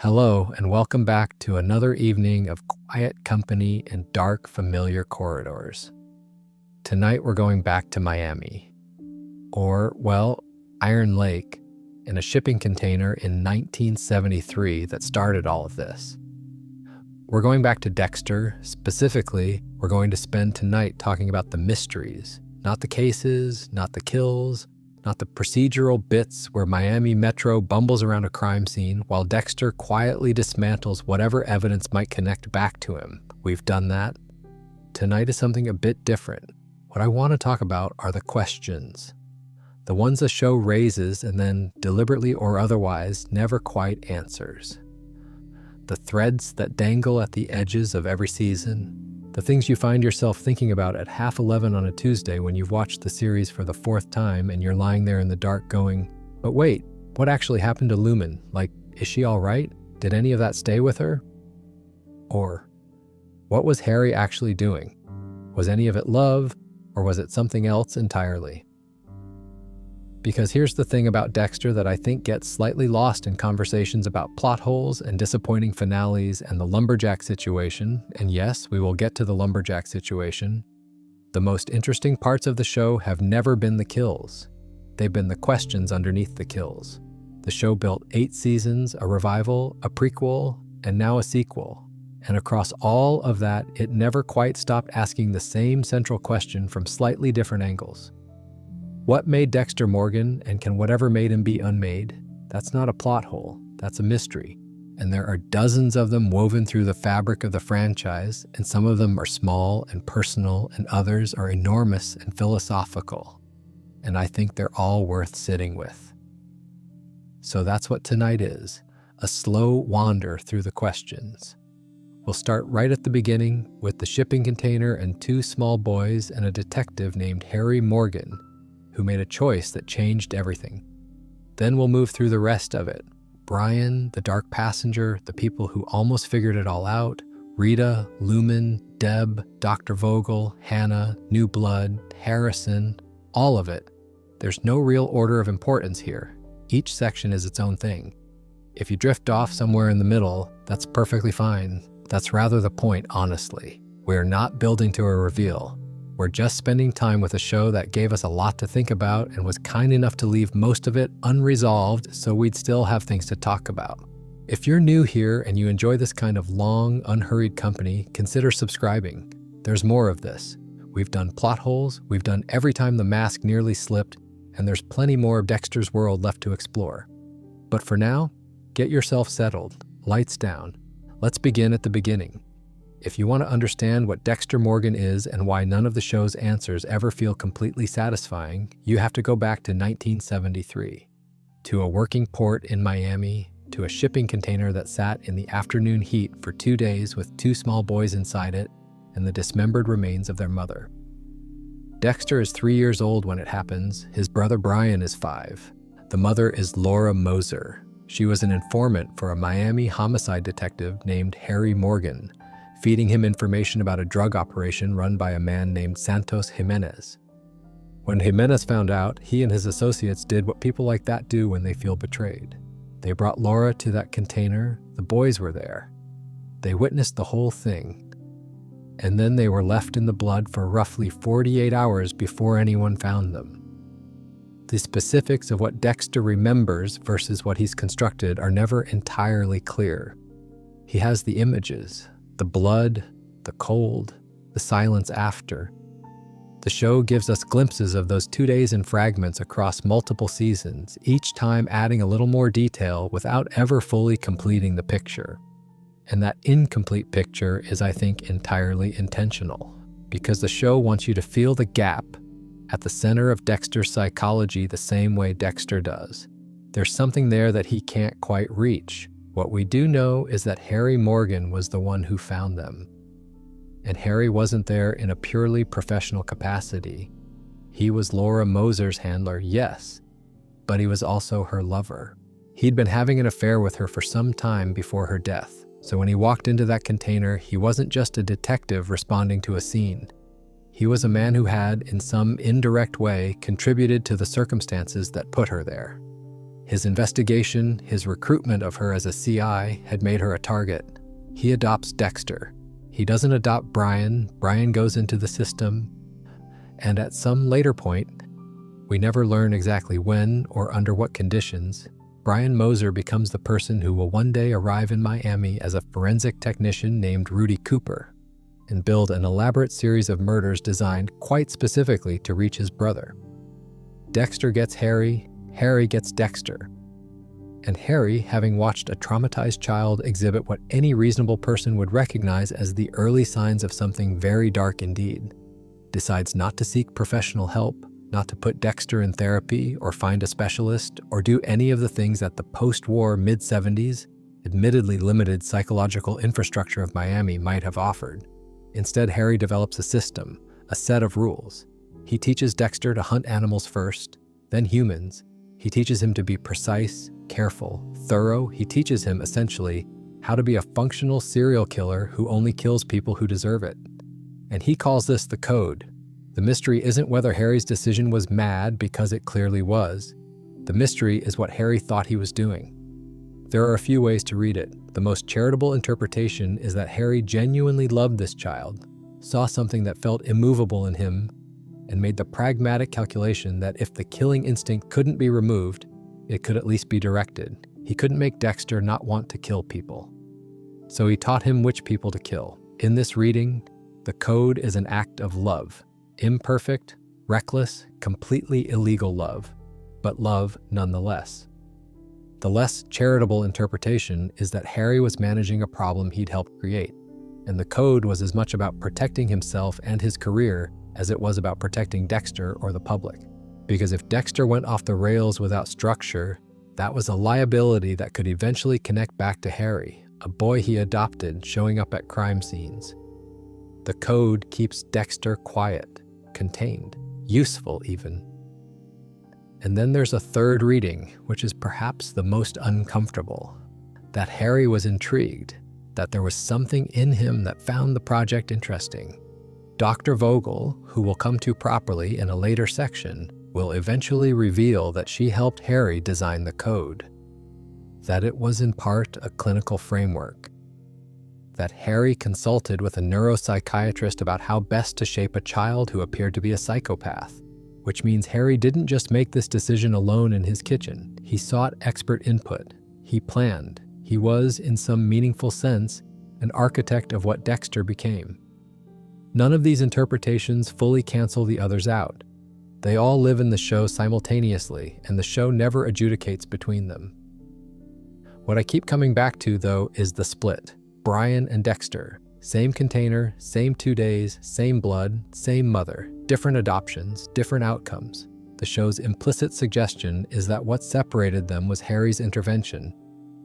Hello, and welcome back to another evening of quiet company and dark, familiar corridors. Tonight we're going back to Miami, or, well, Iron Lake, in a shipping container in 1973 that started all of this. We're going back to Dexter. Specifically, we're going to spend tonight talking about the mysteries, not the cases, not the kills, not the procedural bits where Miami Metro bumbles around a crime scene while Dexter quietly dismantles whatever evidence might connect back to him. We've done that. Tonight is something a bit different. What I want to talk about are the questions. The ones the show raises and then, deliberately or otherwise, never quite answers. The threads that dangle at the edges of every season. The things you find yourself thinking about at 11:30 on a Tuesday when you've watched the series for the fourth time and you're lying there in the dark going, but wait, what actually happened to Lumen? Like, is she all right? Did any of that stay with her? Or, what was Harry actually doing? Was any of it love, or was it something else entirely? Because here's the thing about Dexter that I think gets slightly lost in conversations about plot holes and disappointing finales and the lumberjack situation, and yes, we will get to the lumberjack situation. The most interesting parts of the show have never been the kills. They've been the questions underneath the kills. The show built 8 seasons, a revival, a prequel, and now a sequel. And across all of that, it never quite stopped asking the same central question from slightly different angles. What made Dexter Morgan, and can whatever made him be unmade? That's not a plot hole, that's a mystery. And there are dozens of them woven through the fabric of the franchise, and some of them are small and personal, and others are enormous and philosophical. And I think they're all worth sitting with. So that's what tonight is, a slow wander through the questions. We'll start right at the beginning with the shipping container and 2 small boys and a detective named Harry Morgan, who made a choice that changed everything. Then we'll move through the rest of it. Brian, the dark passenger, the people who almost figured it all out, Rita, Lumen, Deb, Dr. Vogel, Hannah, New Blood, Harrison, all of it. There's no real order of importance here. Each section is its own thing. If you drift off somewhere in the middle, that's perfectly fine. That's rather the point, honestly. We're not building to a reveal. We're just spending time with a show that gave us a lot to think about and was kind enough to leave most of it unresolved so we'd still have things to talk about. If you're new here and you enjoy this kind of long, unhurried company, consider subscribing. There's more of this. We've done plot holes, we've done every time the mask nearly slipped, and there's plenty more of Dexter's world left to explore. But for now, get yourself settled, lights down. Let's begin at the beginning. If you want to understand what Dexter Morgan is and why none of the show's answers ever feel completely satisfying, you have to go back to 1973, to a working port in Miami, to a shipping container that sat in the afternoon heat for 2 days with 2 small boys inside it and the dismembered remains of their mother. Dexter is 3 years old when it happens. His brother Brian is 5. The mother is Rita Moser. She was an informant for a Miami homicide detective named Harry Morgan, feeding him information about a drug operation run by a man named Santos Jimenez. When Jimenez found out, he and his associates did what people like that do when they feel betrayed. They brought Laura to that container. The boys were there. They witnessed the whole thing. And then they were left in the blood for roughly 48 hours before anyone found them. The specifics of what Dexter remembers versus what he's constructed are never entirely clear. He has the images, the blood, the cold, the silence after. The show gives us glimpses of those 2 days in fragments across multiple seasons, each time adding a little more detail without ever fully completing the picture. And that incomplete picture is, I think, entirely intentional, because the show wants you to feel the gap at the center of Dexter's psychology the same way Dexter does. There's something there that he can't quite reach. What we do know is that Harry Morgan was the one who found them. And Harry wasn't there in a purely professional capacity. He was Rita Moser's handler, yes, but he was also her lover. He'd been having an affair with her for some time before her death, so when he walked into that container, he wasn't just a detective responding to a scene. He was a man who had, in some indirect way, contributed to the circumstances that put her there. His investigation, his recruitment of her as a CI, had made her a target. He adopts Dexter. He doesn't adopt Brian. Brian goes into the system. And at some later point, we never learn exactly when or under what conditions, Brian Moser becomes the person who will one day arrive in Miami as a forensic technician named Rudy Cooper and build an elaborate series of murders designed quite specifically to reach his brother. Dexter gets Harry, Harry gets Dexter. And Harry, having watched a traumatized child exhibit what any reasonable person would recognize as the early signs of something very dark indeed, decides not to seek professional help, not to put Dexter in therapy or find a specialist or do any of the things that the post-war mid-70s, admittedly limited psychological infrastructure of Miami might have offered. Instead, Harry develops a system, a set of rules. He teaches Dexter to hunt animals first, then humans. He teaches him to be precise, careful, thorough. He teaches him, essentially, how to be a functional serial killer who only kills people who deserve it. And he calls this the code. The mystery isn't whether Harry's decision was mad, because it clearly was. The mystery is what Harry thought he was doing. There are a few ways to read it. The most charitable interpretation is that Harry genuinely loved this child, saw something that felt immovable in him, and made the pragmatic calculation that if the killing instinct couldn't be removed, it could at least be directed. He couldn't make Dexter not want to kill people. So he taught him which people to kill. In this reading, the code is an act of love. Imperfect, reckless, completely illegal love, but love nonetheless. The less charitable interpretation is that Harry was managing a problem he'd helped create, and the code was as much about protecting himself and his career as it was about protecting Dexter or the public. Because if Dexter went off the rails without structure, that was a liability that could eventually connect back to Harry, a boy he adopted showing up at crime scenes. The code keeps Dexter quiet, contained, useful even. And then there's a third reading, which is perhaps the most uncomfortable, that Harry was intrigued, that there was something in him that found the project interesting. Dr. Vogel, who we'll come to properly in a later section, will eventually reveal that she helped Harry design the code, that it was in part a clinical framework, that Harry consulted with a neuropsychiatrist about how best to shape a child who appeared to be a psychopath, which means Harry didn't just make this decision alone in his kitchen. He sought expert input. He planned. He was, in some meaningful sense, an architect of what Dexter became. None of these interpretations fully cancel the others out. They all live in the show simultaneously, and the show never adjudicates between them. What I keep coming back to, though, is the split. Brian and Dexter. Same container, same 2 days, same blood, same mother. Different adoptions, different outcomes. The show's implicit suggestion is that what separated them was Harry's intervention,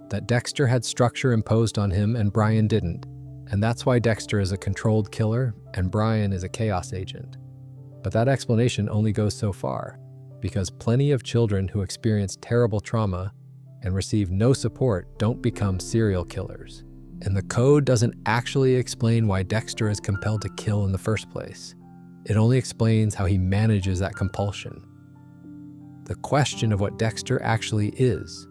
that Dexter had structure imposed on him and Brian didn't, and that's why Dexter is a controlled killer and Brian is a chaos agent. But that explanation only goes so far, because plenty of children who experience terrible trauma and receive no support don't become serial killers. And the code doesn't actually explain why Dexter is compelled to kill in the first place. It only explains how he manages that compulsion. The question of what Dexter actually is,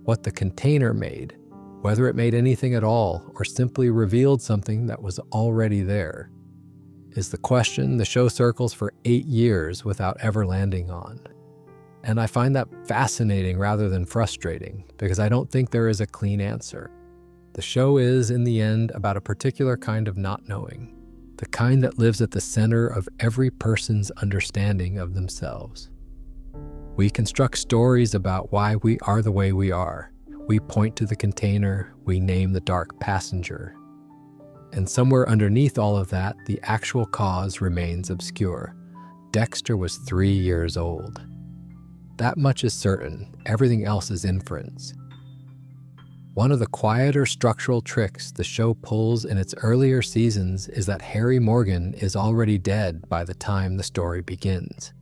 what the container made, whether it made anything at all or simply revealed something that was already there, is the question the show circles for 8 years without ever landing on. And I find that fascinating rather than frustrating, because I don't think there is a clean answer. The show is, in the end, about a particular kind of not knowing, the kind that lives at the center of every person's understanding of themselves. We construct stories about why we are the way we are. We point to the container, we name the dark passenger. And somewhere underneath all of that, the actual cause remains obscure. Dexter was 3 years old. That much is certain, everything else is inference. One of the quieter structural tricks the show pulls in its earlier seasons is that Harry Morgan is already dead by the time the story begins.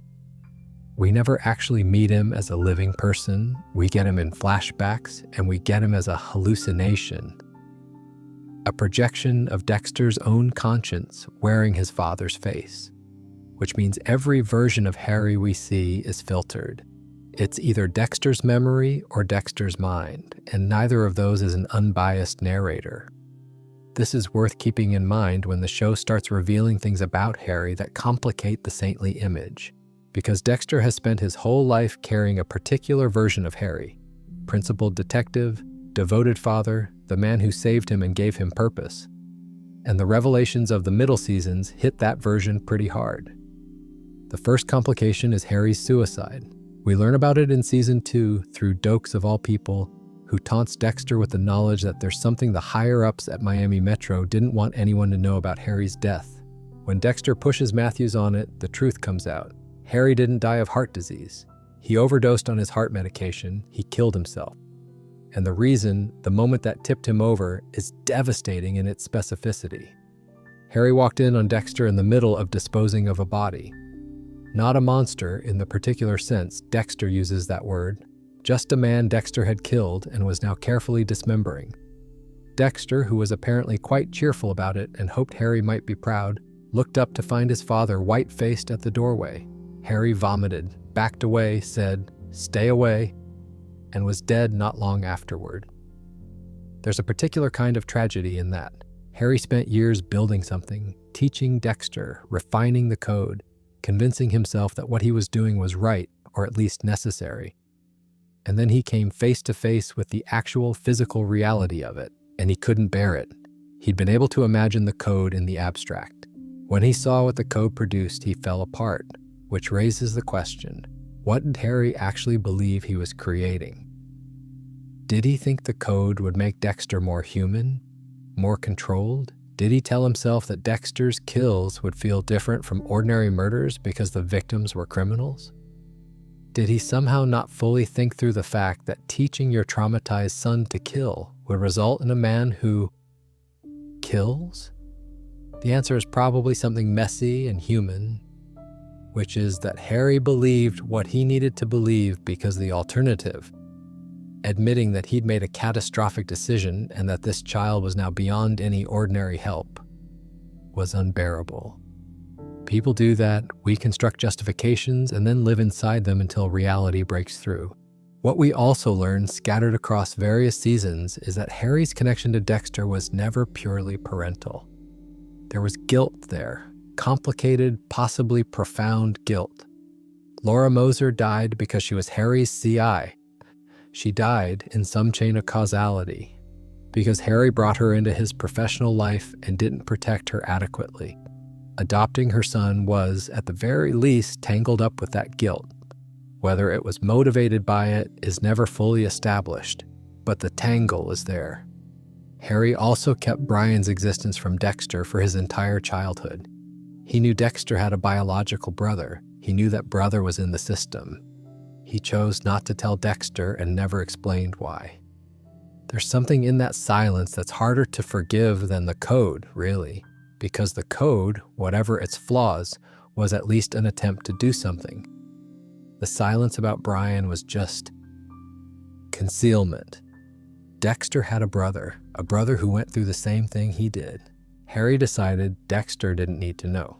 We never actually meet him as a living person. We get him in flashbacks, and we get him as a hallucination, a projection of Dexter's own conscience wearing his father's face, which means every version of Harry we see is filtered. It's either Dexter's memory or Dexter's mind, and neither of those is an unbiased narrator. This is worth keeping in mind when the show starts revealing things about Harry that complicate the saintly image, because Dexter has spent his whole life carrying a particular version of Harry: principled detective, devoted father, the man who saved him and gave him purpose. And the revelations of the middle seasons hit that version pretty hard. The first complication is Harry's suicide. We learn about it in Season 2 through Dokes of all people, who taunts Dexter with the knowledge that there's something the higher-ups at Miami Metro didn't want anyone to know about Harry's death. When Dexter pushes Matthews on it, the truth comes out. Harry didn't die of heart disease. He overdosed on his heart medication. He killed himself. And the reason, the moment that tipped him over, is devastating in its specificity. Harry walked in on Dexter in the middle of disposing of a body. Not a monster in the particular sense Dexter uses that word, just a man Dexter had killed and was now carefully dismembering. Dexter, who was apparently quite cheerful about it and hoped Harry might be proud, looked up to find his father white-faced at the doorway. Harry vomited, backed away, said, "Stay away," and was dead not long afterward. There's a particular kind of tragedy in that. Harry spent years building something, teaching Dexter, refining the code, convincing himself that what he was doing was right, or at least necessary. And then he came face to face with the actual physical reality of it, and he couldn't bear it. He'd been able to imagine the code in the abstract. When he saw what the code produced, he fell apart, which raises the question, what did Harry actually believe he was creating? Did he think the code would make Dexter more human, more controlled? Did he tell himself that Dexter's kills would feel different from ordinary murders because the victims were criminals? Did he somehow not fully think through the fact that teaching your traumatized son to kill would result in a man who kills? The answer is probably something messy and human, which is that Harry believed what he needed to believe because the alternative, admitting that he'd made a catastrophic decision and that this child was now beyond any ordinary help, was unbearable. People do that, we construct justifications, and then live inside them until reality breaks through. What we also learn, scattered across various seasons, is that Harry's connection to Dexter was never purely parental. There was guilt there, complicated, possibly profound guilt. Laura Moser died because she was Harry's CI. She died in some chain of causality because Harry brought her into his professional life and didn't protect her adequately. Adopting her son was, at the very least, tangled up with that guilt. Whether it was motivated by it is never fully established, but the tangle is there. Harry also kept Brian's existence from Dexter for his entire childhood. He knew Dexter had a biological brother. He knew that brother was in the system. He chose not to tell Dexter and never explained why. There's something in that silence that's harder to forgive than the code, really, because the code, whatever its flaws, was at least an attempt to do something. The silence about Brian was just concealment. Dexter had a brother who went through the same thing he did. Harry decided Dexter didn't need to know.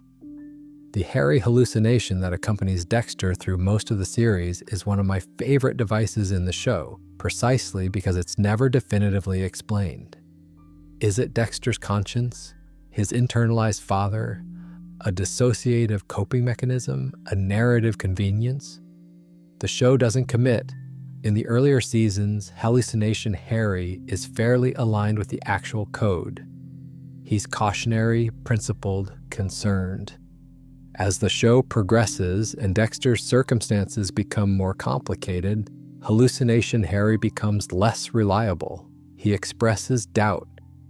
The Harry hallucination that accompanies Dexter through most of the series is one of my favorite devices in the show, precisely because it's never definitively explained. Is it Dexter's conscience, his internalized father, a dissociative coping mechanism, a narrative convenience? The show doesn't commit. In the earlier seasons, hallucination Harry is fairly aligned with the actual code. He's cautionary, principled, concerned. As the show progresses and Dexter's circumstances become more complicated, hallucination Harry becomes less reliable. He expresses doubt.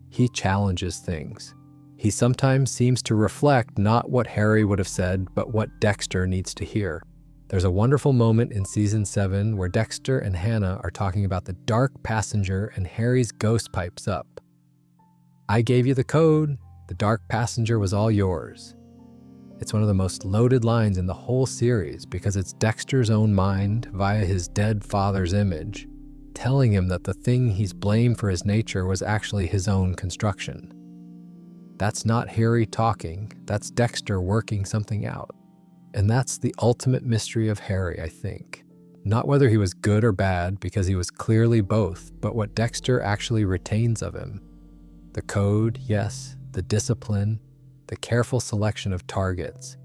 He challenges things. He sometimes seems to reflect not what Harry would have said, but what Dexter needs to hear. There's a wonderful moment in Season 7 where Dexter and Hannah are talking about the dark passenger and Harry's ghost pipes up. "I gave you the code. The dark passenger was all yours." It's one of the most loaded lines in the whole series because it's Dexter's own mind, via his dead father's image, telling him that the thing he's blamed for his nature was actually his own construction. That's not Harry talking, that's Dexter working something out. And that's the ultimate mystery of Harry, I think. Not whether he was good or bad, because he was clearly both, but what Dexter actually retains of him. The code, yes, the discipline, the careful selection of targets,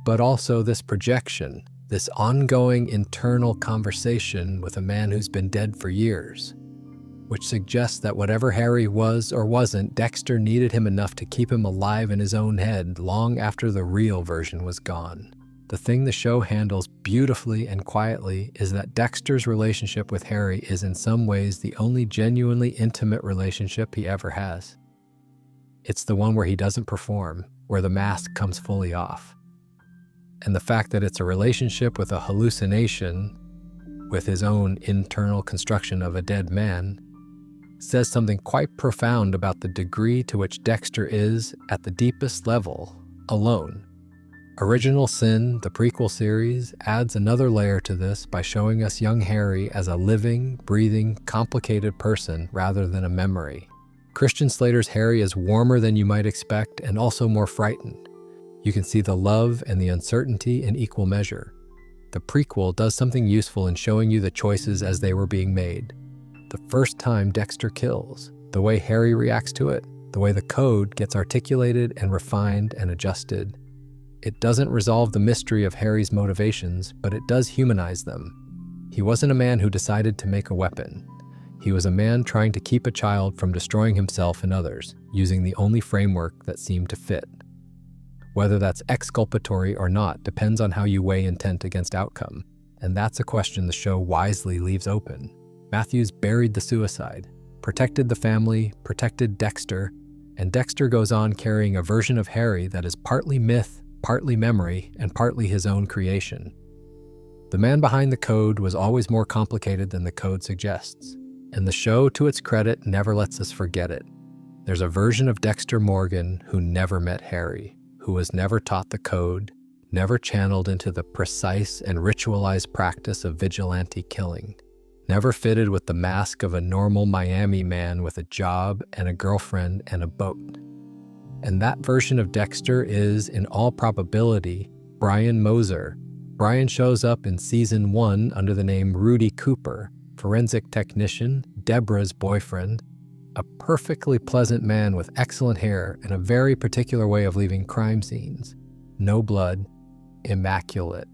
but also this projection, this ongoing internal conversation with a man who's been dead for years, which suggests that whatever Harry was or wasn't, Dexter needed him enough to keep him alive in his own head long after the real version was gone. The thing the show handles beautifully and quietly is that Dexter's relationship with Harry is in some ways the only genuinely intimate relationship he ever has. It's the one where he doesn't perform, where the mask comes fully off. And the fact that it's a relationship with a hallucination, with his own internal construction of a dead man, says something quite profound about the degree to which Dexter is, at the deepest level, alone. Original Sin, the prequel series, adds another layer to this by showing us young Harry as a living, breathing, complicated person rather than a memory. Christian Slater's Harry is warmer than you might expect and also more frightened. You can see the love and the uncertainty in equal measure. The prequel does something useful in showing you the choices as they were being made. The first time Dexter kills, the way Harry reacts to it, the way the code gets articulated and refined and adjusted. It doesn't resolve the mystery of Harry's motivations, but it does humanize them. He wasn't a man who decided to make a weapon. He was a man trying to keep a child from destroying himself and others, using the only framework that seemed to fit. Whether that's exculpatory or not depends on how you weigh intent against outcome, and that's a question the show wisely leaves open. Matthews buried the suicide, protected the family, protected Dexter, and Dexter goes on carrying a version of Harry that is partly myth, partly memory, and partly his own creation. The man behind the code was always more complicated than the code suggests, and the show, to its credit, never lets us forget it. There's a version of Dexter Morgan who never met Harry, who was never taught the code, never channeled into the precise and ritualized practice of vigilante killing, never fitted with the mask of a normal Miami man with a job and a girlfriend and a boat. And that version of Dexter is, in all probability, Brian Moser. Brian shows up in season 1 under the name Rudy Cooper, forensic technician, Deborah's boyfriend, a perfectly pleasant man with excellent hair and a very particular way of leaving crime scenes. No blood, immaculate.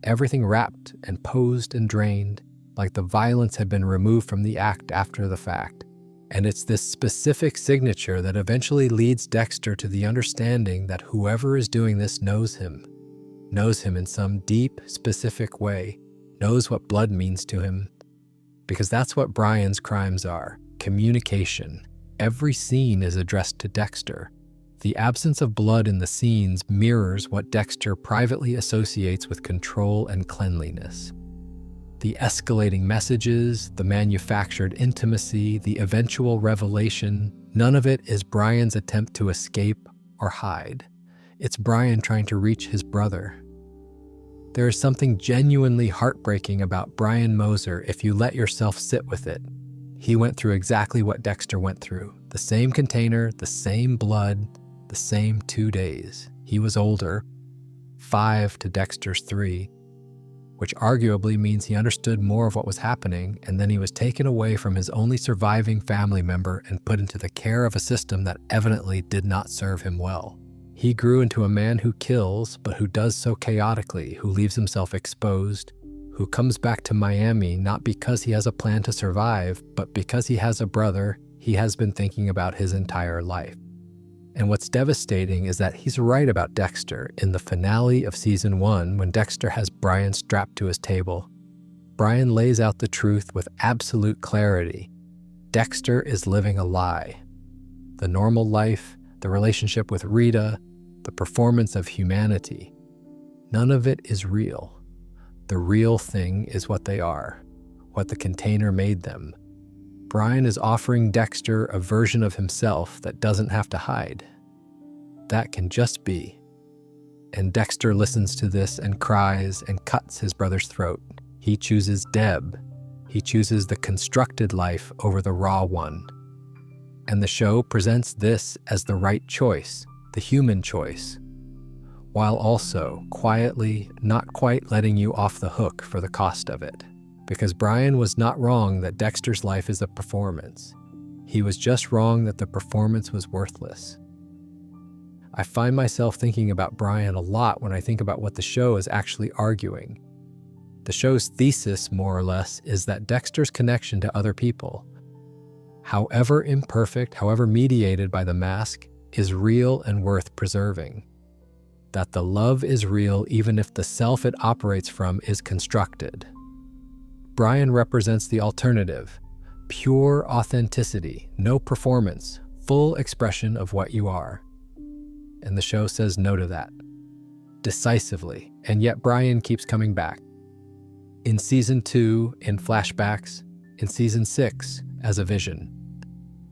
Everything wrapped and posed and drained, like the violence had been removed from the act after the fact. And it's this specific signature that eventually leads Dexter to the understanding that whoever is doing this knows him in some deep, specific way, knows what blood means to him. Because that's what Brian's crimes are, communication. Every scene is addressed to Dexter. The absence of blood in the scenes mirrors what Dexter privately associates with control and cleanliness. The escalating messages, the manufactured intimacy, the eventual revelation, none of it is Brian's attempt to escape or hide. It's Brian trying to reach his brother. There is something genuinely heartbreaking about Brian Moser if you let yourself sit with it. He went through exactly what Dexter went through. The same container, the same blood, the same 2 days. He was older, 5 to Dexter's 3. Which arguably means he understood more of what was happening, and then he was taken away from his only surviving family member and put into the care of a system that evidently did not serve him well. He grew into a man who kills, but who does so chaotically, who leaves himself exposed, who comes back to Miami not because he has a plan to survive, but because he has a brother he has been thinking about his entire life. And what's devastating is that he's right about Dexter. In the finale of season 1, when Dexter has Brian strapped to his table, Brian lays out the truth with absolute clarity. Dexter is living a lie. The normal life, the relationship with Rita, the performance of humanity, none of it is real. The real thing is what they are, what the container made them. Brian is offering Dexter a version of himself that doesn't have to hide. That can just be. And Dexter listens to this and cries and cuts his brother's throat. He chooses Deb. He chooses the constructed life over the raw one. And the show presents this as the right choice, the human choice, while also quietly not quite letting you off the hook for the cost of it. Because Brian was not wrong that Dexter's life is a performance. He was just wrong that the performance was worthless. I find myself thinking about Brian a lot when I think about what the show is actually arguing. The show's thesis, more or less, is that Dexter's connection to other people, however imperfect, however mediated by the mask, is real and worth preserving. That the love is real even if the self it operates from is constructed. Brian represents the alternative, pure authenticity, no performance, full expression of what you are. And the show says no to that, decisively, and yet Brian keeps coming back. In Season 2, in flashbacks, in Season 6, as a vision,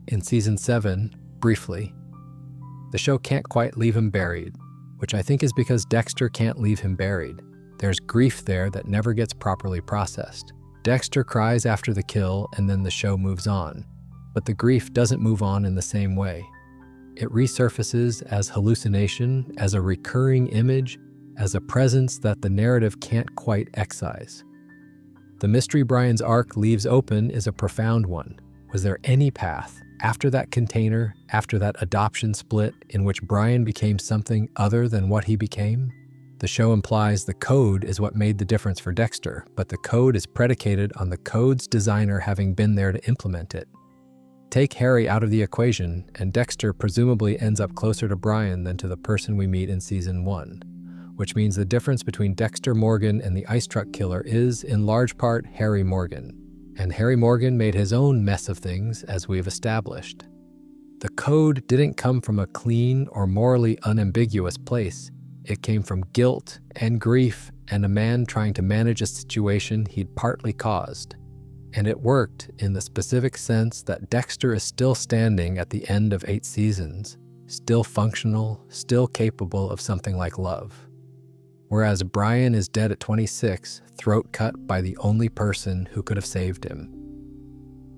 in Season 7, briefly. The show can't quite leave him buried, which I think is because Dexter can't leave him buried. There's grief there that never gets properly processed. Dexter cries after the kill and then the show moves on, but the grief doesn't move on in the same way. It resurfaces as hallucination, as a recurring image, as a presence that the narrative can't quite excise. The mystery Brian's arc leaves open is a profound one. Was there any path, after that container, after that adoption split, in which Brian became something other than what he became? The show implies the code is what made the difference for Dexter, but the code is predicated on the code's designer having been there to implement it. Take Harry out of the equation, and Dexter presumably ends up closer to Brian than to the person we meet in Season 1, which means the difference between Dexter Morgan and the ice truck killer is, in large part, Harry Morgan. And Harry Morgan made his own mess of things, as we've established. The code didn't come from a clean or morally unambiguous place. It came from guilt and grief and a man trying to manage a situation he'd partly caused. And it worked in the specific sense that Dexter is still standing at the end of 8 seasons, still functional, still capable of something like love. Whereas Brian is dead at 26, throat cut by the only person who could have saved him.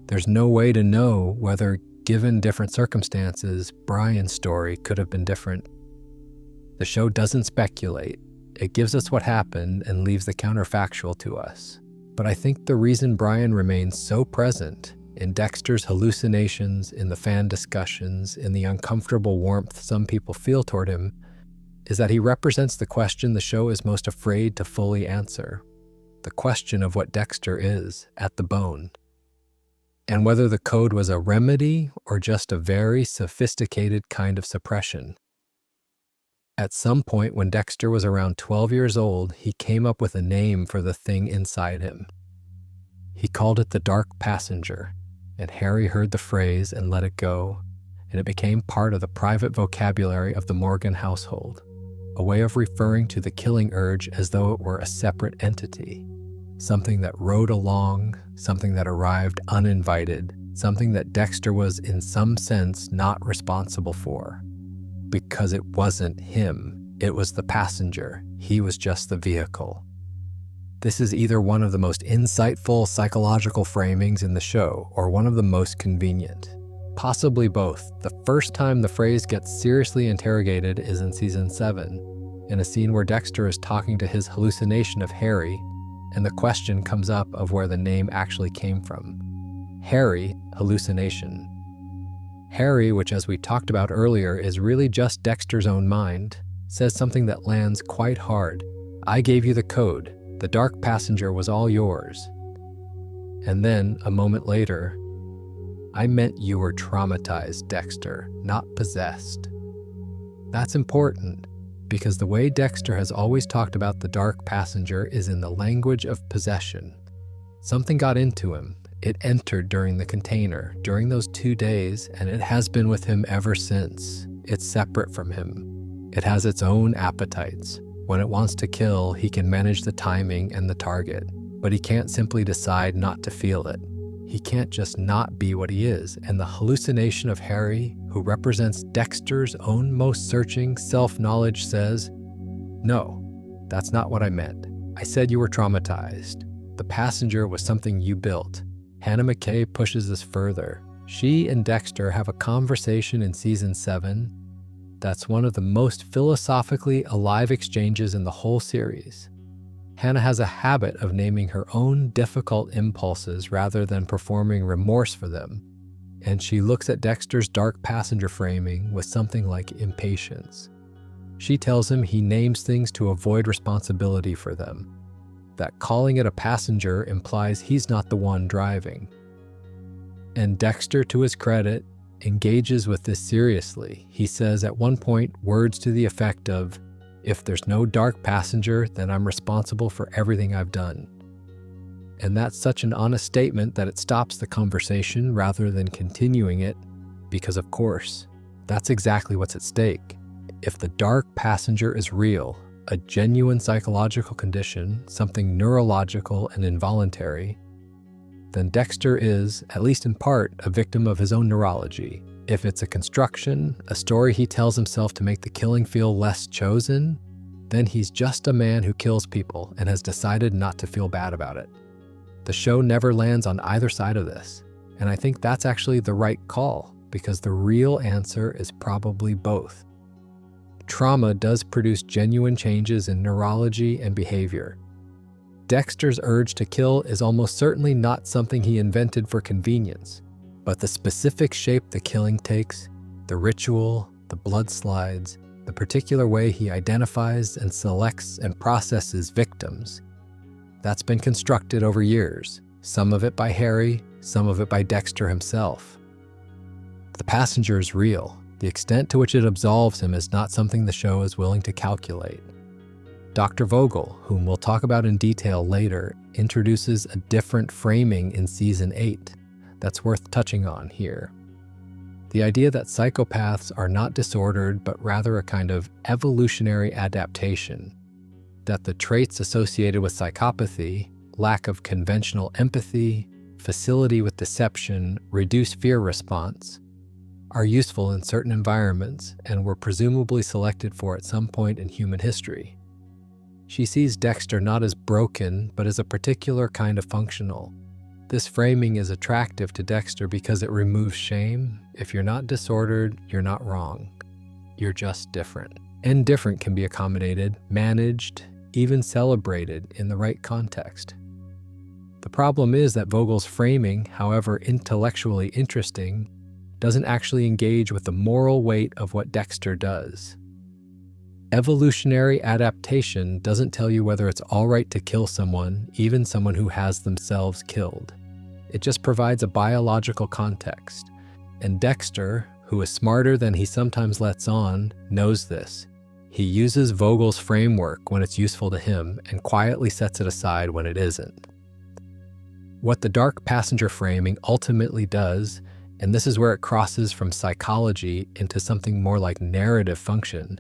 There's no way to know whether, given different circumstances, Brian's story could have been different. The show doesn't speculate. It gives us what happened and leaves the counterfactual to us. But I think the reason Brian remains so present in Dexter's hallucinations, in the fan discussions, in the uncomfortable warmth some people feel toward him, is that he represents the question the show is most afraid to fully answer, the question of what Dexter is at the bone, and whether the code was a remedy or just a very sophisticated kind of suppression. At some point when Dexter was around 12 years old, he came up with a name for the thing inside him. He called it the Dark Passenger, and Harry heard the phrase and let it go, and it became part of the private vocabulary of the Morgan household. A way of referring to the killing urge as though it were a separate entity, something that rode along, something that arrived uninvited, something that Dexter was in some sense not responsible for. Because it wasn't him, it was the passenger, he was just the vehicle. This is either one of the most insightful psychological framings in the show or one of the most convenient. Possibly both. The first time the phrase gets seriously interrogated is in Season 7, in a scene where Dexter is talking to his hallucination of Harry, and the question comes up of where the name actually came from. Harry, hallucination. Harry, which as we talked about earlier is really just Dexter's own mind, says something that lands quite hard. I gave you the code. The Dark Passenger was all yours. And then, a moment later, I meant you were traumatized, Dexter, not possessed. That's important, because the way Dexter has always talked about the Dark Passenger is in the language of possession. Something got into him. It entered during the container, during those 2 days, and it has been with him ever since. It's separate from him. It has its own appetites. When it wants to kill, he can manage the timing and the target, but he can't simply decide not to feel it. He can't just not be what he is, and the hallucination of Harry, who represents Dexter's own most searching self-knowledge, says, no, that's not what I meant. I said you were traumatized. The passenger was something you built. Hannah McKay pushes this further. She and Dexter have a conversation in Season 7 that's one of the most philosophically alive exchanges in the whole series. Hannah has a habit of naming her own difficult impulses rather than performing remorse for them, and she looks at Dexter's dark passenger framing with something like impatience. She tells him he names things to avoid responsibility for them, that calling it a passenger implies he's not the one driving. And Dexter, to his credit, engages with this seriously. He says at one point words to the effect of, "If there's no dark passenger, then I'm responsible for everything I've done." And that's such an honest statement that it stops the conversation rather than continuing it, because of course, that's exactly what's at stake. If the dark passenger is real, a genuine psychological condition, something neurological and involuntary, then Dexter is, at least in part, a victim of his own neurology. If it's a construction, a story he tells himself to make the killing feel less chosen, then he's just a man who kills people and has decided not to feel bad about it. The show never lands on either side of this, and I think that's actually the right call, because the real answer is probably both. Trauma does produce genuine changes in neurology and behavior. Dexter's urge to kill is almost certainly not something he invented for convenience, but the specific shape the killing takes, the ritual, the blood slides, the particular way he identifies and selects and processes victims, that's been constructed over years, some of it by Harry, some of it by Dexter himself. The passenger is real. The extent to which it absolves him is not something the show is willing to calculate. Dr. Vogel, whom we'll talk about in detail later, introduces a different framing in Season 8 that's worth touching on here. The idea that psychopaths are not disordered, but rather a kind of evolutionary adaptation, that the traits associated with psychopathy, lack of conventional empathy, facility with deception, reduced fear response, are useful in certain environments and were presumably selected for at some point in human history. She sees Dexter not as broken, but as a particular kind of functional. This framing is attractive to Dexter because it removes shame. If you're not disordered, you're not wrong. You're just different. And different can be accommodated, managed, even celebrated in the right context. The problem is that Vogel's framing, however intellectually interesting, doesn't actually engage with the moral weight of what Dexter does. Evolutionary adaptation doesn't tell you whether it's all right to kill someone, even someone who has themselves killed. It just provides a biological context. And Dexter, who is smarter than he sometimes lets on, knows this. He uses Vogel's framework when it's useful to him and quietly sets it aside when it isn't. What the dark passenger framing ultimately does, and this is where it crosses from psychology into something more like narrative function,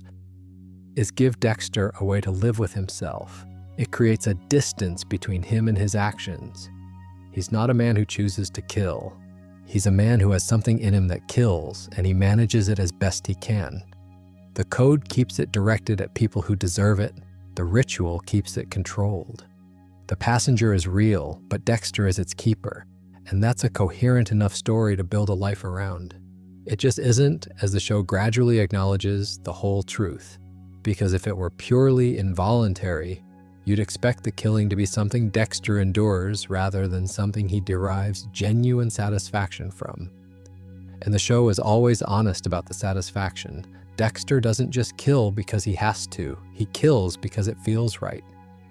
is give Dexter a way to live with himself. It creates a distance between him and his actions. He's not a man who chooses to kill. He's a man who has something in him that kills, and he manages it as best he can. The code keeps it directed at people who deserve it. The ritual keeps it controlled. The passenger is real, but Dexter is its keeper, and that's a coherent enough story to build a life around. It just isn't, as the show gradually acknowledges, the whole truth. Because if it were purely involuntary, you'd expect the killing to be something Dexter endures rather than something he derives genuine satisfaction from. And the show is always honest about the satisfaction. Dexter doesn't just kill because he has to. He kills because it feels right.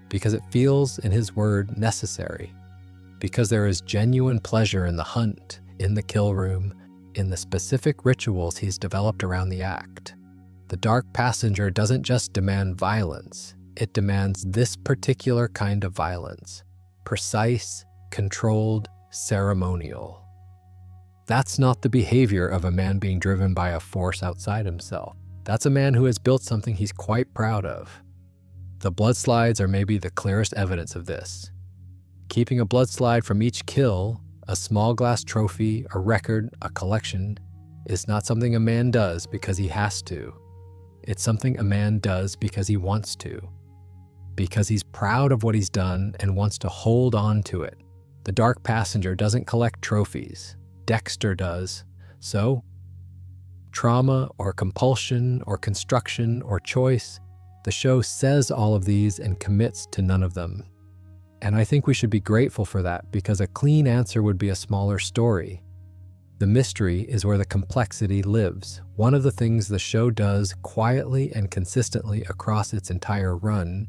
Because it feels, in his word, necessary. Because there is genuine pleasure in the hunt, in the kill room, in the specific rituals he's developed around the act. The dark passenger doesn't just demand violence, it demands this particular kind of violence. Precise, controlled, ceremonial. That's not the behavior of a man being driven by a force outside himself. That's a man who has built something he's quite proud of. The blood slides are maybe the clearest evidence of this. Keeping a blood slide from each kill, a small glass trophy, a record, a collection, is not something a man does because he has to. It's something a man does because he wants to. Because he's proud of what he's done and wants to hold on to it. The dark passenger doesn't collect trophies. Dexter does. So, trauma or compulsion or construction or choice, The show says all of these and commits to none of them. And I think we should be grateful for that, because a clean answer would be a smaller story. The mystery is where the complexity lives. One of the things the show does quietly and consistently across its entire run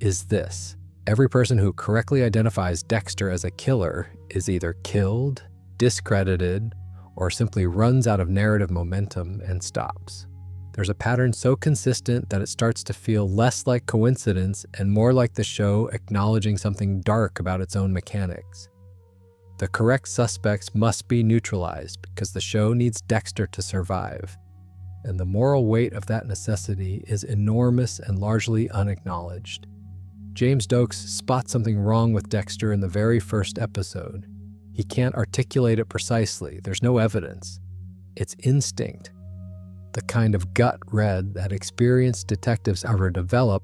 is this. Every person who correctly identifies Dexter as a killer is either killed, discredited, or simply runs out of narrative momentum and stops. There's a pattern so consistent that it starts to feel less like coincidence and more like the show acknowledging something dark about its own mechanics. The correct suspects must be neutralized because the show needs Dexter to survive, and the moral weight of that necessity is enormous and largely unacknowledged. James Dokes spots something wrong with Dexter in the very first episode. He can't articulate it precisely. There's no evidence. It's instinct, the kind of gut read that experienced detectives ever develop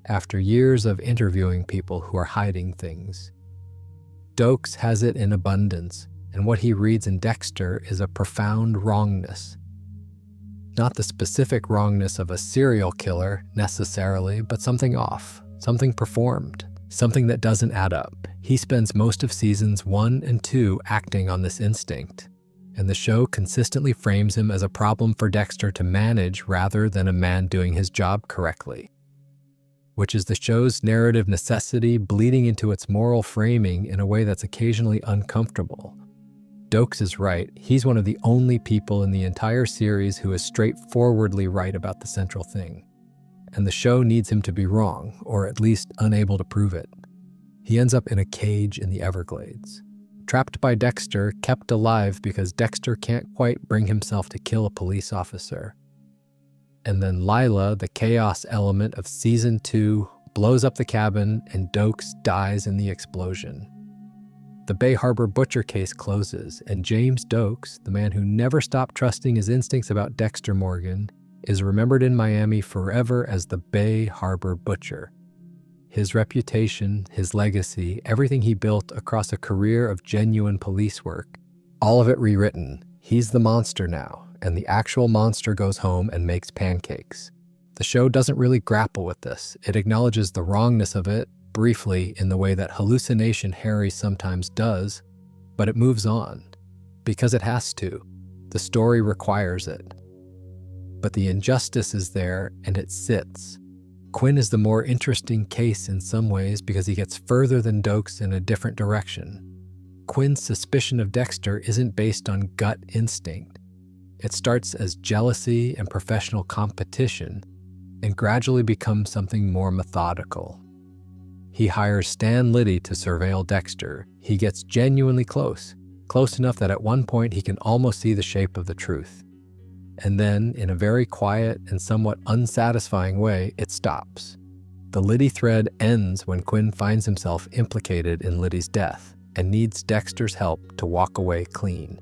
after years of interviewing people who are hiding things. Dokes has it in abundance, and what he reads in Dexter is a profound wrongness. Not the specific wrongness of a serial killer, necessarily, but something off, something performed, something that doesn't add up. He spends most of seasons 1 and 2 acting on this instinct, and the show consistently frames him as a problem for Dexter to manage rather than a man doing his job correctly, which is the show's narrative necessity bleeding into its moral framing in a way that's occasionally uncomfortable. Dokes is right. He's one of the only people in the entire series who is straightforwardly right about the central thing, and the show needs him to be wrong, or at least unable to prove it. He ends up in a cage in the Everglades, trapped by Dexter, kept alive because Dexter can't quite bring himself to kill a police officer. And then Lila, the chaos element of season 2, blows up the cabin and Dokes dies in the explosion. The Bay Harbor butcher case closes, and James Dokes, the man who never stopped trusting his instincts about Dexter Morgan, is remembered in Miami forever as the Bay Harbor butcher. His reputation, his legacy, everything he built across a career of genuine police work, all of it rewritten. He's the monster now, and the actual monster goes home and makes pancakes. The show doesn't really grapple with this. It acknowledges the wrongness of it, briefly, in the way that Hallucination Harry sometimes does, but it moves on. Because it has to. The story requires it. But the injustice is there, and it sits. Quinn is the more interesting case in some ways because he gets further than Dokes in a different direction. Quinn's suspicion of Dexter isn't based on gut instinct. It starts as jealousy and professional competition and gradually becomes something more methodical. He hires Stan Liddy to surveil Dexter. He gets genuinely close enough that at one point he can almost see the shape of the truth. And then, in a very quiet and somewhat unsatisfying way, it stops. The Liddy thread ends when Quinn finds himself implicated in Liddy's death and needs Dexter's help to walk away clean.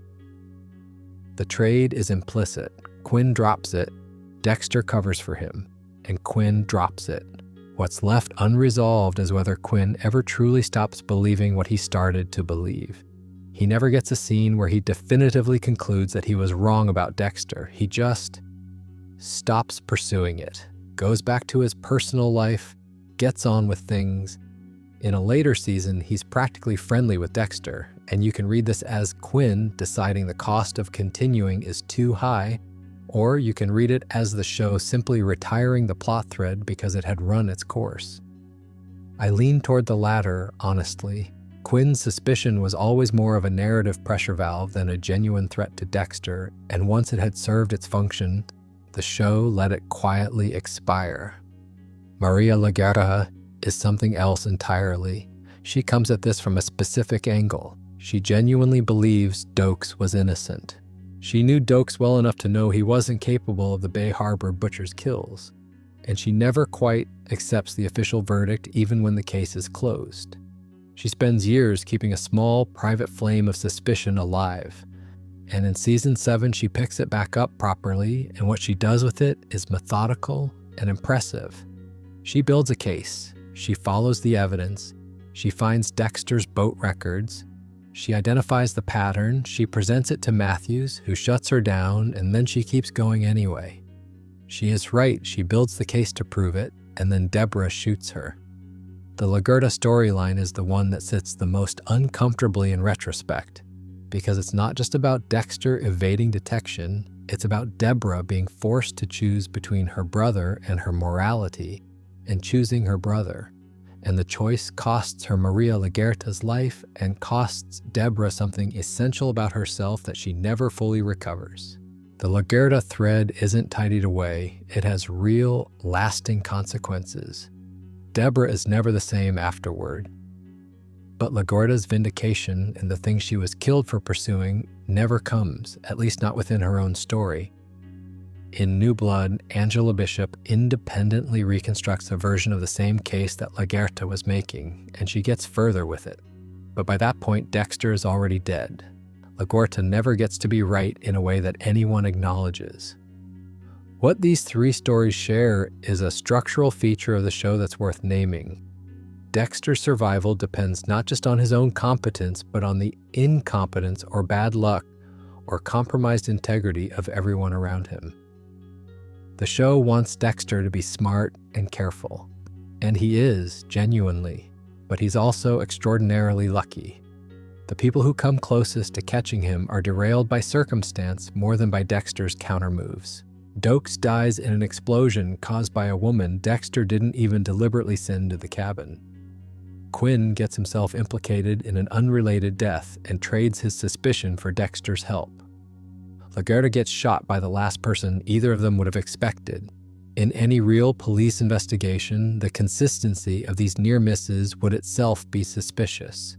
The trade is implicit. Quinn drops it, Dexter covers for him, and Quinn drops it. What's left unresolved is whether Quinn ever truly stops believing what he started to believe. He never gets a scene where he definitively concludes that he was wrong about Dexter. He just stops pursuing it, goes back to his personal life, gets on with things. In a later season, he's practically friendly with Dexter, and you can read this as Quinn deciding the cost of continuing is too high, or you can read it as the show simply retiring the plot thread because it had run its course. I lean toward the latter, honestly. Quinn's suspicion was always more of a narrative pressure valve than a genuine threat to Dexter, and once it had served its function, the show let it quietly expire. Maria Laguerta is something else entirely. She comes at this from a specific angle. She genuinely believes Dokes was innocent. She knew Dokes well enough to know he wasn't capable of the Bay Harbor butcher's kills, and she never quite accepts the official verdict even when the case is closed. She spends years keeping a small, private flame of suspicion alive, and in season 7 she picks it back up properly, and what she does with it is methodical and impressive. She builds a case, she follows the evidence, she finds Dexter's boat records, she identifies the pattern, she presents it to Matthews, who shuts her down, and then she keeps going anyway. She is right, she builds the case to prove it, and then Deborah shoots her. The Lagerta storyline is the one that sits the most uncomfortably in retrospect, because it's not just about Dexter evading detection, it's about Deborah being forced to choose between her brother and her morality, and choosing her brother. And the choice costs her Maria Lagerta's life and costs Deborah something essential about herself that she never fully recovers. The Lagerta thread isn't tidied away, it has real, lasting consequences. Deborah is never the same afterward. But Lagerta's vindication and the thing she was killed for pursuing never comes, at least not within her own story. In New Blood, Angela Bishop independently reconstructs a version of the same case that Lagerta was making, and she gets further with it. But by that point, Dexter is already dead. Lagerta never gets to be right in a way that anyone acknowledges. What these three stories share is a structural feature of the show that's worth naming. Dexter's survival depends not just on his own competence, but on the incompetence or bad luck or compromised integrity of everyone around him. The show wants Dexter to be smart and careful, and he is, genuinely, but he's also extraordinarily lucky. The people who come closest to catching him are derailed by circumstance more than by Dexter's countermoves. Dokes dies in an explosion caused by a woman Dexter didn't even deliberately send to the cabin. Quinn gets himself implicated in an unrelated death and trades his suspicion for Dexter's help. Lagerta gets shot by the last person either of them would have expected. In any real police investigation, the consistency of these near misses would itself be suspicious.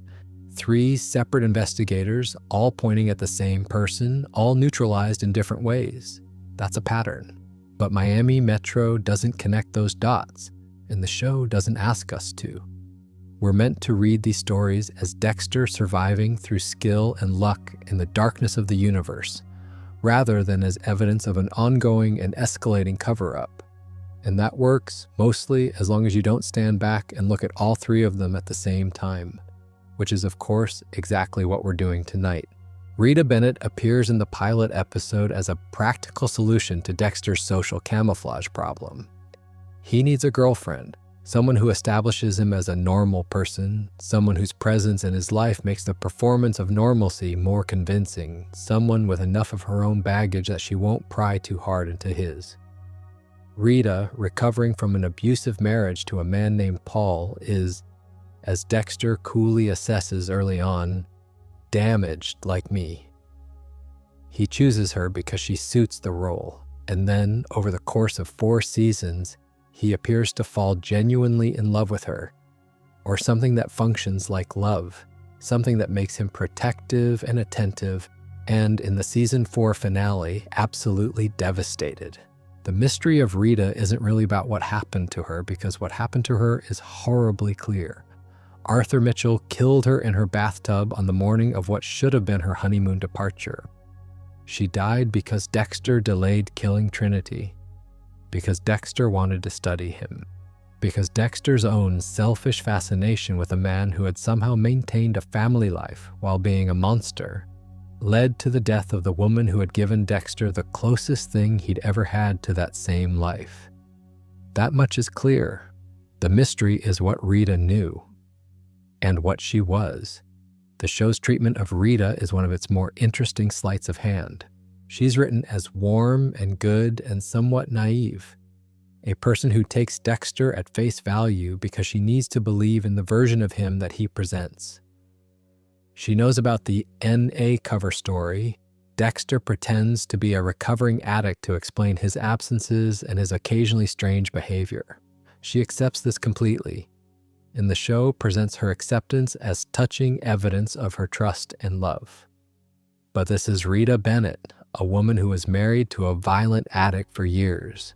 Three separate investigators, all pointing at the same person, all neutralized in different ways. That's a pattern. But Miami Metro doesn't connect those dots, and the show doesn't ask us to. We're meant to read these stories as Dexter surviving through skill and luck in the darkness of the universe, rather than as evidence of an ongoing and escalating cover-up. And that works mostly as long as you don't stand back and look at all three of them at the same time, which is of course exactly what we're doing tonight. Rita Bennett appears in the pilot episode as a practical solution to Dexter's social camouflage problem. He needs a girlfriend, someone who establishes him as a normal person, someone whose presence in his life makes the performance of normalcy more convincing, someone with enough of her own baggage that she won't pry too hard into his. Rita, recovering from an abusive marriage to a man named Paul, is, as Dexter coolly assesses early on, damaged like me. He chooses her because she suits the role, and then, over the course of 4 seasons, he appears to fall genuinely in love with her, or something that functions like love, something that makes him protective and attentive, and in the season 4 finale, absolutely devastated. The mystery of Rita isn't really about what happened to her, because what happened to her is horribly clear. Arthur Mitchell killed her in her bathtub on the morning of what should have been her honeymoon departure. She died because Dexter delayed killing Trinity, because Dexter wanted to study him, because Dexter's own selfish fascination with a man who had somehow maintained a family life while being a monster led to the death of the woman who had given Dexter the closest thing he'd ever had to that same life. That much is clear. The mystery is what Rita knew. And what she was. The show's treatment of Rita is one of its more interesting sleights of hand. She's written as warm and good and somewhat naive, a person who takes Dexter at face value because she needs to believe in the version of him that he presents. She knows about the NA cover story. Dexter pretends to be a recovering addict to explain his absences and his occasionally strange behavior. She accepts this completely, and the show presents her acceptance as touching evidence of her trust and love. But this is Rita Bennett, a woman who was married to a violent addict for years,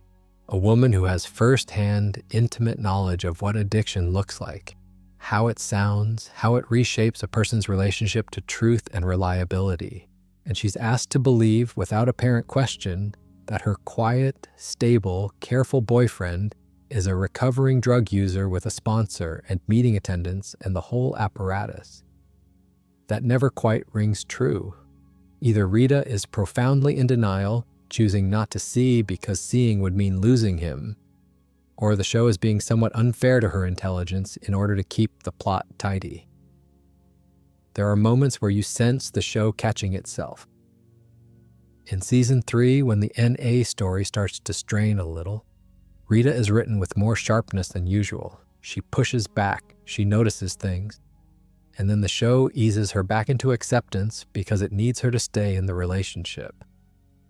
a woman who has first-hand, intimate knowledge of what addiction looks like, how it sounds, how it reshapes a person's relationship to truth and reliability. And she's asked to believe, without apparent question, that her quiet, stable, careful boyfriend is a recovering drug user with a sponsor and meeting attendants and the whole apparatus. That never quite rings true. Either Rita is profoundly in denial, choosing not to see because seeing would mean losing him, or the show is being somewhat unfair to her intelligence in order to keep the plot tidy. There are moments where you sense the show catching itself. In Season 3, when the NA story starts to strain a little, Rita is written with more sharpness than usual. She pushes back, she notices things, and then the show eases her back into acceptance because it needs her to stay in the relationship.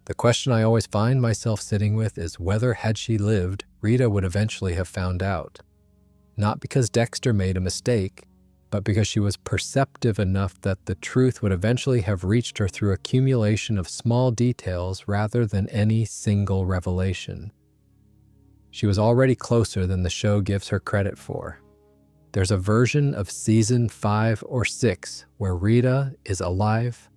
The question I always find myself sitting with is whether, had she lived, Rita would eventually have found out. Not because Dexter made a mistake, but because she was perceptive enough that the truth would eventually have reached her through accumulation of small details rather than any single revelation. She was already closer than the show gives her credit for. There's a version of Season 5 or 6 where Rita is alive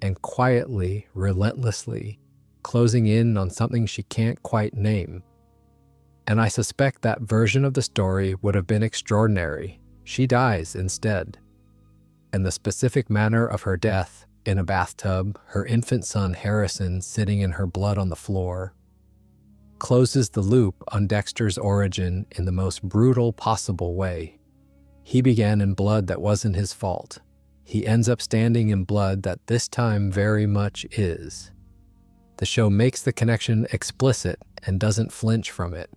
and quietly, relentlessly, closing in on something she can't quite name. And I suspect that version of the story would have been extraordinary. She dies instead. And the specific manner of her death, in a bathtub, her infant son Harrison sitting in her blood on the floor, closes the loop on Dexter's origin in the most brutal possible way. He began in blood that wasn't his fault. He ends up standing in blood that this time very much is. The show makes the connection explicit and doesn't flinch from it.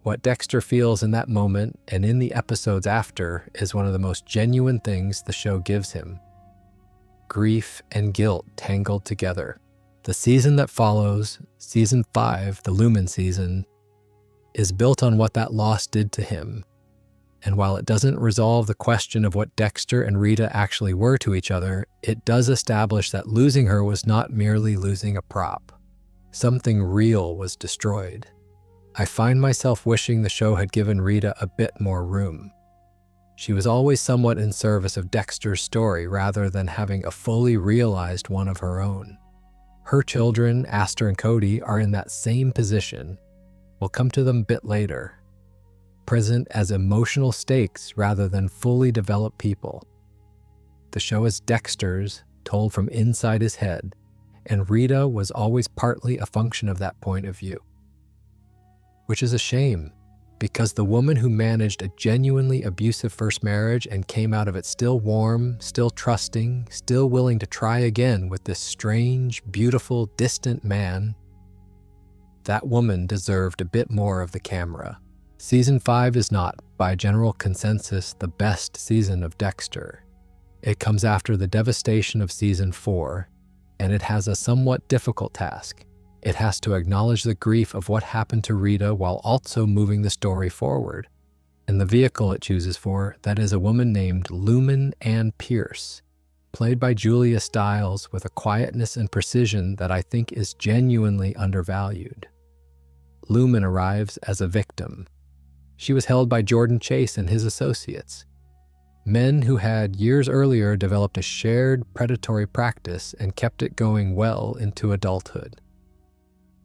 What Dexter feels in that moment and in the episodes after is one of the most genuine things the show gives him. Grief and guilt tangled together. The season that follows, Season 5, the Lumen season, is built on what that loss did to him. And while it doesn't resolve the question of what Dexter and Rita actually were to each other, it does establish that losing her was not merely losing a prop. Something real was destroyed. I find myself wishing the show had given Rita a bit more room. She was always somewhat in service of Dexter's story rather than having a fully realized one of her own. Her children, Aster and Cody, are in that same position. We'll come to them a bit later. Present as emotional stakes rather than fully developed people. The show is Dexter's, told from inside his head, and Rita was always partly a function of that point of view. Which is a shame, because the woman who managed a genuinely abusive first marriage and came out of it still warm, still trusting, still willing to try again with this strange, beautiful, distant man, that woman deserved a bit more of the camera. Season 5 is not, by general consensus, the best season of Dexter. It comes after the devastation of Season 4, and it has a somewhat difficult task. It has to acknowledge the grief of what happened to Rita while also moving the story forward. And the vehicle it chooses for, that is a woman named Lumen Ann Pierce, played by Julia Stiles with a quietness and precision that I think is genuinely undervalued. Lumen arrives as a victim. She was held by Jordan Chase and his associates, men who had years earlier developed a shared predatory practice and kept it going well into adulthood.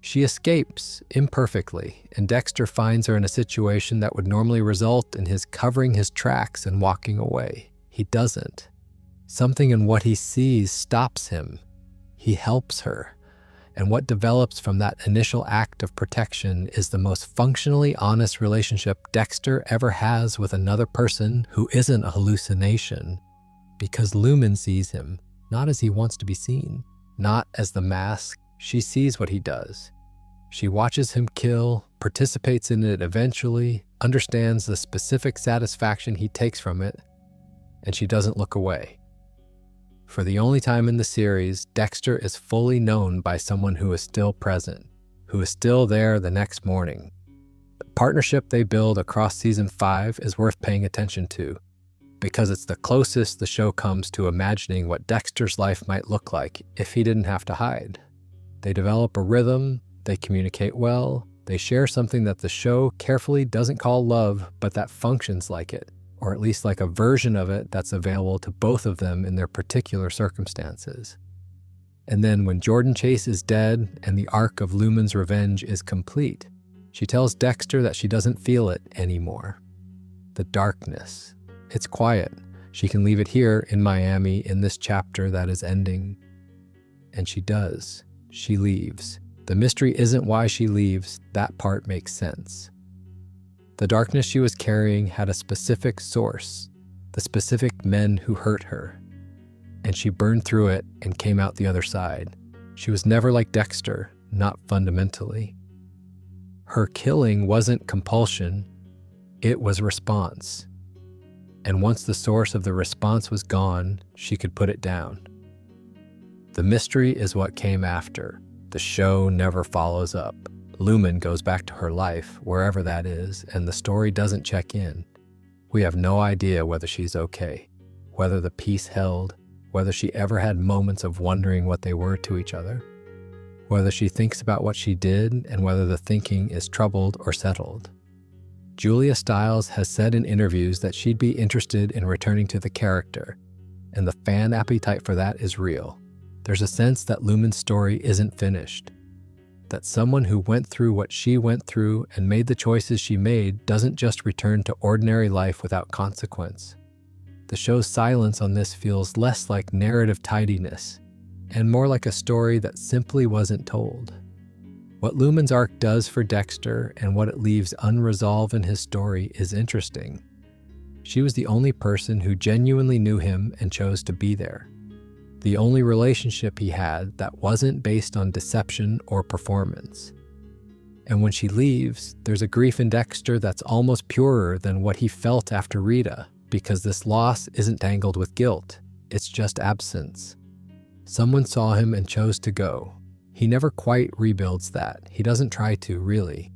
She escapes imperfectly, and Dexter finds her in a situation that would normally result in his covering his tracks and walking away. He doesn't. Something in what he sees stops him. He helps her. And what develops from that initial act of protection is the most functionally honest relationship Dexter ever has with another person who isn't a hallucination. Because Lumen sees him, not as he wants to be seen, not as the mask. She sees what he does. She watches him kill, participates in it eventually, understands the specific satisfaction he takes from it, and she doesn't look away. For the only time in the series, Dexter is fully known by someone who is still present, who is still there the next morning. The partnership they build across Season 5 is worth paying attention to, because it's the closest the show comes to imagining what Dexter's life might look like if he didn't have to hide. They develop a rhythm, they communicate well, they share something that the show carefully doesn't call love, but that functions like it, or at least like a version of it that's available to both of them in their particular circumstances. And then when Jordan Chase is dead and the arc of Lumen's revenge is complete, she tells Dexter that she doesn't feel it anymore. The darkness. It's quiet. She can leave it here in Miami in this chapter that is ending. And she does. She leaves. The mystery isn't why she leaves. That part makes sense. The darkness she was carrying had a specific source, the specific men who hurt her, and she burned through it and came out the other side. She was never like Dexter, not fundamentally. Her killing wasn't compulsion, it was response. And once the source of the response was gone, she could put it down. The mystery is what came after. The show never follows up. Lumen goes back to her life, wherever that is, and the story doesn't check in. We have no idea whether she's okay, whether the peace held, whether she ever had moments of wondering what they were to each other, whether she thinks about what she did, and whether the thinking is troubled or settled. Julia Stiles has said in interviews that she'd be interested in returning to the character, and the fan appetite for that is real. There's a sense that Lumen's story isn't finished, that someone who went through what she went through and made the choices she made doesn't just return to ordinary life without consequence. The show's silence on this feels less like narrative tidiness and more like a story that simply wasn't told. What Lumen's arc does for Dexter and what it leaves unresolved in his story is interesting. She was the only person who genuinely knew him and chose to be there. The only relationship he had that wasn't based on deception or performance. And when she leaves, there's a grief in Dexter that's almost purer than what he felt after Rita, because this loss isn't tangled with guilt, it's just absence. Someone saw him and chose to go. He never quite rebuilds that. He doesn't try to, really.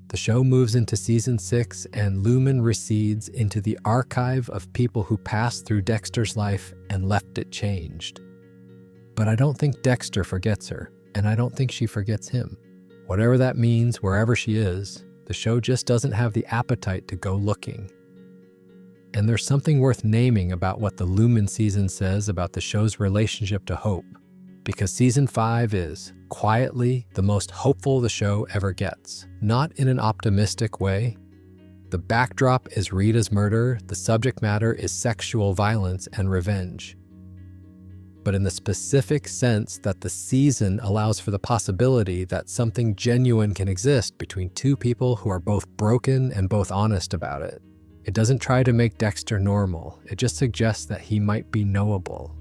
The show moves into season 6 and Lumen recedes into the archive of people who passed through Dexter's life and left it changed. But I don't think Dexter forgets her, and I don't think she forgets him. Whatever that means, wherever she is, the show just doesn't have the appetite to go looking. And there's something worth naming about what the Lumen season says about the show's relationship to hope, because season 5 is, quietly, the most hopeful the show ever gets. Not in an optimistic way. The backdrop is Rita's murder, the subject matter is sexual violence and revenge. But in the specific sense that the season allows for the possibility that something genuine can exist between two people who are both broken and both honest about it. It doesn't try to make Dexter normal, it just suggests that he might be knowable.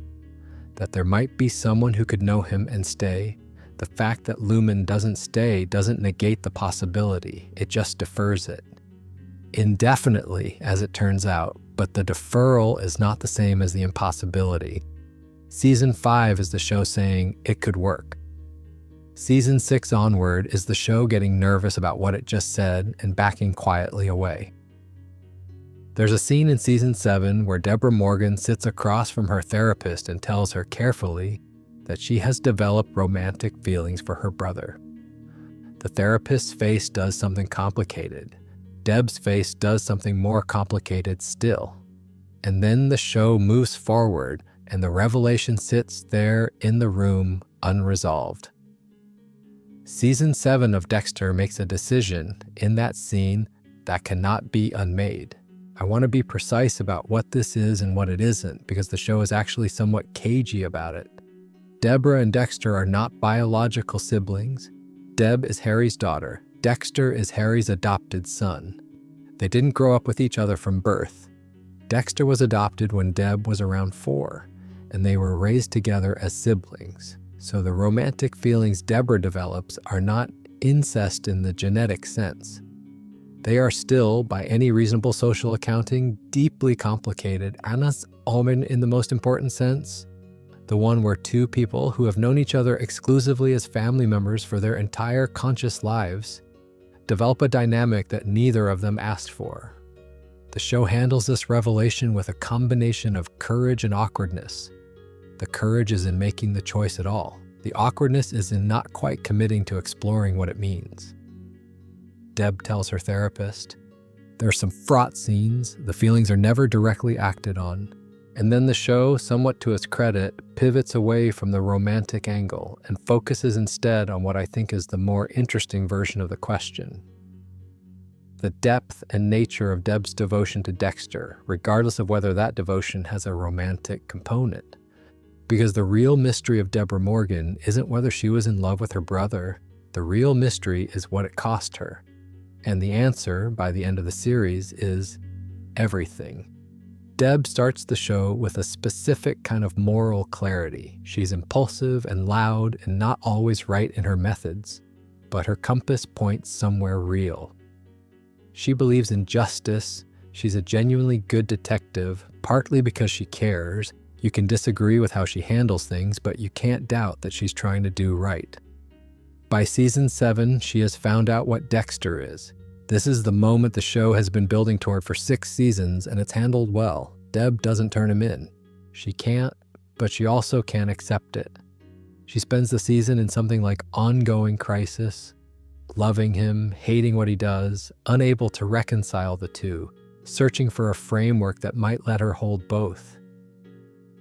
That there might be someone who could know him and stay. The fact that Lumen doesn't stay doesn't negate the possibility, it just defers it. Indefinitely, as it turns out, but the deferral is not the same as the impossibility. Season 5 is the show saying it could work. Season 6 onward is the show getting nervous about what it just said and backing quietly away. There's a scene in season 7 where Deborah Morgan sits across from her therapist and tells her carefully that she has developed romantic feelings for her brother. The therapist's face does something complicated. Deb's face does something more complicated still. And then the show moves forward and the revelation sits there in the room unresolved. Season 7 of Dexter makes a decision in that scene that cannot be unmade. I want to be precise about what this is and what it isn't, because the show is actually somewhat cagey about it. Deborah and Dexter are not biological siblings. Deb is Harry's daughter. Dexter is Harry's adopted son. They didn't grow up with each other from birth. Dexter was adopted when Deb was around 4, and they were raised together as siblings. So the romantic feelings Deborah develops are not incest in the genetic sense. They are still, by any reasonable social accounting, deeply complicated, Anna's Omen in the most important sense, the one where two people who have known each other exclusively as family members for their entire conscious lives develop a dynamic that neither of them asked for. The show handles this revelation with a combination of courage and awkwardness. The courage is in making the choice at all. The awkwardness is in not quite committing to exploring what it means. Deb tells her therapist. There are some fraught scenes, the feelings are never directly acted on, and then the show, somewhat to its credit, pivots away from the romantic angle and focuses instead on what I think is the more interesting version of the question. The depth and nature of Deb's devotion to Dexter, regardless of whether that devotion has a romantic component. Because the real mystery of Deborah Morgan isn't whether she was in love with her brother, the real mystery is what it cost her. And the answer, by the end of the series, is everything. Deb starts the show with a specific kind of moral clarity. She's impulsive and loud and not always right in her methods, but her compass points somewhere real. She believes in justice. She's a genuinely good detective, partly because she cares. You can disagree with how she handles things, but you can't doubt that she's trying to do right. By season 7, she has found out what Dexter is. This is the moment the show has been building toward for 6 seasons, and it's handled well. Deb doesn't turn him in. She can't, but she also can't accept it. She spends the season in something like ongoing crisis, loving him, hating what he does, unable to reconcile the two, searching for a framework that might let her hold both.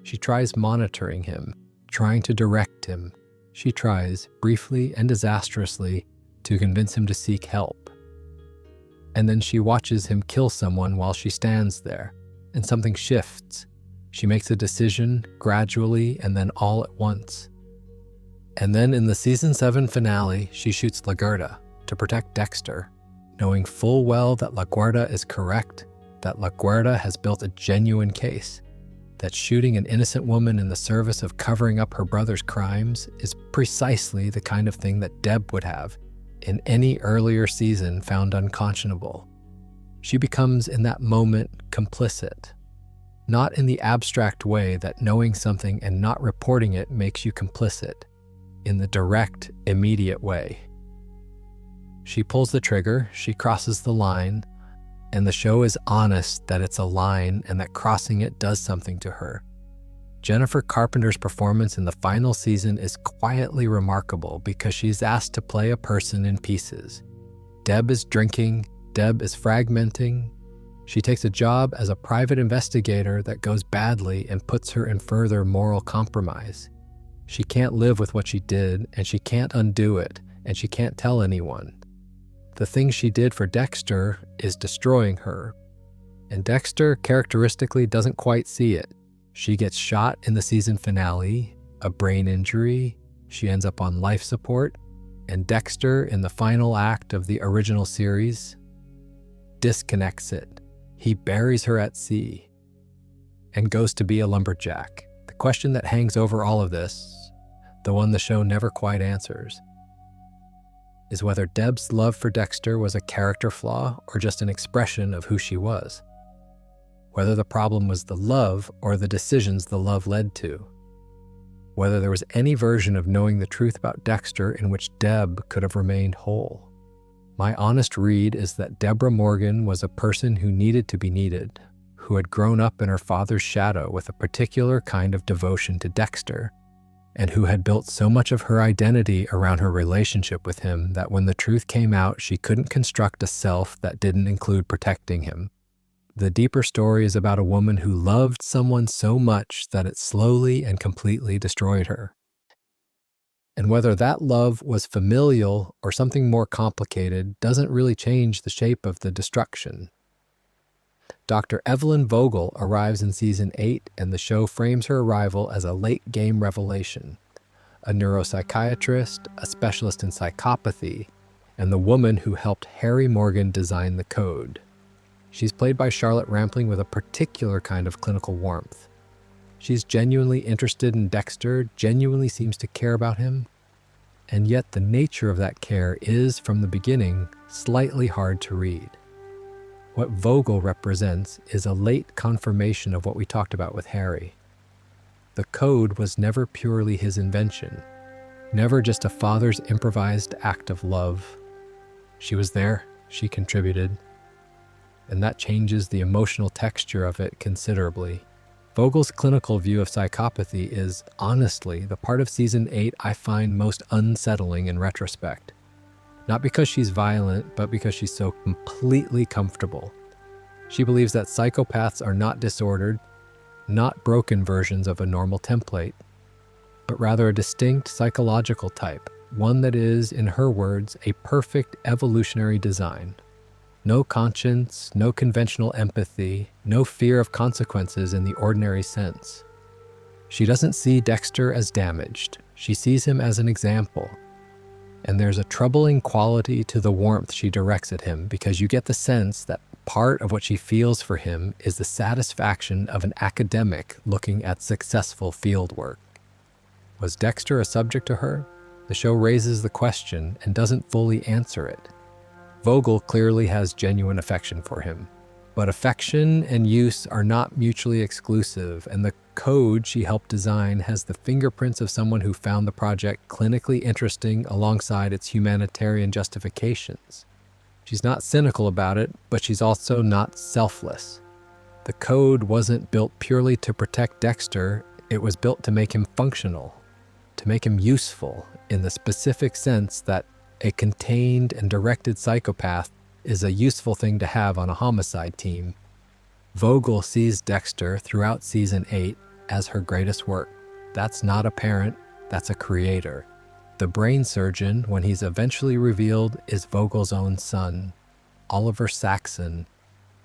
She tries monitoring him, trying to direct him. She tries, briefly and disastrously, to convince him to seek help. And then she watches him kill someone while she stands there, and something shifts. She makes a decision, gradually and then all at once. And then in the season 7 finale, she shoots LaGuardia to protect Dexter, knowing full well that LaGuardia is correct, that LaGuardia has built a genuine case, that shooting an innocent woman in the service of covering up her brother's crimes is precisely the kind of thing that Deb would have in any earlier season found unconscionable. She becomes, in that moment, complicit. Not in the abstract way that knowing something and not reporting it makes you complicit, in the direct, immediate way. She pulls the trigger, she crosses the line, and the show is honest that it's a line and that crossing it does something to her. Jennifer Carpenter's performance in the final season is quietly remarkable because she's asked to play a person in pieces. Deb is drinking, Deb is fragmenting. She takes a job as a private investigator that goes badly and puts her in further moral compromise. She can't live with what she did, and she can't undo it, and she can't tell anyone. The thing she did for Dexter is destroying her, and Dexter characteristically doesn't quite see it. She gets shot in the season finale, a brain injury, she ends up on life support, and Dexter, in the final act of the original series, disconnects it. He buries her at sea and goes to be a lumberjack. The question that hangs over all of this, the one the show never quite answers, is whether Deb's love for Dexter was a character flaw or just an expression of who she was. Whether the problem was the love or the decisions the love led to. Whether there was any version of knowing the truth about Dexter in which Deb could have remained whole. My honest read is that Deborah Morgan was a person who needed to be needed, who had grown up in her father's shadow with a particular kind of devotion to Dexter, and who had built so much of her identity around her relationship with him that when the truth came out, she couldn't construct a self that didn't include protecting him. The deeper story is about a woman who loved someone so much that it slowly and completely destroyed her. And whether that love was familial or something more complicated doesn't really change the shape of the destruction. Dr. Evelyn Vogel arrives in season 8, and the show frames her arrival as a late-game revelation. A neuropsychiatrist, a specialist in psychopathy, and the woman who helped Harry Morgan design the code. She's played by Charlotte Rampling with a particular kind of clinical warmth. She's genuinely interested in Dexter, genuinely seems to care about him, and yet the nature of that care is, from the beginning, slightly hard to read. What Vogel represents is a late confirmation of what we talked about with Harry. The code was never purely his invention, never just a father's improvised act of love. She was there, she contributed, and that changes the emotional texture of it considerably. Vogel's clinical view of psychopathy is, honestly, the part of season 8 I find most unsettling in retrospect. Not because she's violent, but because she's so completely comfortable. She believes that psychopaths are not disordered, not broken versions of a normal template, but rather a distinct psychological type, one that is, in her words, a perfect evolutionary design. No conscience, no conventional empathy, no fear of consequences in the ordinary sense. She doesn't see Dexter as damaged. She sees him as an example. And there's a troubling quality to the warmth she directs at him, because you get the sense that part of what she feels for him is the satisfaction of an academic looking at successful fieldwork. Was Dexter a subject to her? The show raises the question and doesn't fully answer it. Vogel clearly has genuine affection for him, but affection and use are not mutually exclusive, and the code she helped design has the fingerprints of someone who found the project clinically interesting alongside its humanitarian justifications. She's not cynical about it, but she's also not selfless. The code wasn't built purely to protect Dexter, it was built to make him functional, to make him useful in the specific sense that a contained and directed psychopath is a useful thing to have on a homicide team. Vogel sees Dexter throughout season 8 as her greatest work. That's not a parent, that's a creator. The brain surgeon, when he's eventually revealed, is Vogel's own son, Oliver Saxon.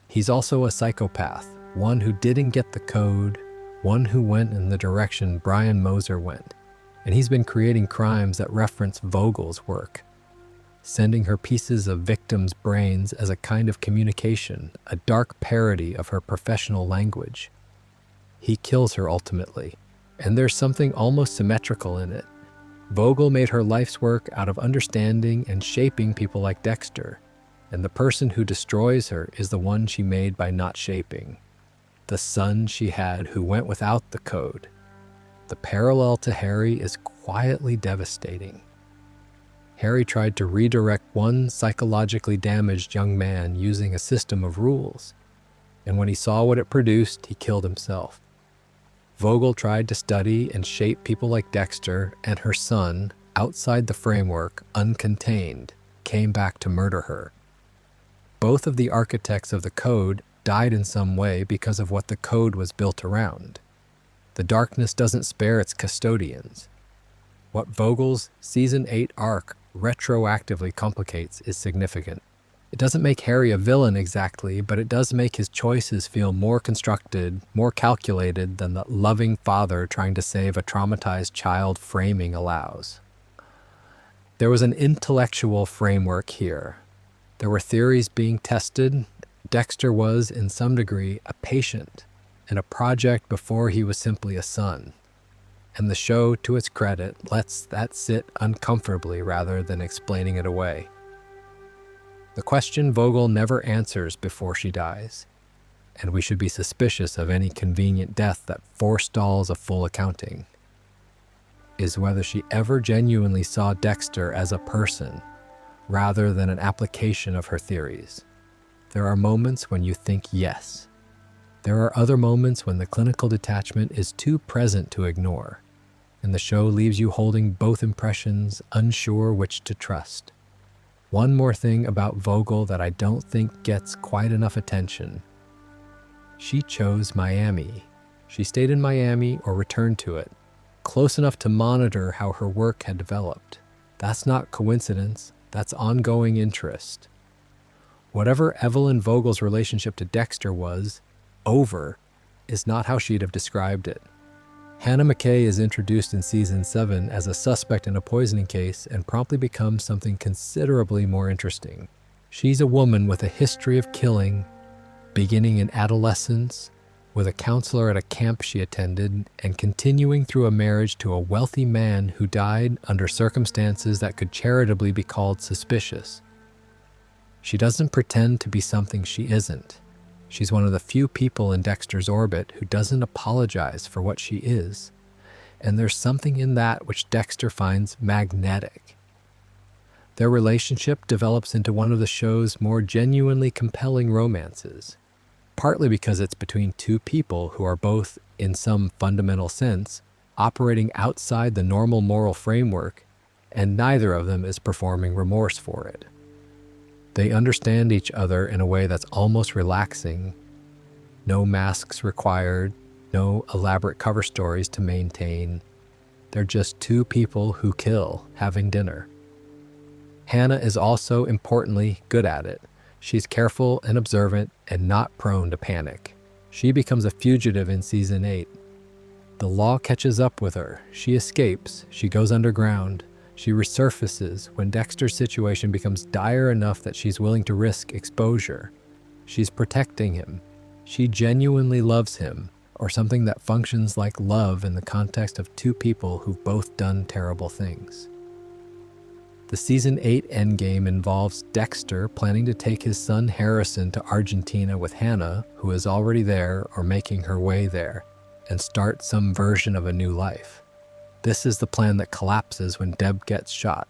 He's also a psychopath, one who didn't get the code, one who went in the direction Brian Moser went. And he's been creating crimes that reference Vogel's work, sending her pieces of victims' brains as a kind of communication, a dark parody of her professional language. He kills her ultimately, and there's something almost symmetrical in it. Vogel made her life's work out of understanding and shaping people like Dexter, and the person who destroys her is the one she made by not shaping. The son she had who went without the code. The parallel to Harry is quietly devastating. Harry tried to redirect one psychologically damaged young man using a system of rules, and when he saw what it produced, he killed himself. Vogel tried to study and shape people like Dexter, and her son, outside the framework, uncontained, came back to murder her. Both of the architects of the code died in some way because of what the code was built around. The darkness doesn't spare its custodians. What Vogel's Season 8 arc retroactively complicates is significant. It doesn't make Harry a villain exactly, but it does make his choices feel more constructed, more calculated than the loving father trying to save a traumatized child framing allows. There was an intellectual framework here. There were theories being tested. Dexter was, in some degree, a patient and a project before he was simply a son. And the show, to its credit, lets that sit uncomfortably rather than explaining it away. The question Vogel never answers before she dies, and we should be suspicious of any convenient death that forestalls a full accounting, is whether she ever genuinely saw Dexter as a person rather than an application of her theories. There are moments when you think yes. There are other moments when the clinical detachment is too present to ignore, and the show leaves you holding both impressions, unsure which to trust. One more thing about Vogel that I don't think gets quite enough attention. She chose Miami. She stayed in Miami or returned to it, close enough to monitor how her work had developed. That's not coincidence, that's ongoing interest. Whatever Evelyn Vogel's relationship to Dexter was, over, is not how she'd have described it. Hannah McKay is introduced in Season 7 as a suspect in a poisoning case and promptly becomes something considerably more interesting. She's a woman with a history of killing, beginning in adolescence, with a counselor at a camp she attended, and continuing through a marriage to a wealthy man who died under circumstances that could charitably be called suspicious. She doesn't pretend to be something she isn't. She's one of the few people in Dexter's orbit who doesn't apologize for what she is, and there's something in that which Dexter finds magnetic. Their relationship develops into one of the show's more genuinely compelling romances, partly because it's between two people who are both, in some fundamental sense, operating outside the normal moral framework, and neither of them is performing remorse for it. They understand each other in a way that's almost relaxing. No masks required, no elaborate cover stories to maintain. They're just two people who kill having dinner. Hannah is also, importantly, good at it. She's careful and observant and not prone to panic. She becomes a fugitive in Season 8. The law catches up with her. She escapes. She goes underground. She resurfaces when Dexter's situation becomes dire enough that she's willing to risk exposure. She's protecting him. She genuinely loves him, or something that functions like love in the context of two people who've both done terrible things. The Season 8 endgame involves Dexter planning to take his son Harrison to Argentina with Hannah, who is already there or making her way there, and start some version of a new life. This is the plan that collapses when Deb gets shot,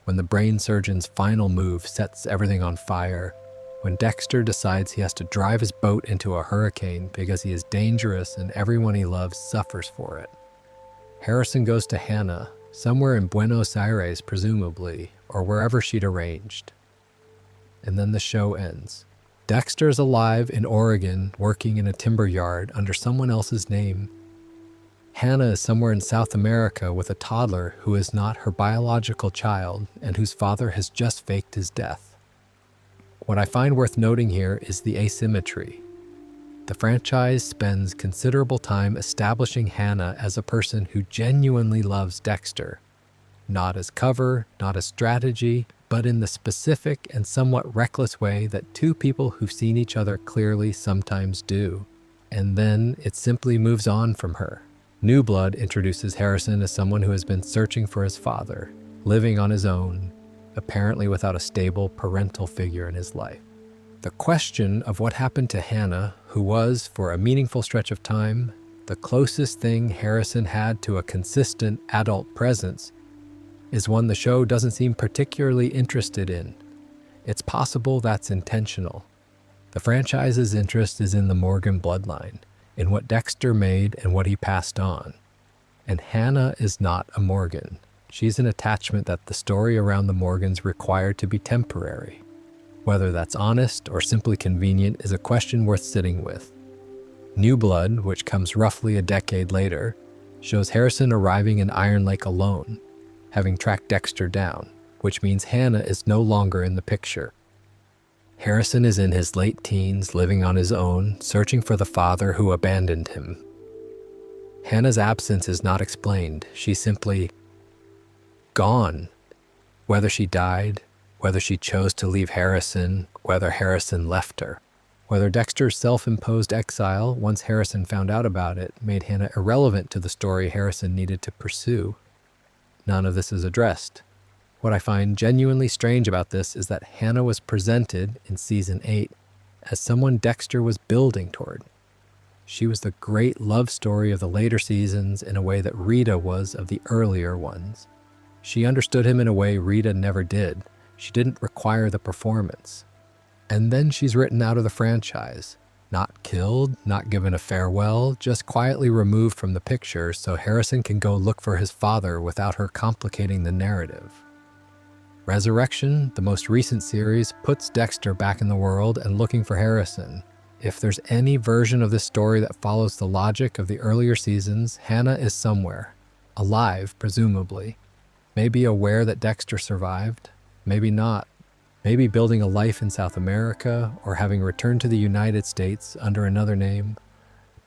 when the brain surgeon's final move sets everything on fire, when Dexter decides he has to drive his boat into a hurricane because he is dangerous and everyone he loves suffers for it. Harrison goes to Hannah, somewhere in Buenos Aires presumably, or wherever she'd arranged. And then the show ends. Dexter's alive in Oregon, working in a timber yard under someone else's name. Hannah is somewhere in South America with a toddler who is not her biological child and whose father has just faked his death. What I find worth noting here is the asymmetry. The franchise spends considerable time establishing Hannah as a person who genuinely loves Dexter, not as cover, not as strategy, but in the specific and somewhat reckless way that two people who've seen each other clearly sometimes do. And then it simply moves on from her. New Blood introduces Harrison as someone who has been searching for his father, living on his own, apparently without a stable parental figure in his life. The question of what happened to Hannah, who was, for a meaningful stretch of time, the closest thing Harrison had to a consistent adult presence, is one the show doesn't seem particularly interested in. It's possible that's intentional. The franchise's interest is in the Morgan bloodline, in what Dexter made and what he passed on. And Hannah is not a Morgan. She's an attachment that the story around the Morgans required to be temporary. Whether that's honest or simply convenient is a question worth sitting with. New Blood, which comes roughly a decade later, shows Harrison arriving in Iron Lake alone, having tracked Dexter down, which means Hannah is no longer in the picture. Harrison is in his late teens, living on his own, searching for the father who abandoned him. Hannah's absence is not explained. She's simply gone. Whether she died, whether she chose to leave Harrison, whether Harrison left her. Whether Dexter's self-imposed exile, once Harrison found out about it, made Hannah irrelevant to the story Harrison needed to pursue. None of this is addressed. What I find genuinely strange about this is that Hannah was presented in Season 8 as someone Dexter was building toward. She was the great love story of the later seasons in a way that Rita was of the earlier ones. She understood him in a way Rita never did. She didn't require the performance. And then she's written out of the franchise. Not killed, not given a farewell, just quietly removed from the picture so Harrison can go look for his father without her complicating the narrative. Resurrection, the most recent series, puts Dexter back in the world and looking for Harrison. If there's any version of this story that follows the logic of the earlier seasons, Hannah is somewhere. Alive, presumably. Maybe aware that Dexter survived. Maybe not. Maybe building a life in South America, or having returned to the United States under another name.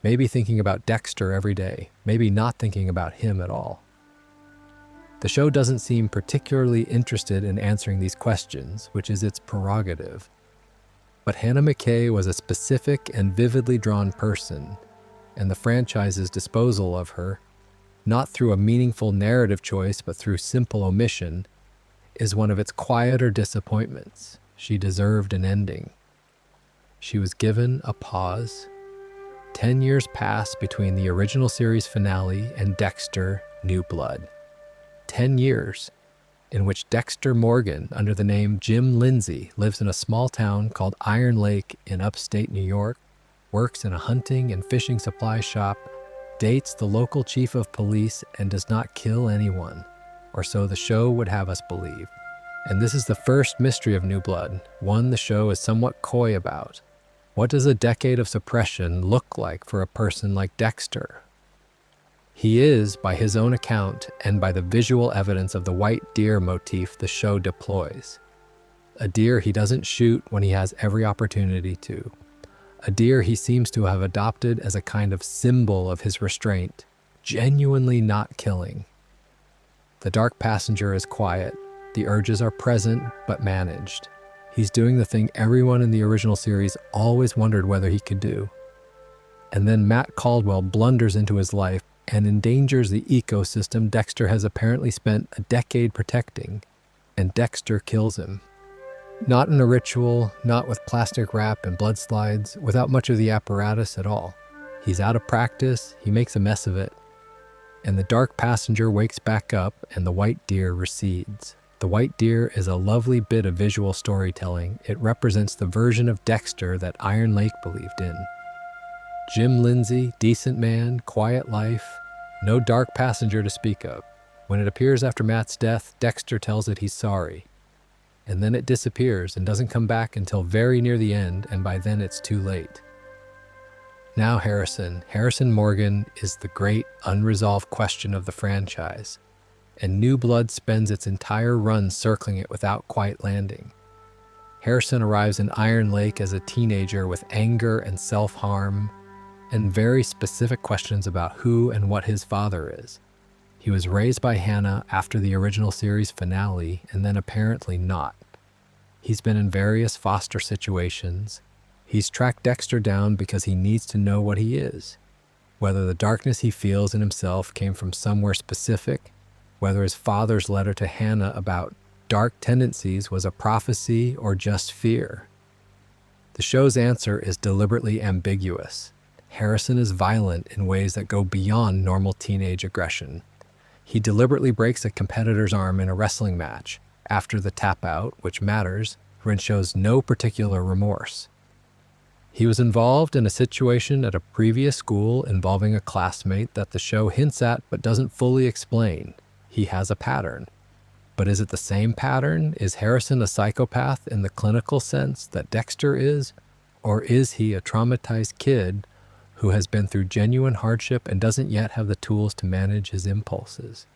Maybe thinking about Dexter every day. Maybe not thinking about him at all. The show doesn't seem particularly interested in answering these questions, which is its prerogative. But Hannah McKay was a specific and vividly drawn person, and the franchise's disposal of her, not through a meaningful narrative choice but through simple omission, is one of its quieter disappointments. She deserved an ending. She was given a pause. 10 years passed between the original series finale and Dexter: New Blood. 10 years in which Dexter Morgan, under the name Jim Lindsay, lives in a small town called Iron Lake in upstate New York, works in a hunting and fishing supply shop, dates the local chief of police, and does not kill anyone, or so the show would have us believe. And this is the first mystery of New Blood, one the show is somewhat coy about. What does a decade of suppression look like for a person like Dexter? He is, by his own account, and by the visual evidence of the white deer motif the show deploys. A deer he doesn't shoot when he has every opportunity to. A deer he seems to have adopted as a kind of symbol of his restraint, genuinely not killing. The dark passenger is quiet. The urges are present but managed. He's doing the thing everyone in the original series always wondered whether he could do. And then Matt Caldwell blunders into his life and endangers the ecosystem Dexter has apparently spent a decade protecting, and Dexter kills him. Not in a ritual, not with plastic wrap and blood slides, without much of the apparatus at all. He's out of practice, he makes a mess of it, and the dark passenger wakes back up and the white deer recedes. The white deer is a lovely bit of visual storytelling. It represents the version of Dexter that Iron Lake believed in. Jim Lindsay, decent man, quiet life, no dark passenger to speak of. When it appears after Matt's death, Dexter tells it he's sorry. And then it disappears and doesn't come back until very near the end, and by then it's too late. Now Harrison Morgan is the great unresolved question of the franchise, and New Blood spends its entire run circling it without quite landing. Harrison arrives in Iron Lake as a teenager with anger and self-harm, and very specific questions about who and what his father is. He was raised by Hannah after the original series finale, and then apparently not. He's been in various foster situations. He's tracked Dexter down because he needs to know what he is. Whether the darkness he feels in himself came from somewhere specific, whether his father's letter to Hannah about dark tendencies was a prophecy or just fear. The show's answer is deliberately ambiguous. Harrison is violent in ways that go beyond normal teenage aggression. He deliberately breaks a competitor's arm in a wrestling match after the tap-out, which matters, and shows no particular remorse. He was involved in a situation at a previous school involving a classmate that the show hints at but doesn't fully explain. He has a pattern. But is it the same pattern? Is Harrison a psychopath in the clinical sense that Dexter is? Or is he a traumatized kid who has been through genuine hardship and doesn't yet have the tools to manage his impulses?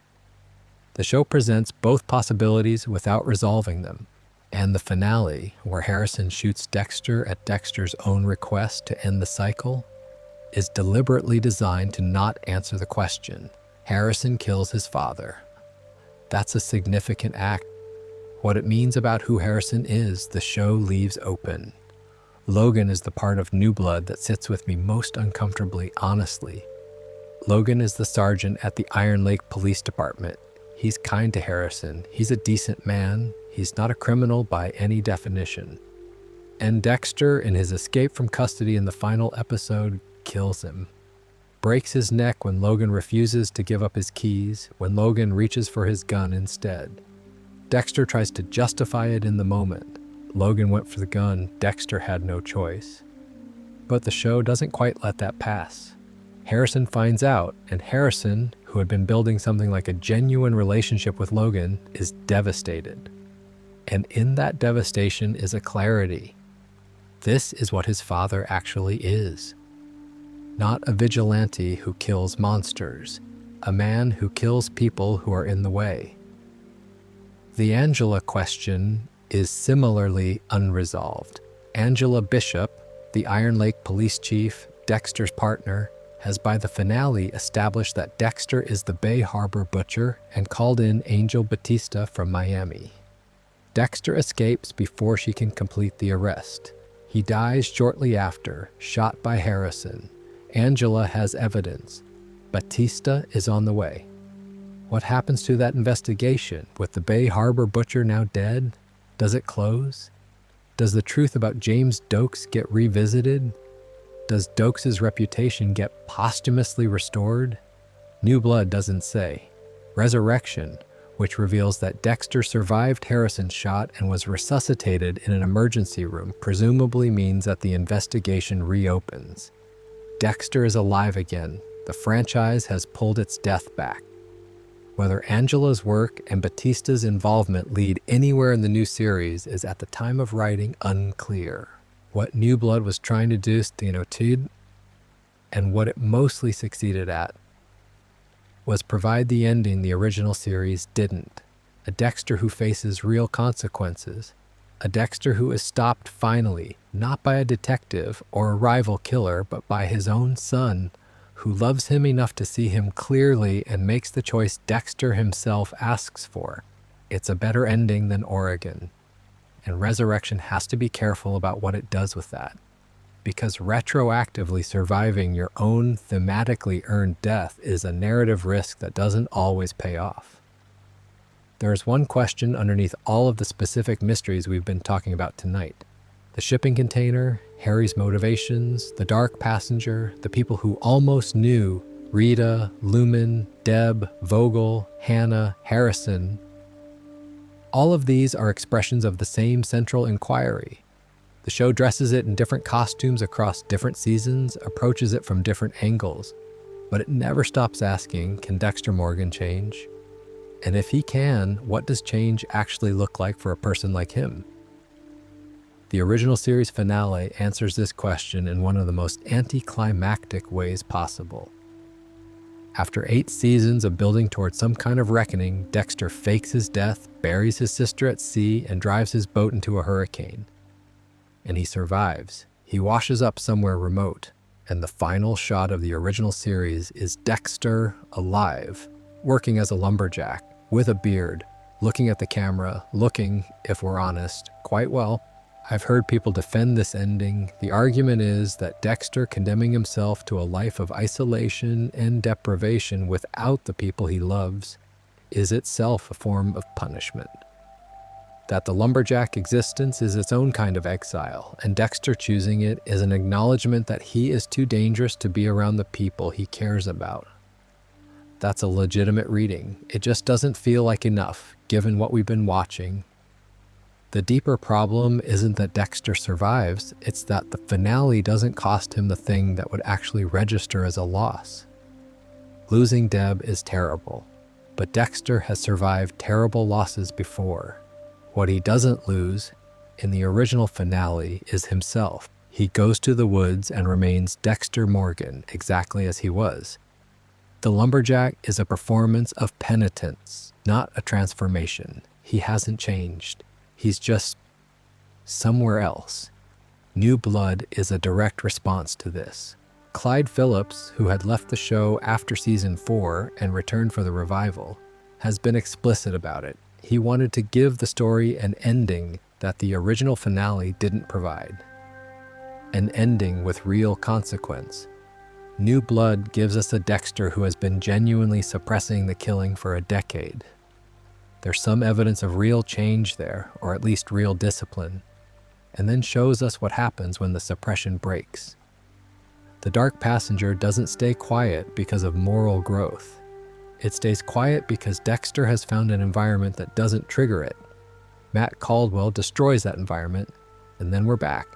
The show presents both possibilities without resolving them, and the finale, where Harrison shoots Dexter at Dexter's own request to end the cycle, is deliberately designed to not answer the question. Harrison kills his father. That's a significant act. What it means about who Harrison is, the show leaves open. Logan is the part of New Blood that sits with me most uncomfortably, honestly. Logan is the sergeant at the Iron Lake Police Department. He's kind to Harrison. He's a decent man. He's not a criminal by any definition. And Dexter, in his escape from custody in the final episode, kills him. Breaks his neck when Logan refuses to give up his keys, when Logan reaches for his gun instead. Dexter tries to justify it in the moment. Logan went for the gun. Dexter had no choice. But the show doesn't quite let that pass. Harrison finds out, and Harrison, who had been building something like a genuine relationship with Logan, is devastated. And in that devastation is a clarity. This is what his father actually is. Not a vigilante who kills monsters, a man who kills people who are in the way. The Angela question is similarly unresolved. Angela Bishop, the Iron Lake police chief, Dexter's partner, has by the finale established that Dexter is the Bay Harbor butcher and called in Angel Batista from Miami. Dexter escapes before she can complete the arrest. He dies shortly after, shot by Harrison. Angela has evidence. Batista is on the way. What happens to that investigation with the Bay Harbor butcher now dead? Does it close? Does the truth about James Dokes get revisited? Does Dokes' reputation get posthumously restored? New Blood doesn't say. Resurrection, which reveals that Dexter survived Harrison's shot and was resuscitated in an emergency room, presumably means that the investigation reopens. Dexter is alive again. The franchise has pulled its death back. Whether Angela's work and Batista's involvement lead anywhere in the new series is at the time of writing unclear. What New Blood was trying to do, and what it mostly succeeded at, was provide the ending the original series didn't. A Dexter who faces real consequences. A Dexter who is stopped finally, not by a detective or a rival killer, but by his own son, who loves him enough to see him clearly and makes the choice Dexter himself asks for. It's a better ending than Oregon, and Resurrection has to be careful about what it does with that, because retroactively surviving your own thematically earned death is a narrative risk that doesn't always pay off. There is one question underneath all of the specific mysteries we've been talking about tonight. The shipping container, Harry's motivations, the dark passenger, the people who almost knew, Rita, Lumen, Deb, Vogel, Hannah, Harrison. All of these are expressions of the same central inquiry. The show dresses it in different costumes across different seasons, approaches it from different angles, but it never stops asking, can Dexter Morgan change? And if he can, what does change actually look like for a person like him? The original series finale answers this question in one of the most anticlimactic ways possible. After 8 seasons of building towards some kind of reckoning, Dexter fakes his death, buries his sister at sea, and drives his boat into a hurricane. And he survives. He washes up somewhere remote, and the final shot of the original series is Dexter alive, working as a lumberjack, with a beard, looking at the camera, looking, if we're honest, quite well. I've heard people defend this ending. The argument is that Dexter condemning himself to a life of isolation and deprivation without the people he loves is itself a form of punishment. That the lumberjack existence is its own kind of exile, and Dexter choosing it is an acknowledgement that he is too dangerous to be around the people he cares about. That's a legitimate reading. It just doesn't feel like enough, given what we've been watching. The deeper problem isn't that Dexter survives, it's that the finale doesn't cost him the thing that would actually register as a loss. Losing Deb is terrible, but Dexter has survived terrible losses before. What he doesn't lose, in the original finale, is himself. He goes to the woods and remains Dexter Morgan, exactly as he was. The lumberjack is a performance of penitence, not a transformation. He hasn't changed. He's just somewhere else. New blood is a direct response to this. Clyde Phillips, who had left the show after season 4 and returned for the revival, has been explicit about it. He wanted to give the story an ending that the original finale didn't provide. An ending with real consequence. New blood gives us a Dexter who has been genuinely suppressing the killing for a decade. There's some evidence of real change there, or at least real discipline, and then shows us what happens when the suppression breaks. The dark passenger doesn't stay quiet because of moral growth. It stays quiet because Dexter has found an environment that doesn't trigger it. Matt Caldwell destroys that environment, and then we're back.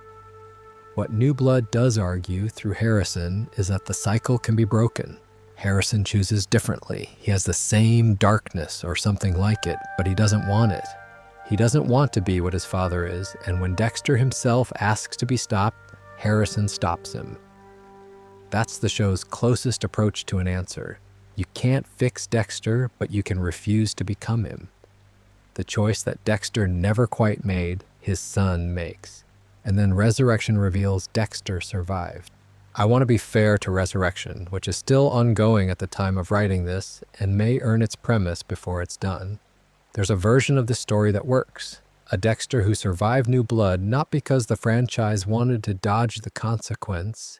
What New Blood does argue through Harrison is that the cycle can be broken. Harrison chooses differently. He has the same darkness or something like it, but he doesn't want it. He doesn't want to be what his father is, and when Dexter himself asks to be stopped, Harrison stops him. That's the show's closest approach to an answer. You can't fix Dexter, but you can refuse to become him. The choice that Dexter never quite made, his son makes. And then Resurrection reveals Dexter survived. I want to be fair to Resurrection, which is still ongoing at the time of writing this and may earn its premise before it's done. There's a version of the story that works. A Dexter who survived New Blood not because the franchise wanted to dodge the consequence,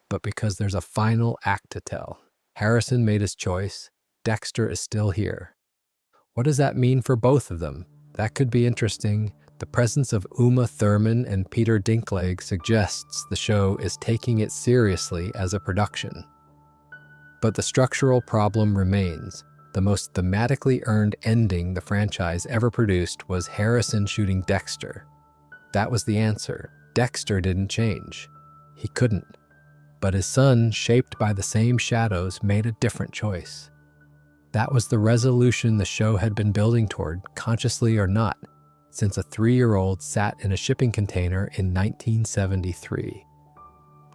but because there's a final act to tell. Harrison made his choice. Dexter is still here. What does that mean for both of them? That could be interesting. The presence of Uma Thurman and Peter Dinklage suggests the show is taking it seriously as a production. But the structural problem remains. The most thematically earned ending the franchise ever produced was Harrison shooting Dexter. That was the answer. Dexter didn't change. He couldn't. But his son, shaped by the same shadows, made a different choice. That was the resolution the show had been building toward, consciously or not, since a 3-year-old sat in a shipping container in 1973.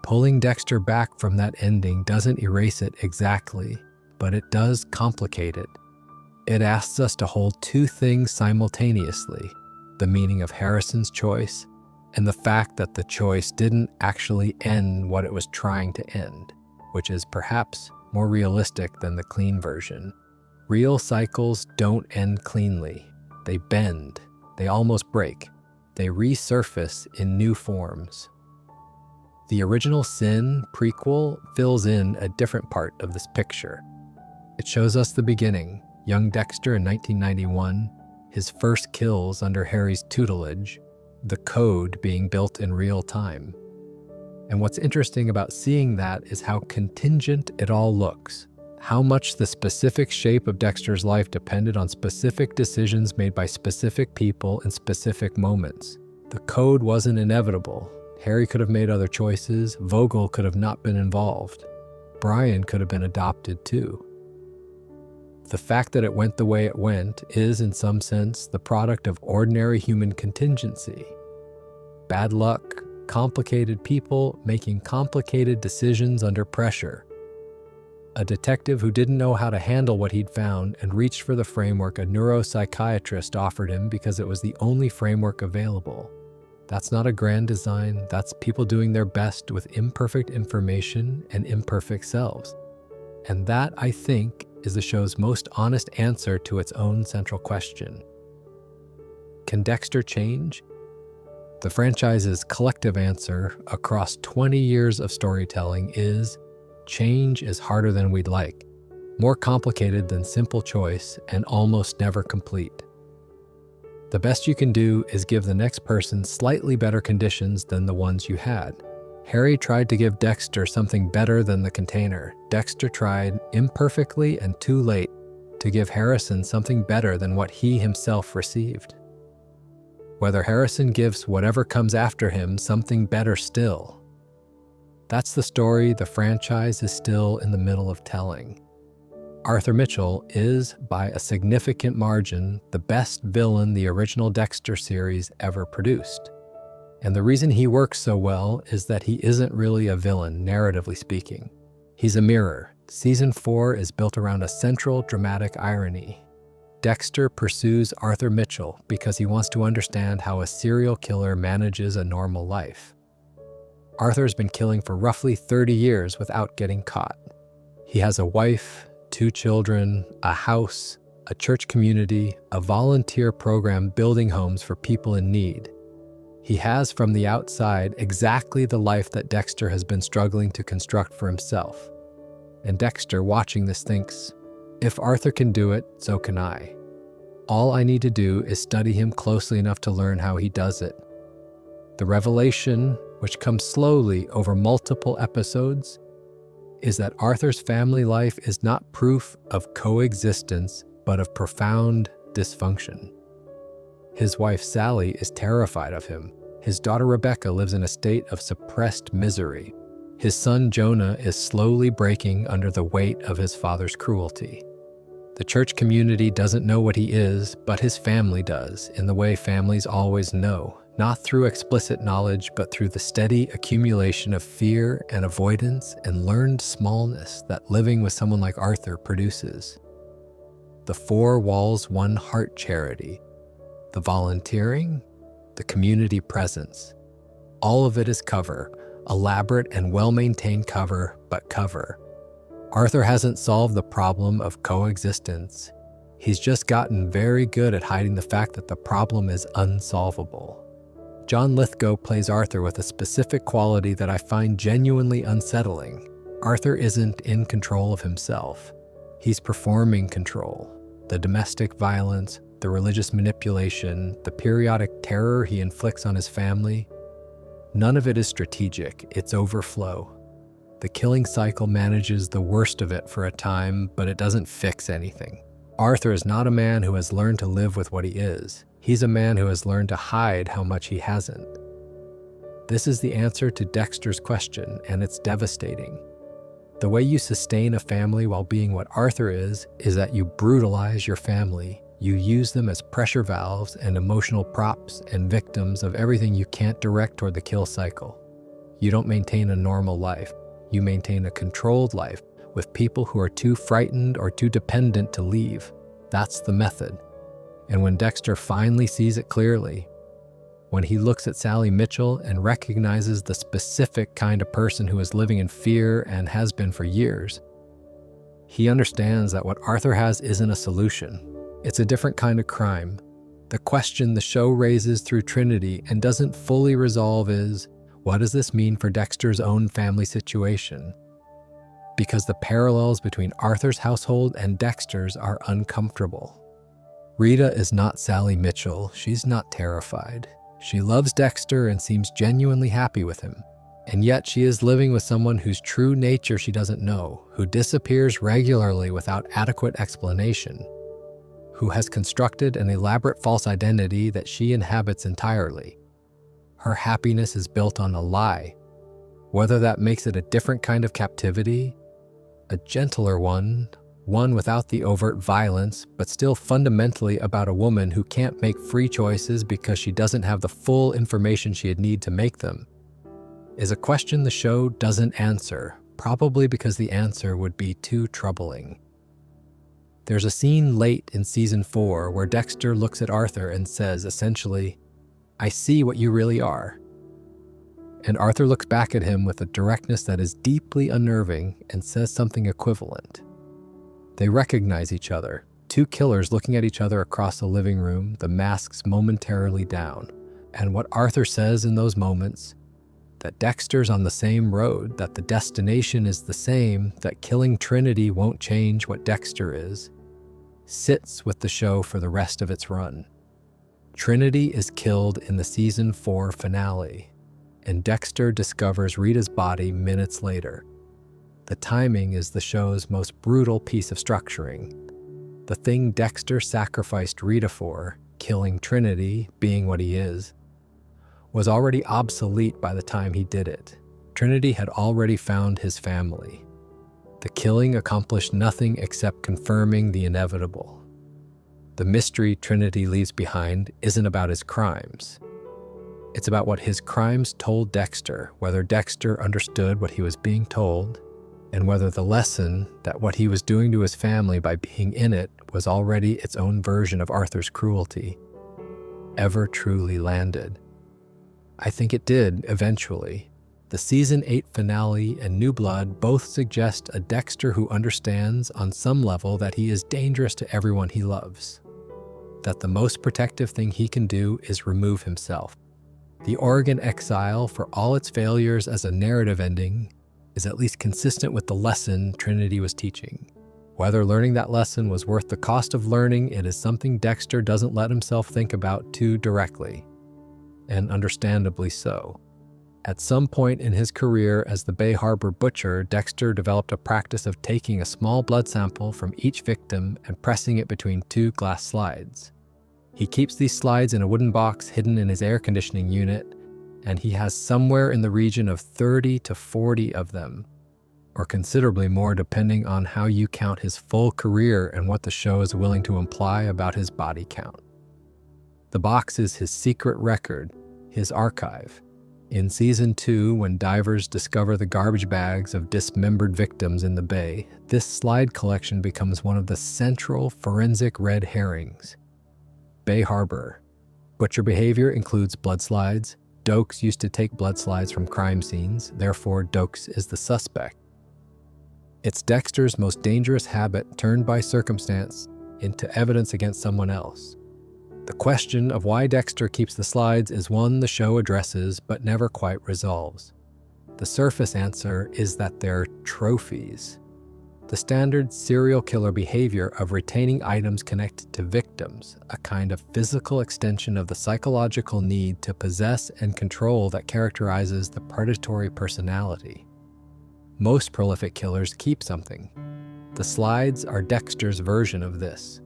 Pulling Dexter back from that ending doesn't erase it exactly, but it does complicate it. It asks us to hold 2 things simultaneously, the meaning of Harrison's choice and the fact that the choice didn't actually end what it was trying to end. which is perhaps more realistic than the clean version. Real cycles don't end cleanly. They bend. They almost break. They resurface in new forms. The original Sin prequel fills in a different part of this picture. It shows us the beginning, young Dexter in 1991, his first kills under Harry's tutelage, the code being built in real time. And what's interesting about seeing that is how contingent it all looks, how much the specific shape of Dexter's life depended on specific decisions made by specific people in specific moments. The code wasn't inevitable. Harry could have made other choices. Vogel could have not been involved. Brian could have been adopted too. The fact that it went the way it went is, in some sense, the product of ordinary human contingency. Bad luck, complicated people making complicated decisions under pressure. A detective who didn't know how to handle what he'd found and reached for the framework a neuropsychiatrist offered him because it was the only framework available. That's not a grand design, that's people doing their best with imperfect information and imperfect selves. And that, I think, is the show's most honest answer to its own central question. Can Dexter change? The franchise's collective answer across 20 years of storytelling is change is harder than we'd like, more complicated than simple choice, and almost never complete. The best you can do is give the next person slightly better conditions than the ones you had. Harry tried to give Dexter something better than the container. Dexter tried, imperfectly and too late, to give Harrison something better than what he himself received. Whether Harrison gives whatever comes after him something better still. That's the story the franchise is still in the middle of telling. Arthur Mitchell is, by a significant margin, the best villain the original Dexter series ever produced. And the reason he works so well is that he isn't really a villain, narratively speaking. He's a mirror. Season 4 is built around a central dramatic irony. Dexter pursues Arthur Mitchell because he wants to understand how a serial killer manages a normal life. Arthur's been killing for roughly 30 years without getting caught. He has a wife, 2 children, a house, a church community, a volunteer program building homes for people in need. He has from the outside exactly the life that Dexter has been struggling to construct for himself. And Dexter, watching this, thinks, if Arthur can do it, so can I. All I need to do is study him closely enough to learn how he does it. The revelation, which comes slowly over multiple episodes, is that Arthur's family life is not proof of coexistence, but of profound dysfunction. His wife Sally is terrified of him. His daughter Rebecca lives in a state of suppressed misery. His son Jonah is slowly breaking under the weight of his father's cruelty. The church community doesn't know what he is, but his family does, in the way families always know, not through explicit knowledge, but through the steady accumulation of fear and avoidance and learned smallness that living with someone like Arthur produces. The 4 walls, 1 heart charity, the volunteering, the community presence. All of it is cover, elaborate and well-maintained cover, but cover. Arthur hasn't solved the problem of coexistence. He's just gotten very good at hiding the fact that the problem is unsolvable. John Lithgow plays Arthur with a specific quality that I find genuinely unsettling. Arthur isn't in control of himself. He's performing control. The domestic violence, the religious manipulation, the periodic terror he inflicts on his family, none of it is strategic, it's overflow. The killing cycle manages the worst of it for a time, but it doesn't fix anything. Arthur is not a man who has learned to live with what he is. He's a man who has learned to hide how much he hasn't. This is the answer to Dexter's question, and it's devastating. The way you sustain a family while being what Arthur is that you brutalize your family. You use them as pressure valves and emotional props and victims of everything you can't direct toward the kill cycle. You don't maintain a normal life. You maintain a controlled life with people who are too frightened or too dependent to leave. That's the method. And when Dexter finally sees it clearly, when he looks at Sally Mitchell and recognizes the specific kind of person who is living in fear and has been for years. He understands that what Arthur has isn't a solution. It's a different kind of crime. The question the show raises through Trinity and doesn't fully resolve is, what does this mean for Dexter's own family situation? Because the parallels between Arthur's household and Dexter's are uncomfortable. Rita is not Sally Mitchell. She's not terrified. She loves Dexter and seems genuinely happy with him. And yet she is living with someone whose true nature she doesn't know, who disappears regularly without adequate explanation, who has constructed an elaborate false identity that she inhabits entirely. Her happiness is built on a lie. Whether that makes it a different kind of captivity, a gentler one without the overt violence, but still fundamentally about a woman who can't make free choices because she doesn't have the full information she'd need to make them, is a question the show doesn't answer, probably because the answer would be too troubling. There's a scene late in season 4 where Dexter looks at Arthur and says, essentially, "I see what you really are." And Arthur looks back at him with a directness that is deeply unnerving and says something equivalent. They recognize each other, two killers looking at each other across the living room, the masks momentarily down. And what Arthur says in those moments, that Dexter's on the same road, that the destination is the same, that killing Trinity won't change what Dexter is, sits with the show for the rest of its run. Trinity is killed in the season 4 finale, and Dexter discovers Rita's body minutes later. The timing is the show's most brutal piece of structuring. The thing Dexter sacrificed Rita for, killing Trinity, being what he is, was already obsolete by the time he did it. Trinity had already found his family. The killing accomplished nothing except confirming the inevitable. The mystery Trinity leaves behind isn't about his crimes. It's about what his crimes told Dexter, whether Dexter understood what he was being told, and whether the lesson that what he was doing to his family by being in it was already its own version of Arthur's cruelty, ever truly landed. I think it did, eventually. The season 8 finale and New Blood both suggest a Dexter who understands on some level that he is dangerous to everyone he loves, that the most protective thing he can do is remove himself. The Oregon exile, for all its failures as a narrative ending, is at least consistent with the lesson Trinity was teaching. Whether learning that lesson was worth the cost of learning, it is something Dexter doesn't let himself think about too directly, and understandably so. At some point in his career as the Bay Harbor butcher, Dexter developed a practice of taking a small blood sample from each victim and pressing it between 2 glass slides. He keeps these slides in a wooden box hidden in his air conditioning unit, and he has somewhere in the region of 30 to 40 of them, or considerably more depending on how you count his full career and what the show is willing to imply about his body count. The box is his secret record, his archive. In season 2, when divers discover the garbage bags of dismembered victims in the bay, this slide collection becomes one of the central forensic red herrings. Bay Harbor. Butcher behavior includes blood slides. Dokes used to take blood slides from crime scenes, therefore Dokes is the suspect. It's Dexter's most dangerous habit turned by circumstance into evidence against someone else. The question of why Dexter keeps the slides is one the show addresses but never quite resolves. The surface answer is that they're trophies. The standard serial killer behavior of retaining items connected to victims, a kind of physical extension of the psychological need to possess and control that characterizes the predatory personality. Most prolific killers keep something. The slides are Dexter's version of this.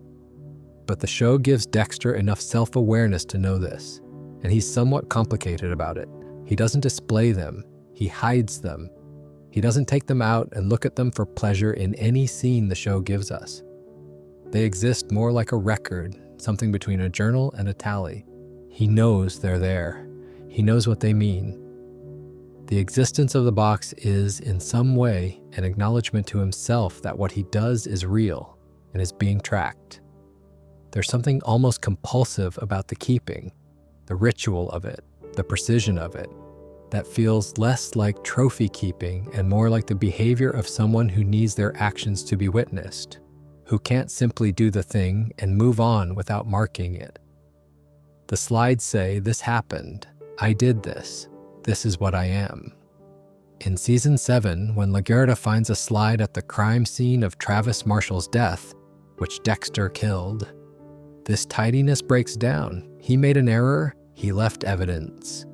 But the show gives Dexter enough self-awareness to know this, and he's somewhat complicated about it. He doesn't display them, he hides them. He doesn't take them out and look at them for pleasure in any scene the show gives us. They exist more like a record, something between a journal and a tally. He knows they're there. He knows what they mean. The existence of the box is, in some way, an acknowledgement to himself that what he does is real and is being tracked. There's something almost compulsive about the keeping. the ritual of it, the precision of it, that feels less like trophy keeping and more like the behavior of someone who needs their actions to be witnessed, who can't simply do the thing and move on without marking it. The slides say, "This happened. I did this. This is what I am." In Season 7, when Lagerda finds a slide at the crime scene of Travis Marshall's death, which Dexter killed, this tidiness breaks down. He made an error. He left evidence.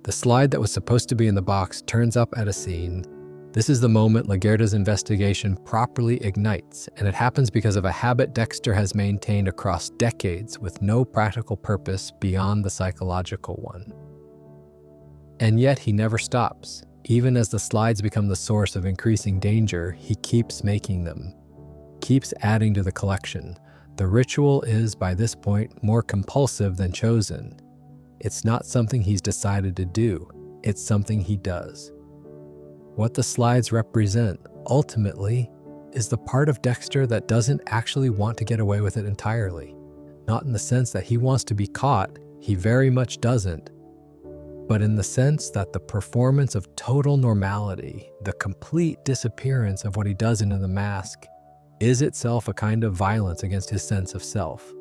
The slide that was supposed to be in the box turns up at a scene. This is the moment Lagerda's investigation properly ignites, and it happens because of a habit Dexter has maintained across decades with no practical purpose beyond the psychological one. And yet he never stops. Even as the slides become the source of increasing danger, he keeps making them, keeps adding to the collection. The ritual is, by this point, more compulsive than chosen. It's not something he's decided to do, it's something he does. What the slides represent, ultimately, is the part of Dexter that doesn't actually want to get away with it entirely. Not in the sense that he wants to be caught, he very much doesn't, but in the sense that the performance of total normality, the complete disappearance of what he does in the mask, is itself a kind of violence against his sense of self.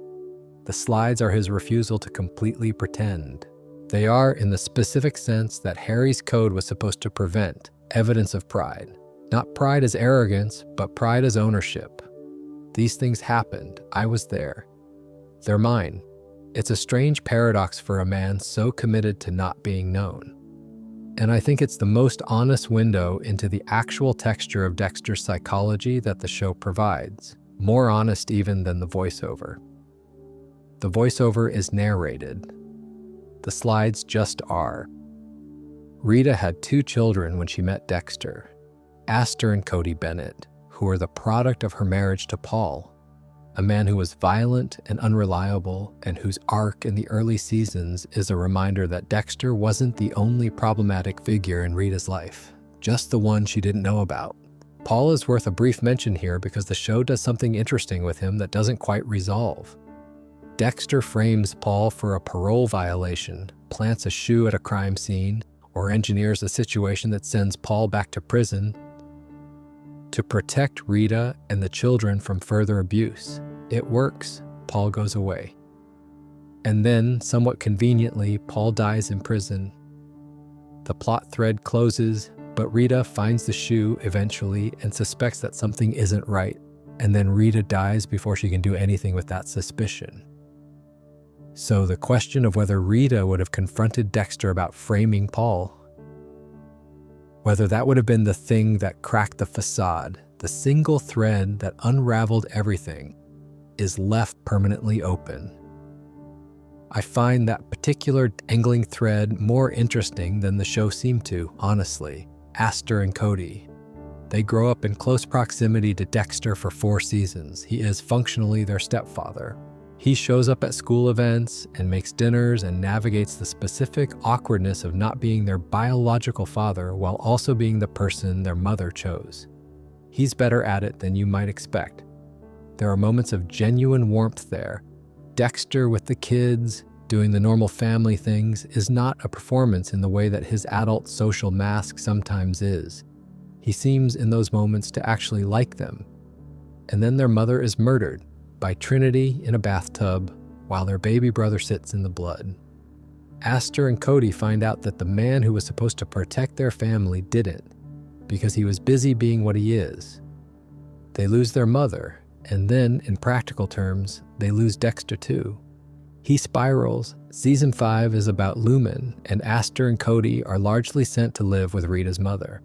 The slides are his refusal to completely pretend. They are, in the specific sense that Harry's code was supposed to prevent, evidence of pride. Not pride as arrogance, but pride as ownership. These things happened. I was there. They're mine. It's a strange paradox for a man so committed to not being known. And I think it's the most honest window into the actual texture of Dexter's psychology that the show provides, more honest even than the voiceover. The voiceover is narrated. The slides just are. Rita had 2 children when she met Dexter, Aster and Cody Bennett, who were the product of her marriage to Paul, a man who was violent and unreliable and whose arc in the early seasons is a reminder that Dexter wasn't the only problematic figure in Rita's life, just the one she didn't know about. Paul is worth a brief mention here because the show does something interesting with him that doesn't quite resolve. Dexter frames Paul for a parole violation, plants a shoe at a crime scene, or engineers a situation that sends Paul back to prison to protect Rita and the children from further abuse. It works. Paul goes away. And then, somewhat conveniently, Paul dies in prison. The plot thread closes, but Rita finds the shoe eventually and suspects that something isn't right. And then Rita dies before she can do anything with that suspicion. So the question of whether Rita would have confronted Dexter about framing Paul, whether that would have been the thing that cracked the facade, the single thread that unraveled everything, is left permanently open. I find that particular dangling thread more interesting than the show seemed to, honestly. Aster and Cody. They grow up in close proximity to Dexter for 4 seasons. He is functionally their stepfather. He shows up at school events and makes dinners and navigates the specific awkwardness of not being their biological father while also being the person their mother chose. He's better at it than you might expect. There are moments of genuine warmth there. Dexter with the kids, doing the normal family things, is not a performance in the way that his adult social mask sometimes is. He seems in those moments to actually like them. And then their mother is murdered by Trinity in a bathtub while their baby brother sits in the blood. Aster and Cody find out that the man who was supposed to protect their family didn't, because he was busy being what he is. They lose their mother, and then, in practical terms, they lose Dexter too. He spirals. Season 5 is about Lumen, and Aster and Cody are largely sent to live with Rita's mother.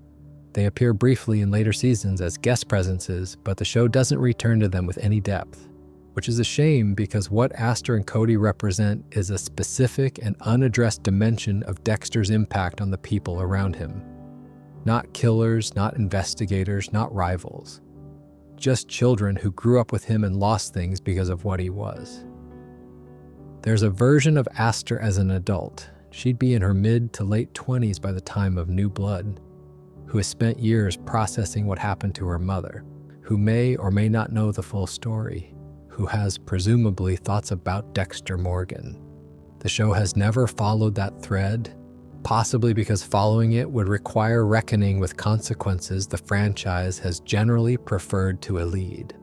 They appear briefly in later seasons as guest presences, but the show doesn't return to them with any depth, which is a shame because what Aster and Cody represent is a specific and unaddressed dimension of Dexter's impact on the people around him. Not killers, not investigators, not rivals. Just children who grew up with him and lost things because of what he was. There's a version of Aster as an adult. She'd be in her mid to late 20s by the time of New Blood, who has spent years processing what happened to her mother, who may or may not know the full story, who has presumably thoughts about Dexter Morgan. The show has never followed that thread, possibly because following it would require reckoning with consequences the franchise has generally preferred to elude.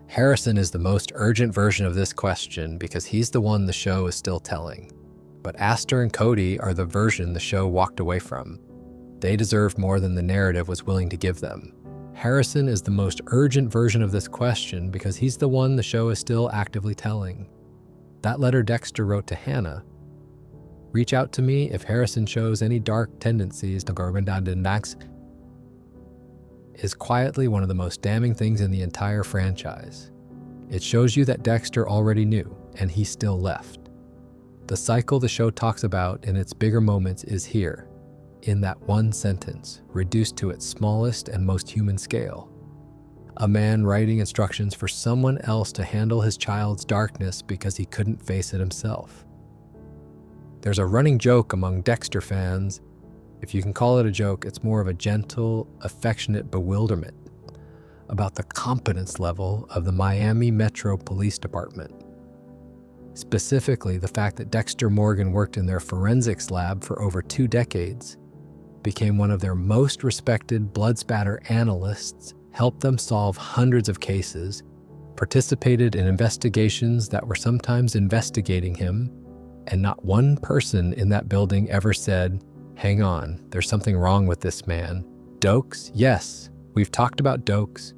Harrison is the most urgent version of this question because he's the one the show is still telling. But Aster and Cody are the version the show walked away from. They deserve more than the narrative was willing to give them. Harrison is the most urgent version of this question because he's the one the show is still actively telling. That letter Dexter wrote to Hannah, "Reach out to me if Harrison shows any dark tendencies to Gorgondandax," is quietly one of the most damning things in the entire franchise. It shows you that Dexter already knew, and he still left. The cycle the show talks about in its bigger moments is here, in that one sentence, reduced to its smallest and most human scale. A man writing instructions for someone else to handle his child's darkness because he couldn't face it himself. There's a running joke among Dexter fans. If you can call it a joke, it's more of a gentle, affectionate bewilderment about the competence level of the Miami Metro Police Department. Specifically, the fact that Dexter Morgan worked in their forensics lab for over 2 decades, became one of their most respected blood spatter analysts, helped them solve hundreds of cases, participated in investigations that were sometimes investigating him, and not one person in that building ever said, "Hang on, there's something wrong with this man." Dokes, yes, we've talked about Dokes,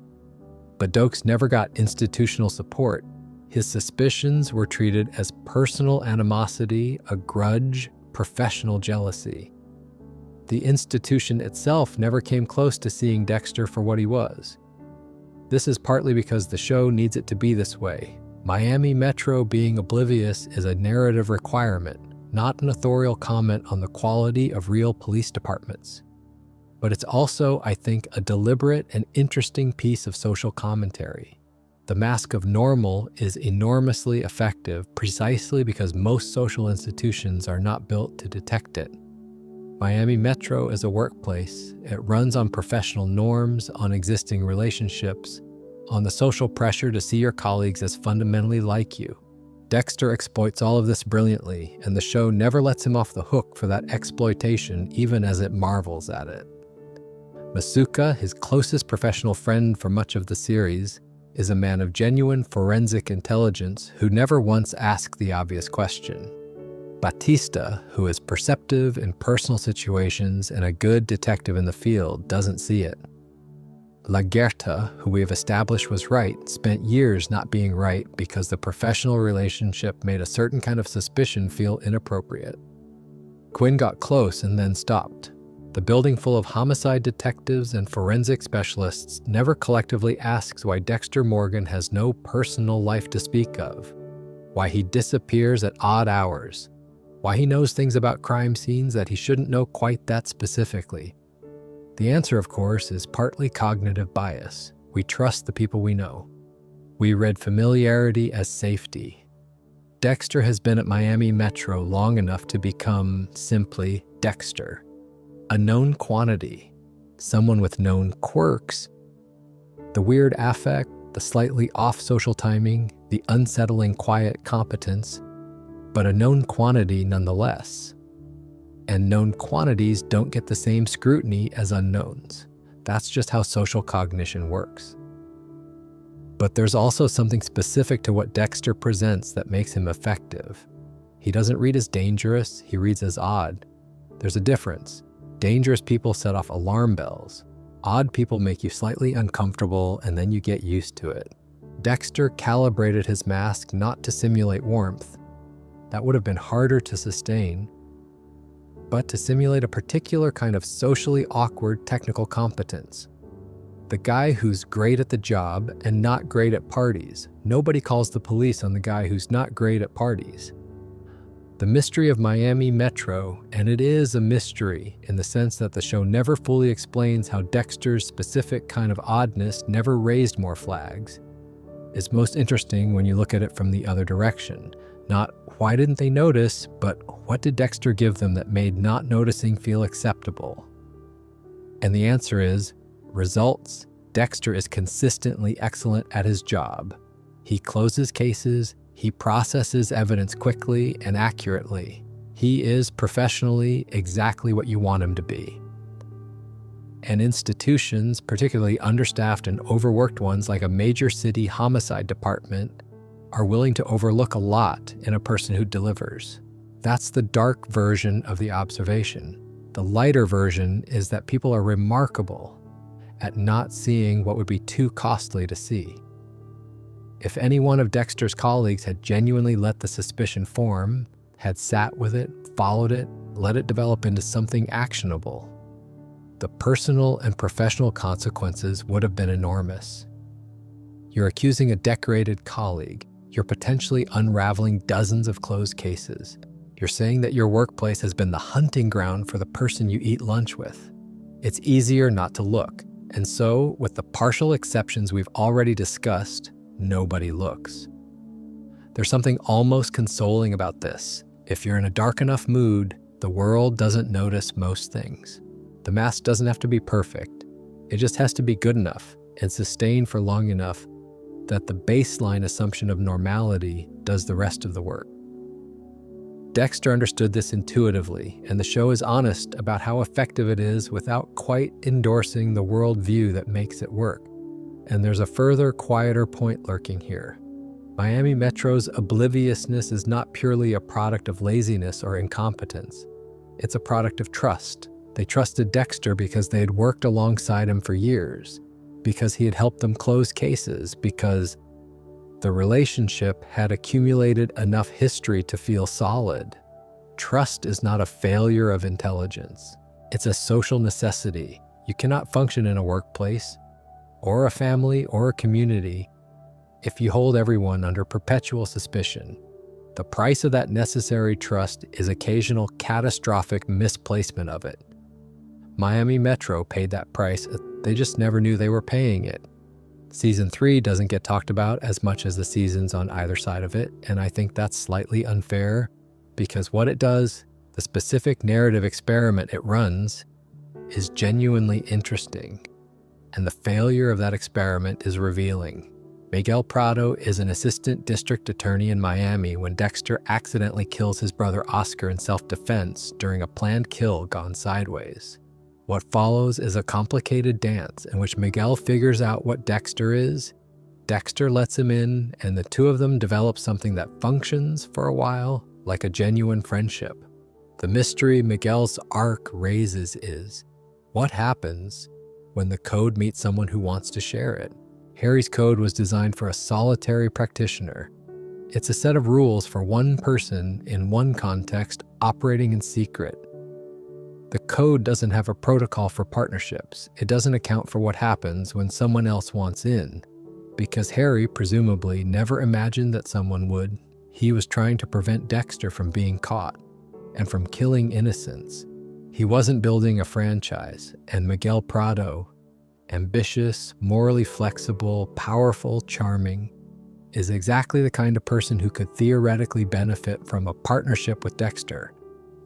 but Dokes never got institutional support. His suspicions were treated as personal animosity, a grudge, professional jealousy. The institution itself never came close to seeing Dexter for what he was. This is partly because the show needs it to be this way. Miami Metro being oblivious is a narrative requirement, not an authorial comment on the quality of real police departments. But it's also, I think, a deliberate and interesting piece of social commentary. The mask of normal is enormously effective precisely because most social institutions are not built to detect it. Miami Metro is a workplace. It runs on professional norms, on existing relationships, on the social pressure to see your colleagues as fundamentally like you. Dexter exploits all of this brilliantly, and the show never lets him off the hook for that exploitation even as it marvels at it. Masuka, his closest professional friend for much of the series, is a man of genuine forensic intelligence who never once asked the obvious question. Batista, who is perceptive in personal situations and a good detective in the field, doesn't see it. Lagerta, who we have established was right, spent years not being right because the professional relationship made a certain kind of suspicion feel inappropriate. Quinn got close and then stopped. The building full of homicide detectives and forensic specialists never collectively asks why Dexter Morgan has no personal life to speak of, why he disappears at odd hours, why he knows things about crime scenes that he shouldn't know quite that specifically. The answer, of course, is partly cognitive bias. We trust the people we know. We read familiarity as safety. Dexter has been at Miami Metro long enough to become simply Dexter, a known quantity, someone with known quirks. The weird affect, the slightly off social timing, the unsettling quiet competence, but a known quantity nonetheless. And known quantities don't get the same scrutiny as unknowns. That's just how social cognition works. But there's also something specific to what Dexter presents that makes him effective. He doesn't read as dangerous, he reads as odd. There's a difference. Dangerous people set off alarm bells. Odd people make you slightly uncomfortable and then you get used to it. Dexter calibrated his mask not to simulate warmth. That would have been harder to sustain, but to simulate a particular kind of socially awkward technical competence. The guy who's great at the job and not great at parties. Nobody calls the police on the guy who's not great at parties. The mystery of Miami Metro, and it is a mystery in the sense that the show never fully explains how Dexter's specific kind of oddness never raised more flags, is most interesting when you look at it from the other direction. Not why didn't they notice, but what did Dexter give them that made not noticing feel acceptable? And the answer is results. Dexter is consistently excellent at his job. He closes cases, He processes evidence quickly and accurately. He is professionally exactly what you want him to be. And institutions, particularly understaffed and overworked ones like a major city homicide department, are willing to overlook a lot in a person who delivers. That's the dark version of the observation. The lighter version is that people are remarkable at not seeing what would be too costly to see. If any one of Dexter's colleagues had genuinely let the suspicion form, had sat with it, followed it, let it develop into something actionable, the personal and professional consequences would have been enormous. You're accusing a decorated colleague. You're potentially unraveling dozens of closed cases. You're saying that your workplace has been the hunting ground for the person you eat lunch with. It's easier not to look. And so, with the partial exceptions we've already discussed, nobody looks. There's something almost consoling about this. If you're in a dark enough mood, the world doesn't notice most things. The mask doesn't have to be perfect. It just has to be good enough and sustained for long enough that the baseline assumption of normality does the rest of the work. Dexter understood this intuitively, and the show is honest about how effective it is without quite endorsing the worldview that makes it work. And there's a further, quieter point lurking here. Miami Metro's obliviousness is not purely a product of laziness or incompetence. It's a product of trust. They trusted Dexter because they had worked alongside him for years, because he had helped them close cases, because the relationship had accumulated enough history to feel solid. Trust is not a failure of intelligence. It's a social necessity. You cannot function in a workplace, or a family, or a community if you hold everyone under perpetual suspicion. The price of that necessary trust is occasional catastrophic misplacement of it. Miami Metro paid that price. They just never knew they were paying it. Season 3 doesn't get talked about as much as the seasons on either side of it, and I think that's slightly unfair because what it does, the specific narrative experiment it runs, is genuinely interesting, and the failure of that experiment is revealing. Miguel Prado is an assistant district attorney in Miami when Dexter accidentally kills his brother Oscar in self-defense during a planned kill gone sideways. What follows is a complicated dance in which Miguel figures out what Dexter is, Dexter lets him in, and the two of them develop something that functions for a while like a genuine friendship. The mystery Miguel's arc raises is, what happens when the code meets someone who wants to share it? Harry's code was designed for a solitary practitioner. It's a set of rules for one person in one context operating in secret. The code doesn't have a protocol for partnerships. It doesn't account for what happens when someone else wants in, because Harry presumably never imagined that someone would. He was trying to prevent Dexter from being caught and from killing innocents. He wasn't building a franchise, and Miguel Prado, ambitious, morally flexible, powerful, charming, is exactly the kind of person who could theoretically benefit from a partnership with Dexter,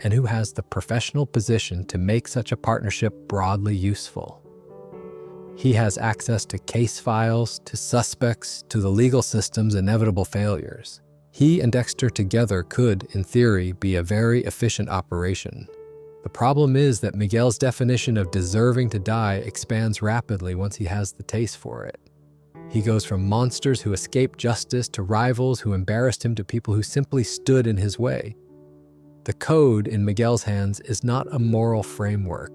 and who has the professional position to make such a partnership broadly useful. He has access to case files, to suspects, to the legal system's inevitable failures. He and Dexter together could, in theory, be a very efficient operation. The problem is that Miguel's definition of deserving to die expands rapidly once he has the taste for it. He goes from monsters who escaped justice to rivals who embarrassed him to people who simply stood in his way. The code in Miguel's hands is not a moral framework,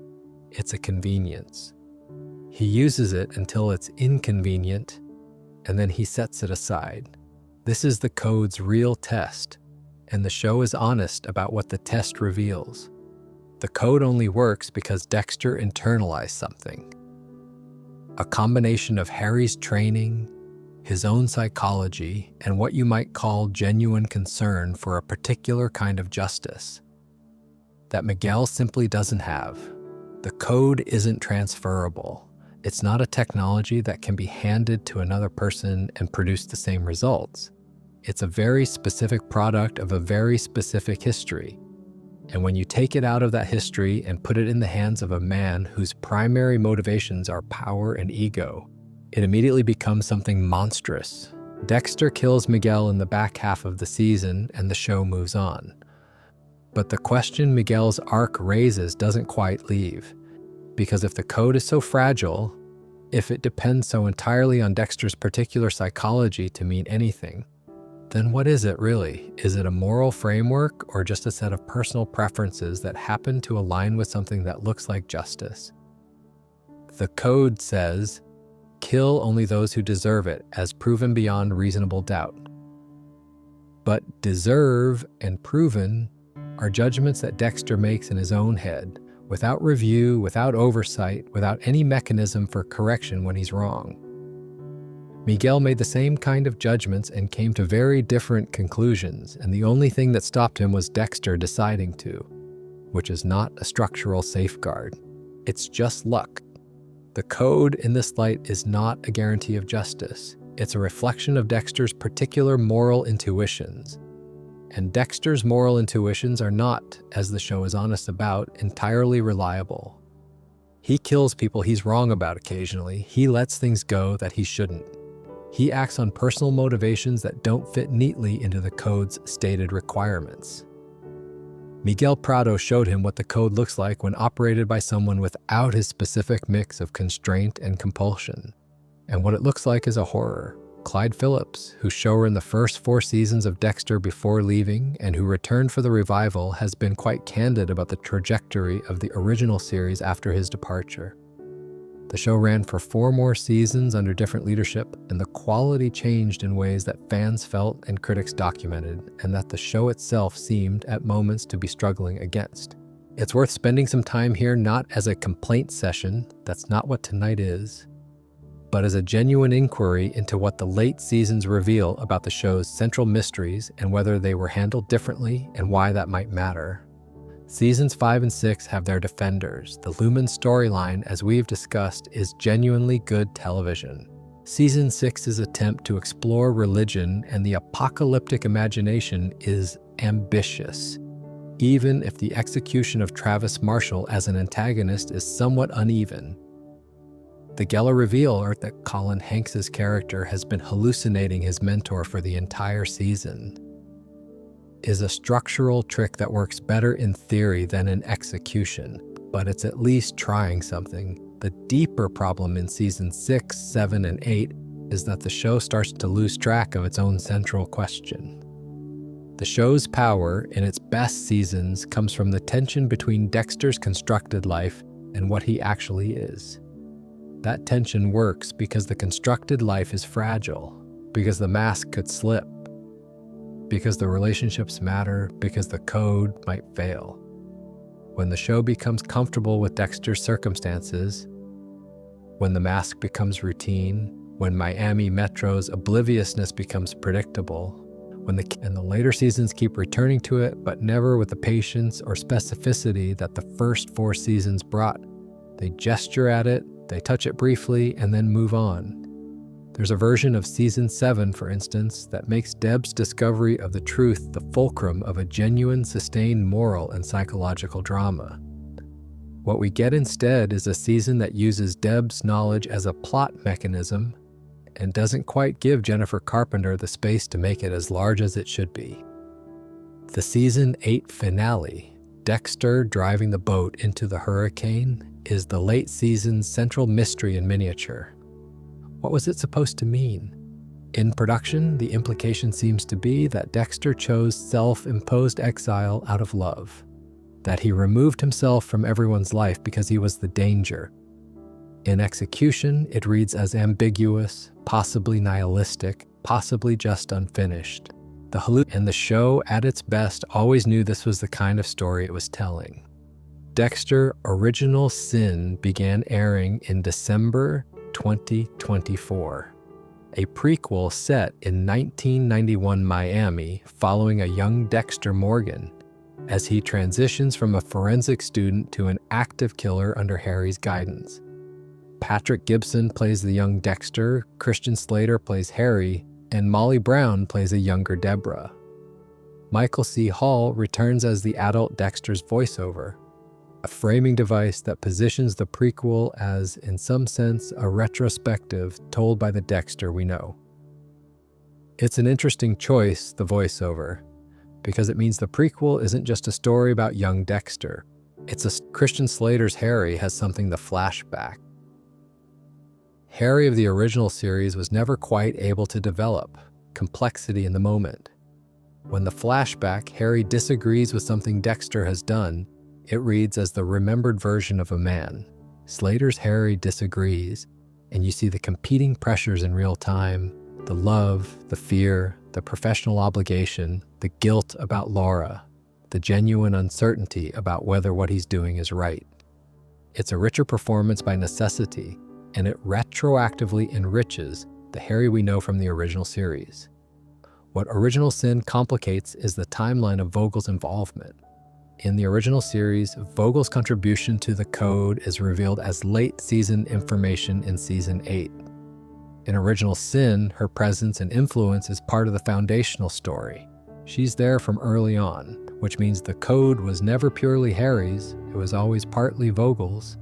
it's a convenience. He uses it until it's inconvenient, and then he sets it aside. This is the code's real test, and the show is honest about what the test reveals. The code only works because Dexter internalized something. A combination of Harry's training, his own psychology, and what you might call genuine concern for a particular kind of justice that Miguel simply doesn't have. The code isn't transferable. It's not a technology that can be handed to another person and produce the same results. It's a very specific product of a very specific history. And when you take it out of that history and put it in the hands of a man whose primary motivations are power and ego, it immediately becomes something monstrous. Dexter kills Miguel in the back half of the season, and the show moves on. But the question Miguel's arc raises doesn't quite leave, because if the code is so fragile, if it depends so entirely on Dexter's particular psychology to mean anything, then what is it really? Is it a moral framework or just a set of personal preferences that happen to align with something that looks like justice? The code says, kill only those who deserve it, as proven beyond reasonable doubt. But deserve and proven are judgments that Dexter makes in his own head, without review, without oversight, without any mechanism for correction when he's wrong. Miguel made the same kind of judgments and came to very different conclusions, and the only thing that stopped him was Dexter deciding to, which is not a structural safeguard. It's just luck. The code in this light is not a guarantee of justice. It's a reflection of Dexter's particular moral intuitions. And Dexter's moral intuitions are not, as the show is honest about, entirely reliable. He kills people he's wrong about occasionally. He lets things go that he shouldn't. He acts on personal motivations that don't fit neatly into the code's stated requirements. Miguel Prado showed him what the code looks like when operated by someone without his specific mix of constraint and compulsion. And what it looks like is a horror. Clyde Phillips, who showed in the first 4 seasons of Dexter before leaving and who returned for the revival, has been quite candid about the trajectory of the original series after his departure. The show ran for 4 more seasons under different leadership, and the quality changed in ways that fans felt and critics documented, and that the show itself seemed, at moments, to be struggling against. It's worth spending some time here not as a complaint session, that's not what tonight is, but as a genuine inquiry into what the late seasons reveal about the show's central mysteries and whether they were handled differently and why that might matter. Seasons 5 and 6 have their defenders. The Lumen storyline, as we've discussed, is genuinely good television. Season 6's attempt to explore religion and the apocalyptic imagination is ambitious, even if the execution of Travis Marshall as an antagonist is somewhat uneven. The Geller reveal that Colin Hanks's character has been hallucinating his mentor for the entire season is a structural trick that works better in theory than in execution, but it's at least trying something. The deeper problem in seasons 6, 7, and 8 is that the show starts to lose track of its own central question. The show's power in its best seasons comes from the tension between Dexter's constructed life and what he actually is. That tension works because the constructed life is fragile, because the mask could slip, because the relationships matter, because the code might fail. When the show becomes comfortable with Dexter's circumstances, when the mask becomes routine, when Miami Metro's obliviousness becomes predictable, when the later seasons keep returning to it, but never with the patience or specificity that the first 4 seasons brought. They gesture at it, they touch it briefly, and then move on. There's a version of season 7, for instance, that makes Deb's discovery of the truth the fulcrum of a genuine, sustained moral and psychological drama. What we get instead is a season that uses Deb's knowledge as a plot mechanism and doesn't quite give Jennifer Carpenter the space to make it as large as it should be. The season 8 finale, Dexter driving the boat into the hurricane, is the late season's central mystery in miniature. What was it supposed to mean? In production, the implication seems to be that Dexter chose self-imposed exile out of love, that he removed himself from everyone's life because he was the danger. In execution, it reads as ambiguous, possibly nihilistic, possibly just unfinished. And the show, at its best, always knew this was the kind of story it was telling. Dexter: Original Sin began airing in December 2024, a prequel set in 1991 Miami following a young Dexter Morgan as he transitions from a forensic student to an active killer under Harry's guidance. Patrick Gibson plays the young Dexter, Christian Slater plays Harry, and Molly Brown plays a younger Deborah. Michael C. Hall returns as the adult Dexter's voiceover, a framing device that positions the prequel as, in some sense, a retrospective told by the Dexter we know. It's an interesting choice, the voiceover, because it means the prequel isn't just a story about young Dexter. Christian Slater's Harry has something to flashback. Harry of the original series was never quite able to develop complexity in the moment. When the flashback, Harry disagrees with something Dexter has done, it reads as the remembered version of a man. Slater's Harry disagrees, and you see the competing pressures in real time, the love, the fear, the professional obligation, the guilt about Laura, the genuine uncertainty about whether what he's doing is right. It's a richer performance by necessity, and it retroactively enriches the Harry we know from the original series. What Original Sin complicates is the timeline of Vogel's involvement. In the original series, Vogel's contribution to the code is revealed as late-season information in Season 8. In Original Sin, her presence and influence is part of the foundational story. She's there from early on, which means the code was never purely Harry's, it was always partly Vogel's.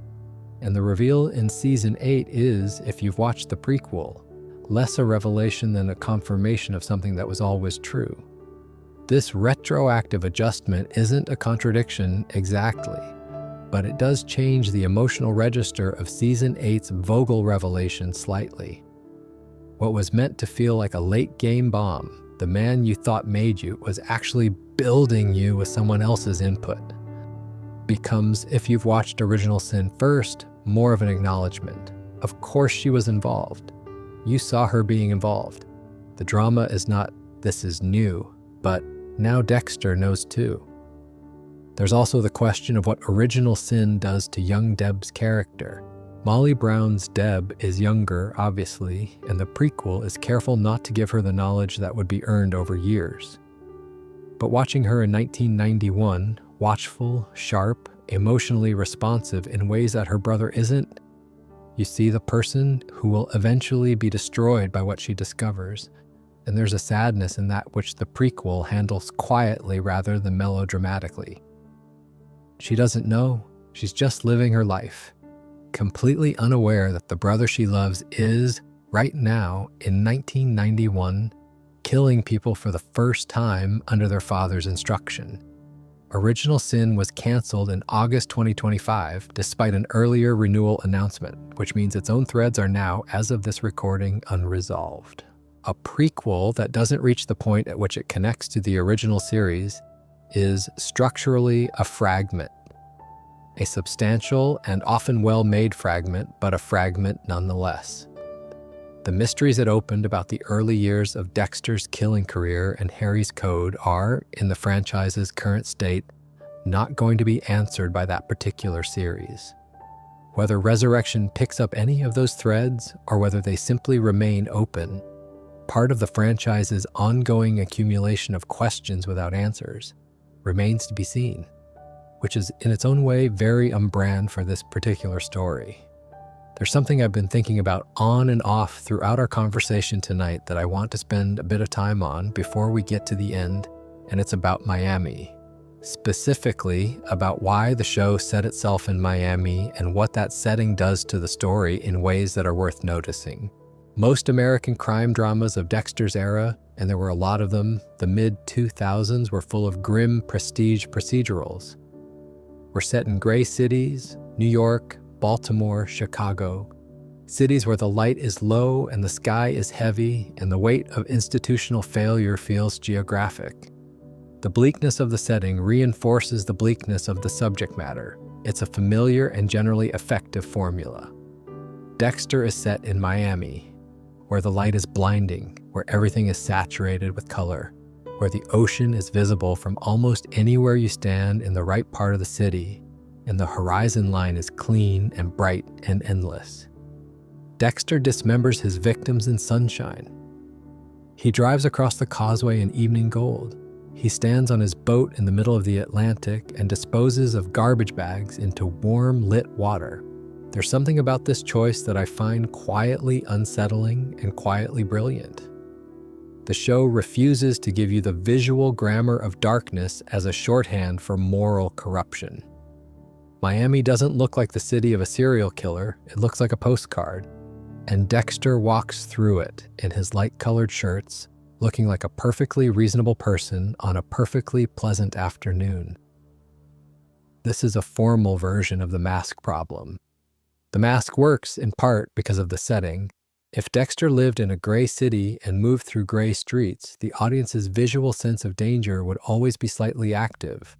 And the reveal in Season 8 is, if you've watched the prequel, less a revelation than a confirmation of something that was always true. This retroactive adjustment isn't a contradiction exactly, but it does change the emotional register of Season 8's Vogel revelation slightly. What was meant to feel like a late-game bomb, the man you thought made you, was actually building you with someone else's input. Becomes, if you've watched Original Sin first, more of an acknowledgement. Of course she was involved. You saw her being involved. The drama is not, this is new, but now Dexter knows too. There's also the question of what Original Sin does to young Deb's character. Molly Brown's Deb is younger, obviously, and the prequel is careful not to give her the knowledge that would be earned over years. But watching her in 1991, watchful, sharp, emotionally responsive in ways that her brother isn't, you see the person who will eventually be destroyed by what she discovers, and there's a sadness in that which the prequel handles quietly rather than melodramatically. She doesn't know, she's just living her life, completely unaware that the brother she loves is, right now, in 1991, killing people for the first time under their father's instruction. Original Sin was canceled in August 2025, despite an earlier renewal announcement, which means its own threads are now, as of this recording, unresolved. A prequel that doesn't reach the point at which it connects to the original series is structurally a fragment. A substantial and often well-made fragment, but a fragment nonetheless. The mysteries it opened about the early years of Dexter's killing career and Harry's code are, in the franchise's current state, not going to be answered by that particular series. Whether Resurrection picks up any of those threads, or whether they simply remain open, part of the franchise's ongoing accumulation of questions without answers, remains to be seen, which is in its own way very on brand for this particular story. There's something I've been thinking about on and off throughout our conversation tonight that I want to spend a bit of time on before we get to the end, and it's about Miami. Specifically, about why the show set itself in Miami and what that setting does to the story in ways that are worth noticing. Most American crime dramas of Dexter's era, and there were a lot of them, the mid-2000s, were full of grim prestige procedurals. Were set in gray cities, New York, Baltimore, Chicago, cities where the light is low and the sky is heavy and the weight of institutional failure feels geographic. The bleakness of the setting reinforces the bleakness of the subject matter. It's a familiar and generally effective formula. Dexter is set in Miami, where the light is blinding, where everything is saturated with color, where the ocean is visible from almost anywhere you stand in the right part of the city, and the horizon line is clean and bright and endless. Dexter dismembers his victims in sunshine. He drives across the causeway in evening gold. He stands on his boat in the middle of the Atlantic and disposes of garbage bags into warm, lit water. There's something about this choice that I find quietly unsettling and quietly brilliant. The show refuses to give you the visual grammar of darkness as a shorthand for moral corruption. Miami doesn't look like the city of a serial killer, it looks like a postcard. And Dexter walks through it in his light-colored shirts, looking like a perfectly reasonable person on a perfectly pleasant afternoon. This is a formal version of the mask problem. The mask works in part because of the setting. If Dexter lived in a gray city and moved through gray streets, the audience's visual sense of danger would always be slightly active.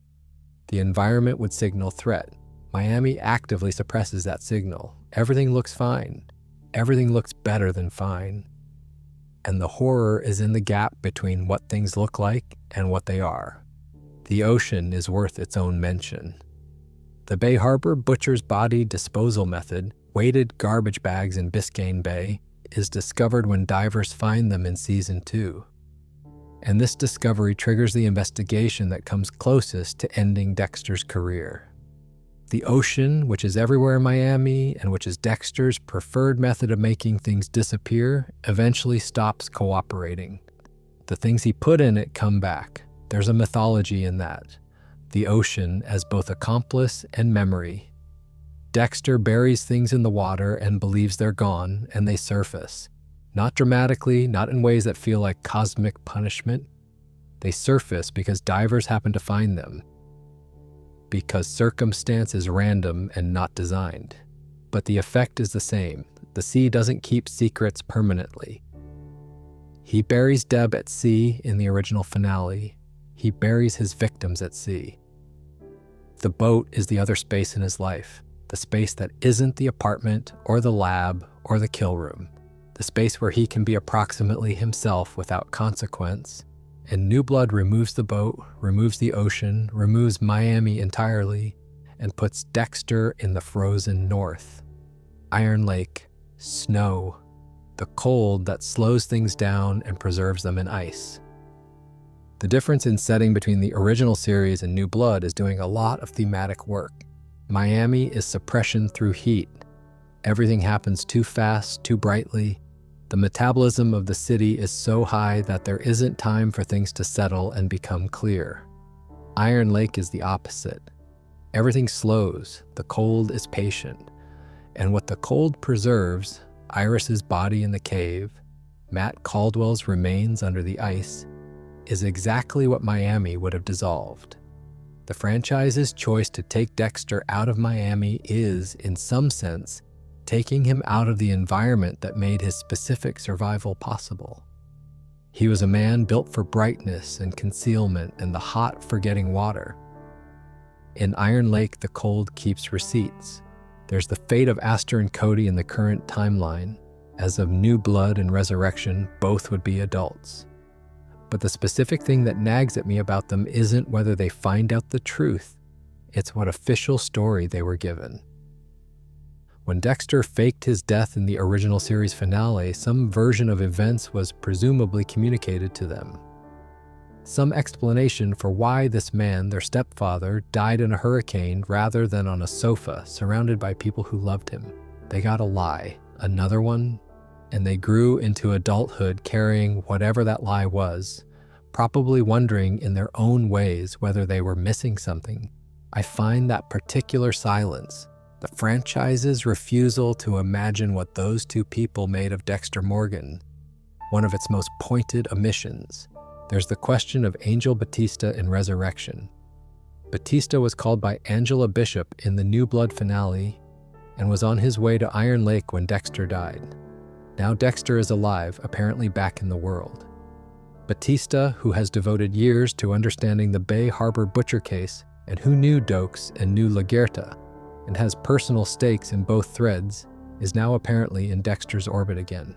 The environment would signal threat. Miami actively suppresses that signal. Everything looks fine. Everything looks better than fine. And the horror is in the gap between what things look like and what they are. The ocean is worth its own mention. The Bay Harbor butcher's body disposal method, weighted garbage bags in Biscayne Bay, is discovered when divers find them in Season 2. And this discovery triggers the investigation that comes closest to ending Dexter's career. The ocean, which is everywhere in Miami and which is Dexter's preferred method of making things disappear, eventually stops cooperating. The things he put in it come back. There's a mythology in that. The ocean as both accomplice and memory. Dexter buries things in the water and believes they're gone, and they surface. Not dramatically, not in ways that feel like cosmic punishment. They surface because divers happen to find them. Because circumstance is random and not designed. But the effect is the same. The sea doesn't keep secrets permanently. He buries Deb at sea in the original finale. He buries his victims at sea. The boat is the other space in his life. The space that isn't the apartment or the lab or the kill room. The space where he can be approximately himself without consequence. And New Blood removes the boat, removes the ocean, removes Miami entirely, and puts Dexter in the frozen north. Iron Lake, snow, the cold that slows things down and preserves them in ice. The difference in setting between the original series and New Blood is doing a lot of thematic work. Miami is suppression through heat. Everything happens too fast, too brightly. The metabolism of the city is so high that there isn't time for things to settle and become clear. Iron Lake is the opposite. Everything slows, the cold is patient. And what the cold preserves, Iris's body in the cave, Matt Caldwell's remains under the ice, is exactly what Miami would have dissolved. The franchise's choice to take Dexter out of Miami is, in some sense, taking him out of the environment that made his specific survival possible. He was a man built for brightness and concealment and the hot for getting water. In Iron Lake, the cold keeps receipts. There's the fate of Aster and Cody in the current timeline. As of New Blood and Resurrection, both would be adults. But the specific thing that nags at me about them isn't whether they find out the truth. It's what official story they were given. When Dexter faked his death in the original series finale, some version of events was presumably communicated to them. Some explanation for why this man, their stepfather, died in a hurricane rather than on a sofa surrounded by people who loved him. They got a lie, another one, and they grew into adulthood carrying whatever that lie was, probably wondering in their own ways whether they were missing something. I find that particular silence, the franchise's refusal to imagine what those two people made of Dexter Morgan, one of its most pointed omissions. There's the question of Angel Batista in Resurrection. Batista was called by Angela Bishop in the New Blood finale and was on his way to Iron Lake when Dexter died. Now Dexter is alive, apparently back in the world. Batista, who has devoted years to understanding the Bay Harbor butcher case and who knew Dokes and knew Laguerta, and has personal stakes in both threads, is now apparently in Dexter's orbit again.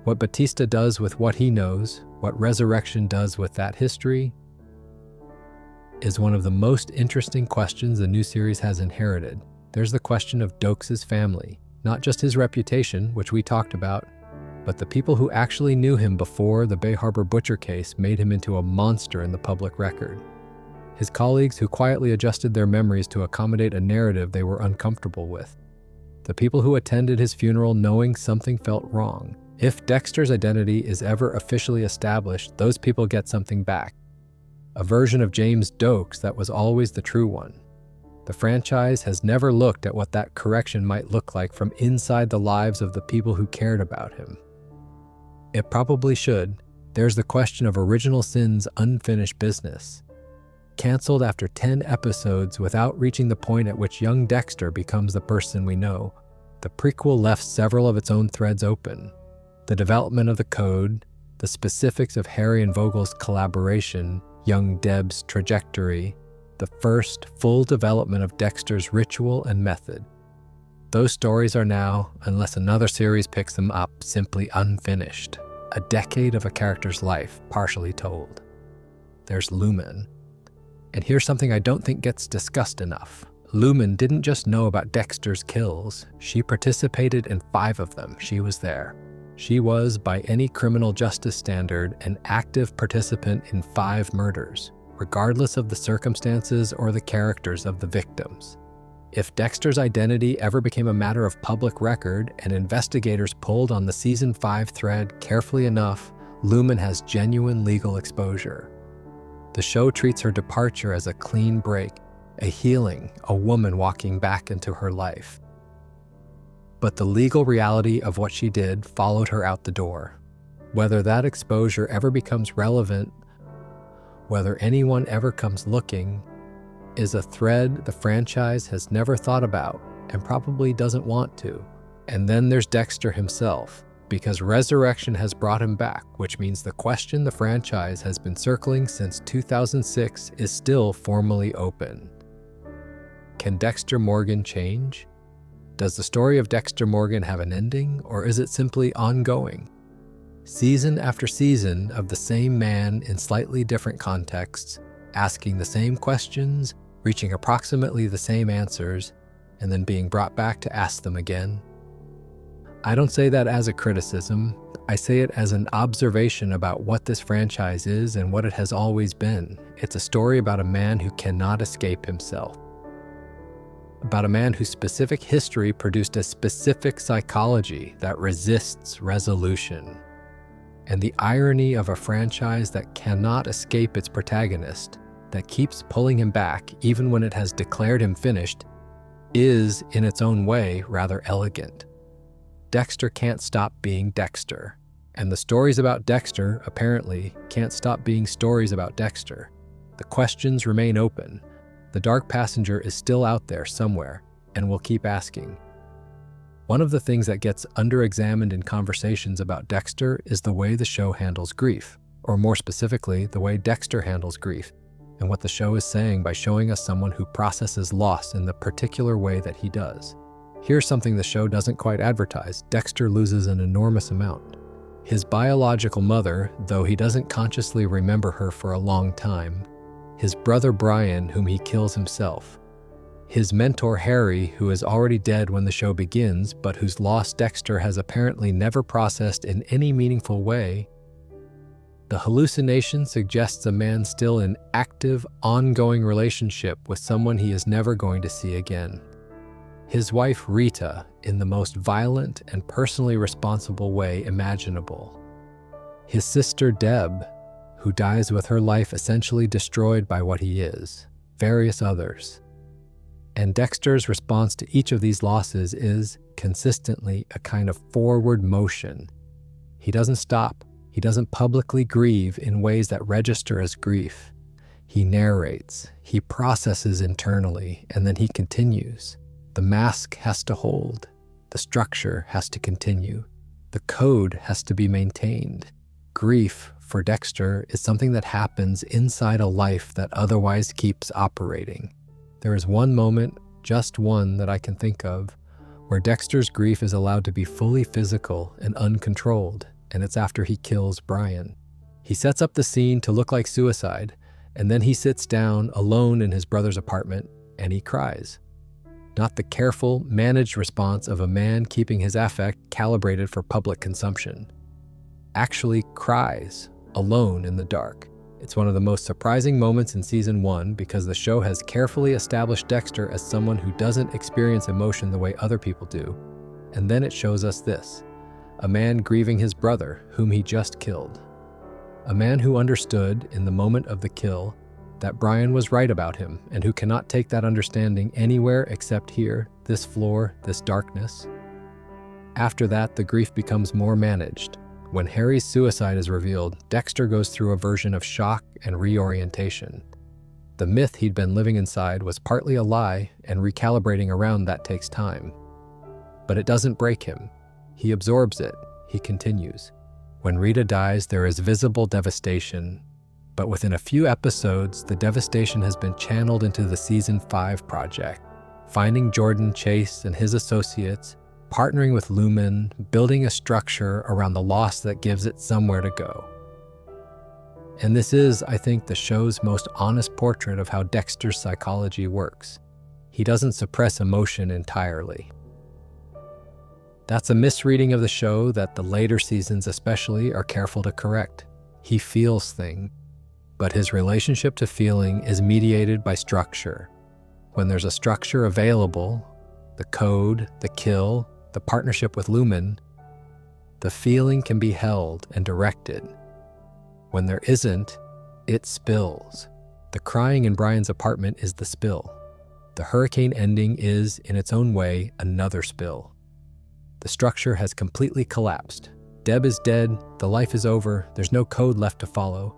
What Batista does with what he knows, what Resurrection does with that history, is one of the most interesting questions the new series has inherited. There's the question of Dokes' family, not just his reputation, which we talked about, but the people who actually knew him before the Bay Harbor butcher case made him into a monster in the public record. His colleagues who quietly adjusted their memories to accommodate a narrative they were uncomfortable with. The people who attended his funeral knowing something felt wrong. If Dexter's identity is ever officially established, those people get something back. A version of James Dokes that was always the true one. The franchise has never looked at what that correction might look like from inside the lives of the people who cared about him. It probably should, There's the question of Original Sin's unfinished business. Canceled after 10 episodes without reaching the point at which young Dexter becomes the person we know, the prequel left several of its own threads open. The development of the code, the specifics of Harry and Vogel's collaboration, young Deb's trajectory, the first full development of Dexter's ritual and method. Those stories are now, unless another series picks them up, simply unfinished. A decade of a character's life, partially told. There's Lumen. And here's something I don't think gets discussed enough. Lumen didn't just know about Dexter's kills. She participated in 5 of them. She was there. She was, by any criminal justice standard, an active participant in 5 murders, regardless of the circumstances or the characters of the victims. If Dexter's identity ever became a matter of public record and investigators pulled on the Season 5 thread carefully enough, Lumen has genuine legal exposure. The show treats her departure as a clean break, a healing, a woman walking back into her life. But the legal reality of what she did followed her out the door. Whether that exposure ever becomes relevant, whether anyone ever comes looking, is a thread the franchise has never thought about and probably doesn't want to. And then there's Dexter himself, because Resurrection has brought him back, which means the question the franchise has been circling since 2006 is still formally open. Can Dexter Morgan change? Does the story of Dexter Morgan have an ending, or is it simply ongoing? Season after season of the same man in slightly different contexts, asking the same questions, reaching approximately the same answers, and then being brought back to ask them again. I don't say that as a criticism. I say it as an observation about what this franchise is and what it has always been. It's a story about a man who cannot escape himself. About a man whose specific history produced a specific psychology that resists resolution. And the irony of a franchise that cannot escape its protagonist, that keeps pulling him back even when it has declared him finished, is, in its own way, rather elegant. Dexter can't stop being Dexter, and the stories about Dexter, apparently, can't stop being stories about Dexter. The questions remain open. The dark passenger is still out there somewhere, and will keep asking. One of the things that gets under-examined in conversations about Dexter is the way the show handles grief, or more specifically, the way Dexter handles grief, and what the show is saying by showing us someone who processes loss in the particular way that he does. Here's something the show doesn't quite advertise. Dexter loses an enormous amount. His biological mother, though he doesn't consciously remember her for a long time, his brother Brian, whom he kills himself, his mentor Harry, who is already dead when the show begins, but whose loss Dexter has apparently never processed in any meaningful way. The hallucination suggests a man still in active, ongoing relationship with someone he is never going to see again. His wife Rita, in the most violent and personally responsible way imaginable. His sister Deb, who dies with her life essentially destroyed by what he is. Various others. And Dexter's response to each of these losses is, consistently, a kind of forward motion. He doesn't stop. He doesn't publicly grieve in ways that register as grief. He narrates, he processes internally, and then he continues. The mask has to hold. The structure has to continue. The code has to be maintained. Grief, for Dexter, is something that happens inside a life that otherwise keeps operating. There is one moment, just one that I can think of, where Dexter's grief is allowed to be fully physical and uncontrolled, and it's after he kills Brian. He sets up the scene to look like suicide, and then he sits down alone in his brother's apartment, and he cries. Not the careful, managed response of a man keeping his affect calibrated for public consumption. Actually cries, alone in the dark. It's one of the most surprising moments in Season 1 because the show has carefully established Dexter as someone who doesn't experience emotion the way other people do. And then it shows us this. A man grieving his brother, whom he just killed. A man who understood, in the moment of the kill, that Brian was right about him, and who cannot take that understanding anywhere except here, this floor, this darkness. After that, the grief becomes more managed, When Harry's suicide is revealed, Dexter goes through a version of shock and reorientation. The myth he'd been living inside was partly a lie, and recalibrating around that takes time. But it doesn't break him. He absorbs it. He continues. When Rita dies, there is visible devastation, but within a few episodes, the devastation has been channeled into the Season 5 project, finding Jordan Chase and his associates, partnering with Lumen, building a structure around the loss that gives it somewhere to go. And this is, I think, the show's most honest portrait of how Dexter's psychology works. He doesn't suppress emotion entirely. That's a misreading of the show that the later seasons especially are careful to correct. He feels things, but his relationship to feeling is mediated by structure. When there's a structure available, the code, the kill, the partnership with Lumen, the feeling can be held and directed. When there isn't, it spills. The crying in Brian's apartment is the spill. The hurricane ending is, in its own way, another spill. The structure has completely collapsed. Deb is dead, the life is over, there's no code left to follow.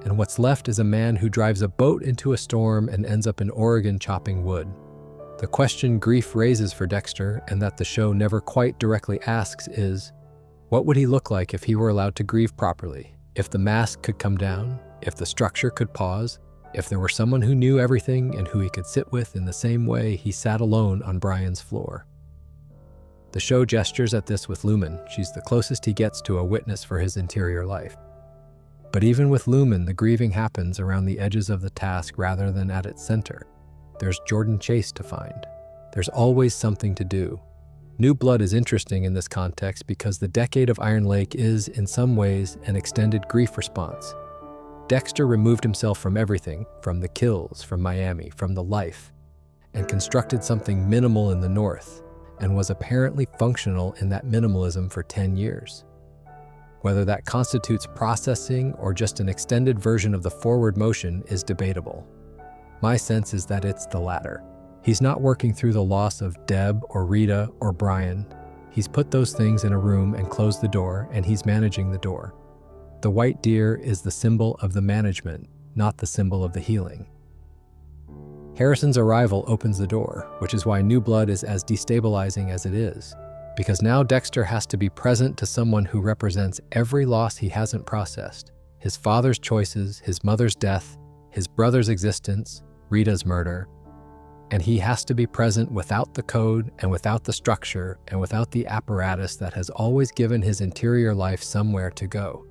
And what's left is a man who drives a boat into a storm and ends up in Oregon chopping wood. The question grief raises for Dexter, and that the show never quite directly asks, is, what would he look like if he were allowed to grieve properly? If the mask could come down? If the structure could pause? If there were someone who knew everything and who he could sit with in the same way he sat alone on Brian's floor? The show gestures at this with Lumen. She's the closest he gets to a witness for his interior life. But even with Lumen, the grieving happens around the edges of the task rather than at its center. There's Jordan Chase to find. There's always something to do. New Blood is interesting in this context because the decade of Iron Lake is, in some ways, an extended grief response. Dexter removed himself from everything, from the kills, from Miami, from the life, and constructed something minimal in the North, and was apparently functional in that minimalism for 10 years. Whether that constitutes processing or just an extended version of the forward motion is debatable. My sense is that it's the latter. He's not working through the loss of Deb or Rita or Brian. He's put those things in a room and closed the door, and he's managing the door. The white deer is the symbol of the management, not the symbol of the healing. Harrison's arrival opens the door, which is why New Blood is as destabilizing as it is, because now Dexter has to be present to someone who represents every loss he hasn't processed: his father's choices, his mother's death, his brother's existence, Rita's murder. And he has to be present without the code and without the structure and without the apparatus that has always given his interior life somewhere to go.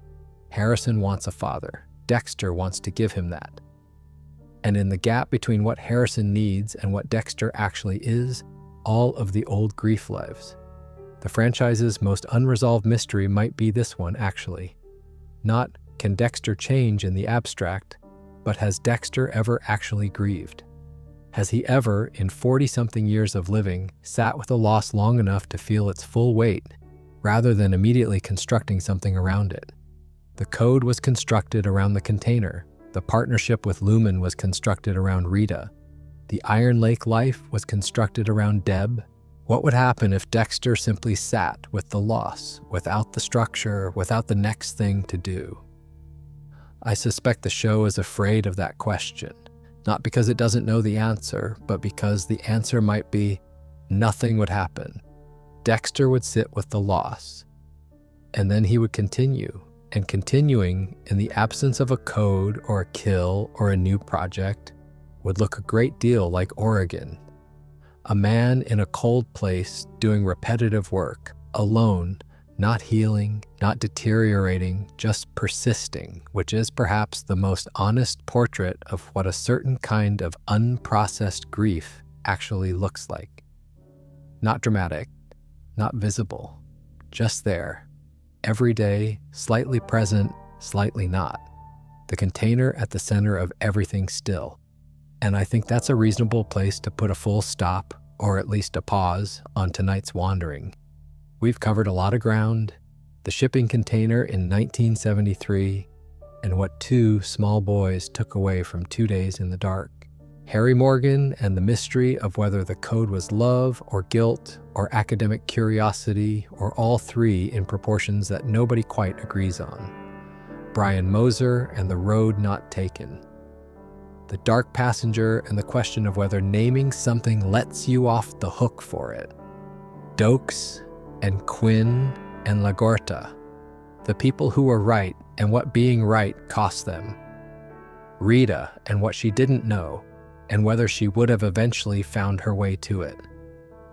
Harrison wants a father. Dexter wants to give him that. And in the gap between what Harrison needs and what Dexter actually is, all of the old grief lives. The franchise's most unresolved mystery might be this one, actually. Not, can Dexter change in the abstract, but has Dexter ever actually grieved? Has he ever, in 40-something years of living, sat with a loss long enough to feel its full weight, rather than immediately constructing something around it? The code was constructed around the container. The partnership with Lumen was constructed around Rita. The Iron Lake life was constructed around Deb. What would happen if Dexter simply sat with the loss, without the structure, without the next thing to do? I suspect the show is afraid of that question. Not because it doesn't know the answer, but because the answer might be nothing would happen. Dexter would sit with the loss, and then he would continue, and continuing in the absence of a code or a kill or a new project would look a great deal like Oregon. A man in a cold place doing repetitive work, alone, not healing, not deteriorating, just persisting, which is perhaps the most honest portrait of what a certain kind of unprocessed grief actually looks like. Not dramatic, not visible, just there, every day, slightly present, slightly not. The container at the center of everything still. And I think that's a reasonable place to put a full stop, or at least a pause, on tonight's wandering. We've covered a lot of ground: the shipping container in 1973, and what two small boys took away from 2 days in the dark. Harry Morgan and the mystery of whether the code was love or guilt or academic curiosity or all three in proportions that nobody quite agrees on. Brian Moser and the road not taken. The dark passenger and the question of whether naming something lets you off the hook for it. Dokes and Quinn and Lagorta. The people who were right and what being right cost them. Rita and what she didn't know, and whether she would have eventually found her way to it.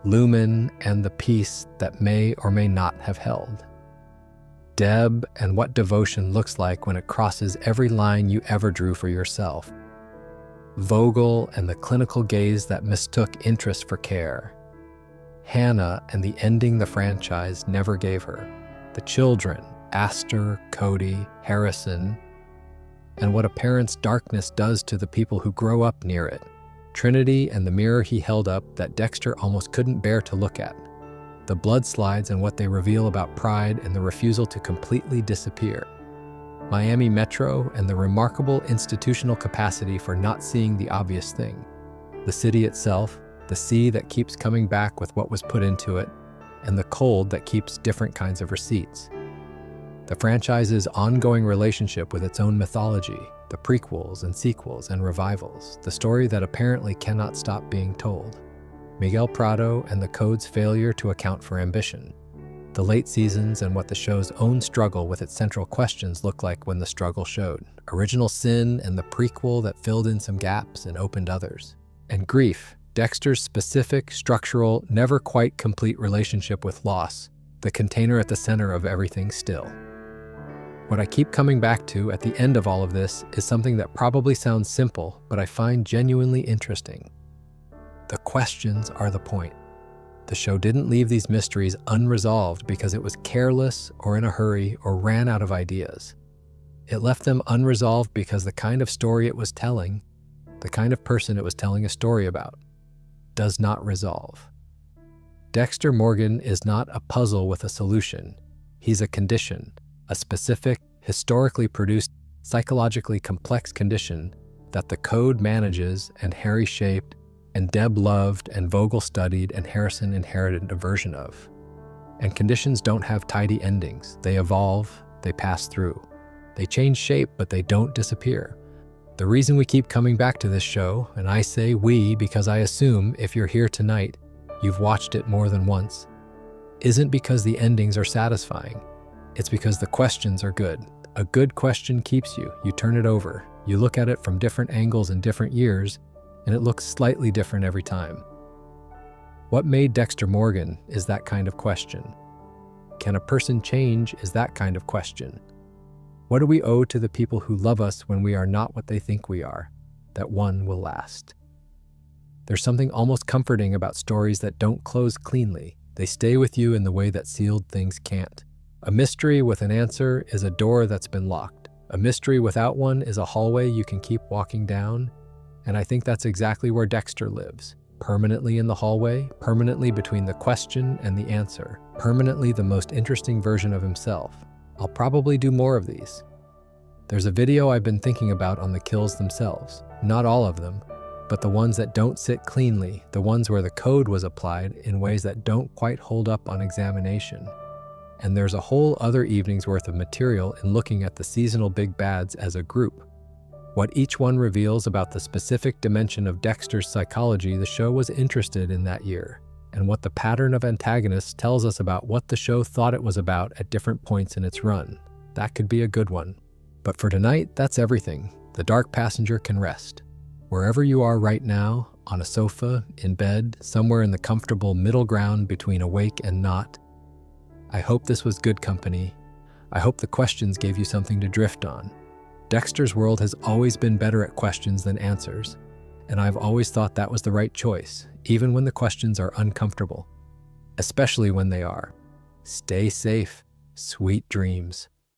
Lumen and the peace that may or may not have held. Deb and what devotion looks like when it crosses every line you ever drew for yourself. Vogel and the clinical gaze that mistook interest for care. Hannah and the ending the franchise never gave her. The children, Astor, Cody, Harrison, and what a parent's darkness does to the people who grow up near it. Trinity and the mirror he held up that Dexter almost couldn't bear to look at. The blood slides and what they reveal about pride and the refusal to completely disappear. Miami Metro and the remarkable institutional capacity for not seeing the obvious thing. The city itself, the sea that keeps coming back with what was put into it, and the cold that keeps different kinds of receipts. The franchise's ongoing relationship with its own mythology, the prequels and sequels and revivals, the story that apparently cannot stop being told. Miguel Prado and the code's failure to account for ambition. The late seasons and what the show's own struggle with its central questions looked like when the struggle showed. Original sin and the prequel that filled in some gaps and opened others. And grief, Dexter's specific, structural, never quite complete relationship with loss, the container at the center of everything still. What I keep coming back to at the end of all of this is something that probably sounds simple, but I find genuinely interesting. The questions are the point. The show didn't leave these mysteries unresolved because it was careless or in a hurry or ran out of ideas. It left them unresolved because the kind of story it was telling, the kind of person it was telling a story about, does not resolve. Dexter Morgan is not a puzzle with a solution. He's a condition, a specific, historically produced, psychologically complex condition that the code manages and Harry shaped and Deb loved and Vogel studied and Harrison inherited a version of. And conditions don't have tidy endings. They evolve, they pass through. They change shape, but they don't disappear. The reason we keep coming back to this show, and I say we because I assume if you're here tonight, you've watched it more than once, isn't because the endings are satisfying. It's because the questions are good. A good question keeps you. You turn it over. You look at it from different angles in different years, and it looks slightly different every time. What made Dexter Morgan is that kind of question. Can a person change is that kind of question. What do we owe to the people who love us when we are not what they think we are? That one will last. There's something almost comforting about stories that don't close cleanly. They stay with you in the way that sealed things can't. A mystery with an answer is a door that's been locked. A mystery without one is a hallway you can keep walking down. And I think that's exactly where Dexter lives. Permanently in the hallway, permanently between the question and the answer, permanently the most interesting version of himself. I'll probably do more of these. There's a video I've been thinking about on the kills themselves. Not all of them, but the ones that don't sit cleanly, the ones where the code was applied in ways that don't quite hold up on examination. And there's a whole other evening's worth of material in looking at the seasonal big bads as a group. What each one reveals about the specific dimension of Dexter's psychology the show was interested in that year, and what the pattern of antagonists tells us about what the show thought it was about at different points in its run. That could be a good one. But for tonight, that's everything. The dark passenger can rest. Wherever you are right now, on a sofa, in bed, somewhere in the comfortable middle ground between awake and not, I hope this was good company. I hope the questions gave you something to drift on. Dexter's world has always been better at questions than answers, and I've always thought that was the right choice, even when the questions are uncomfortable, especially when they are. Stay safe, sweet dreams.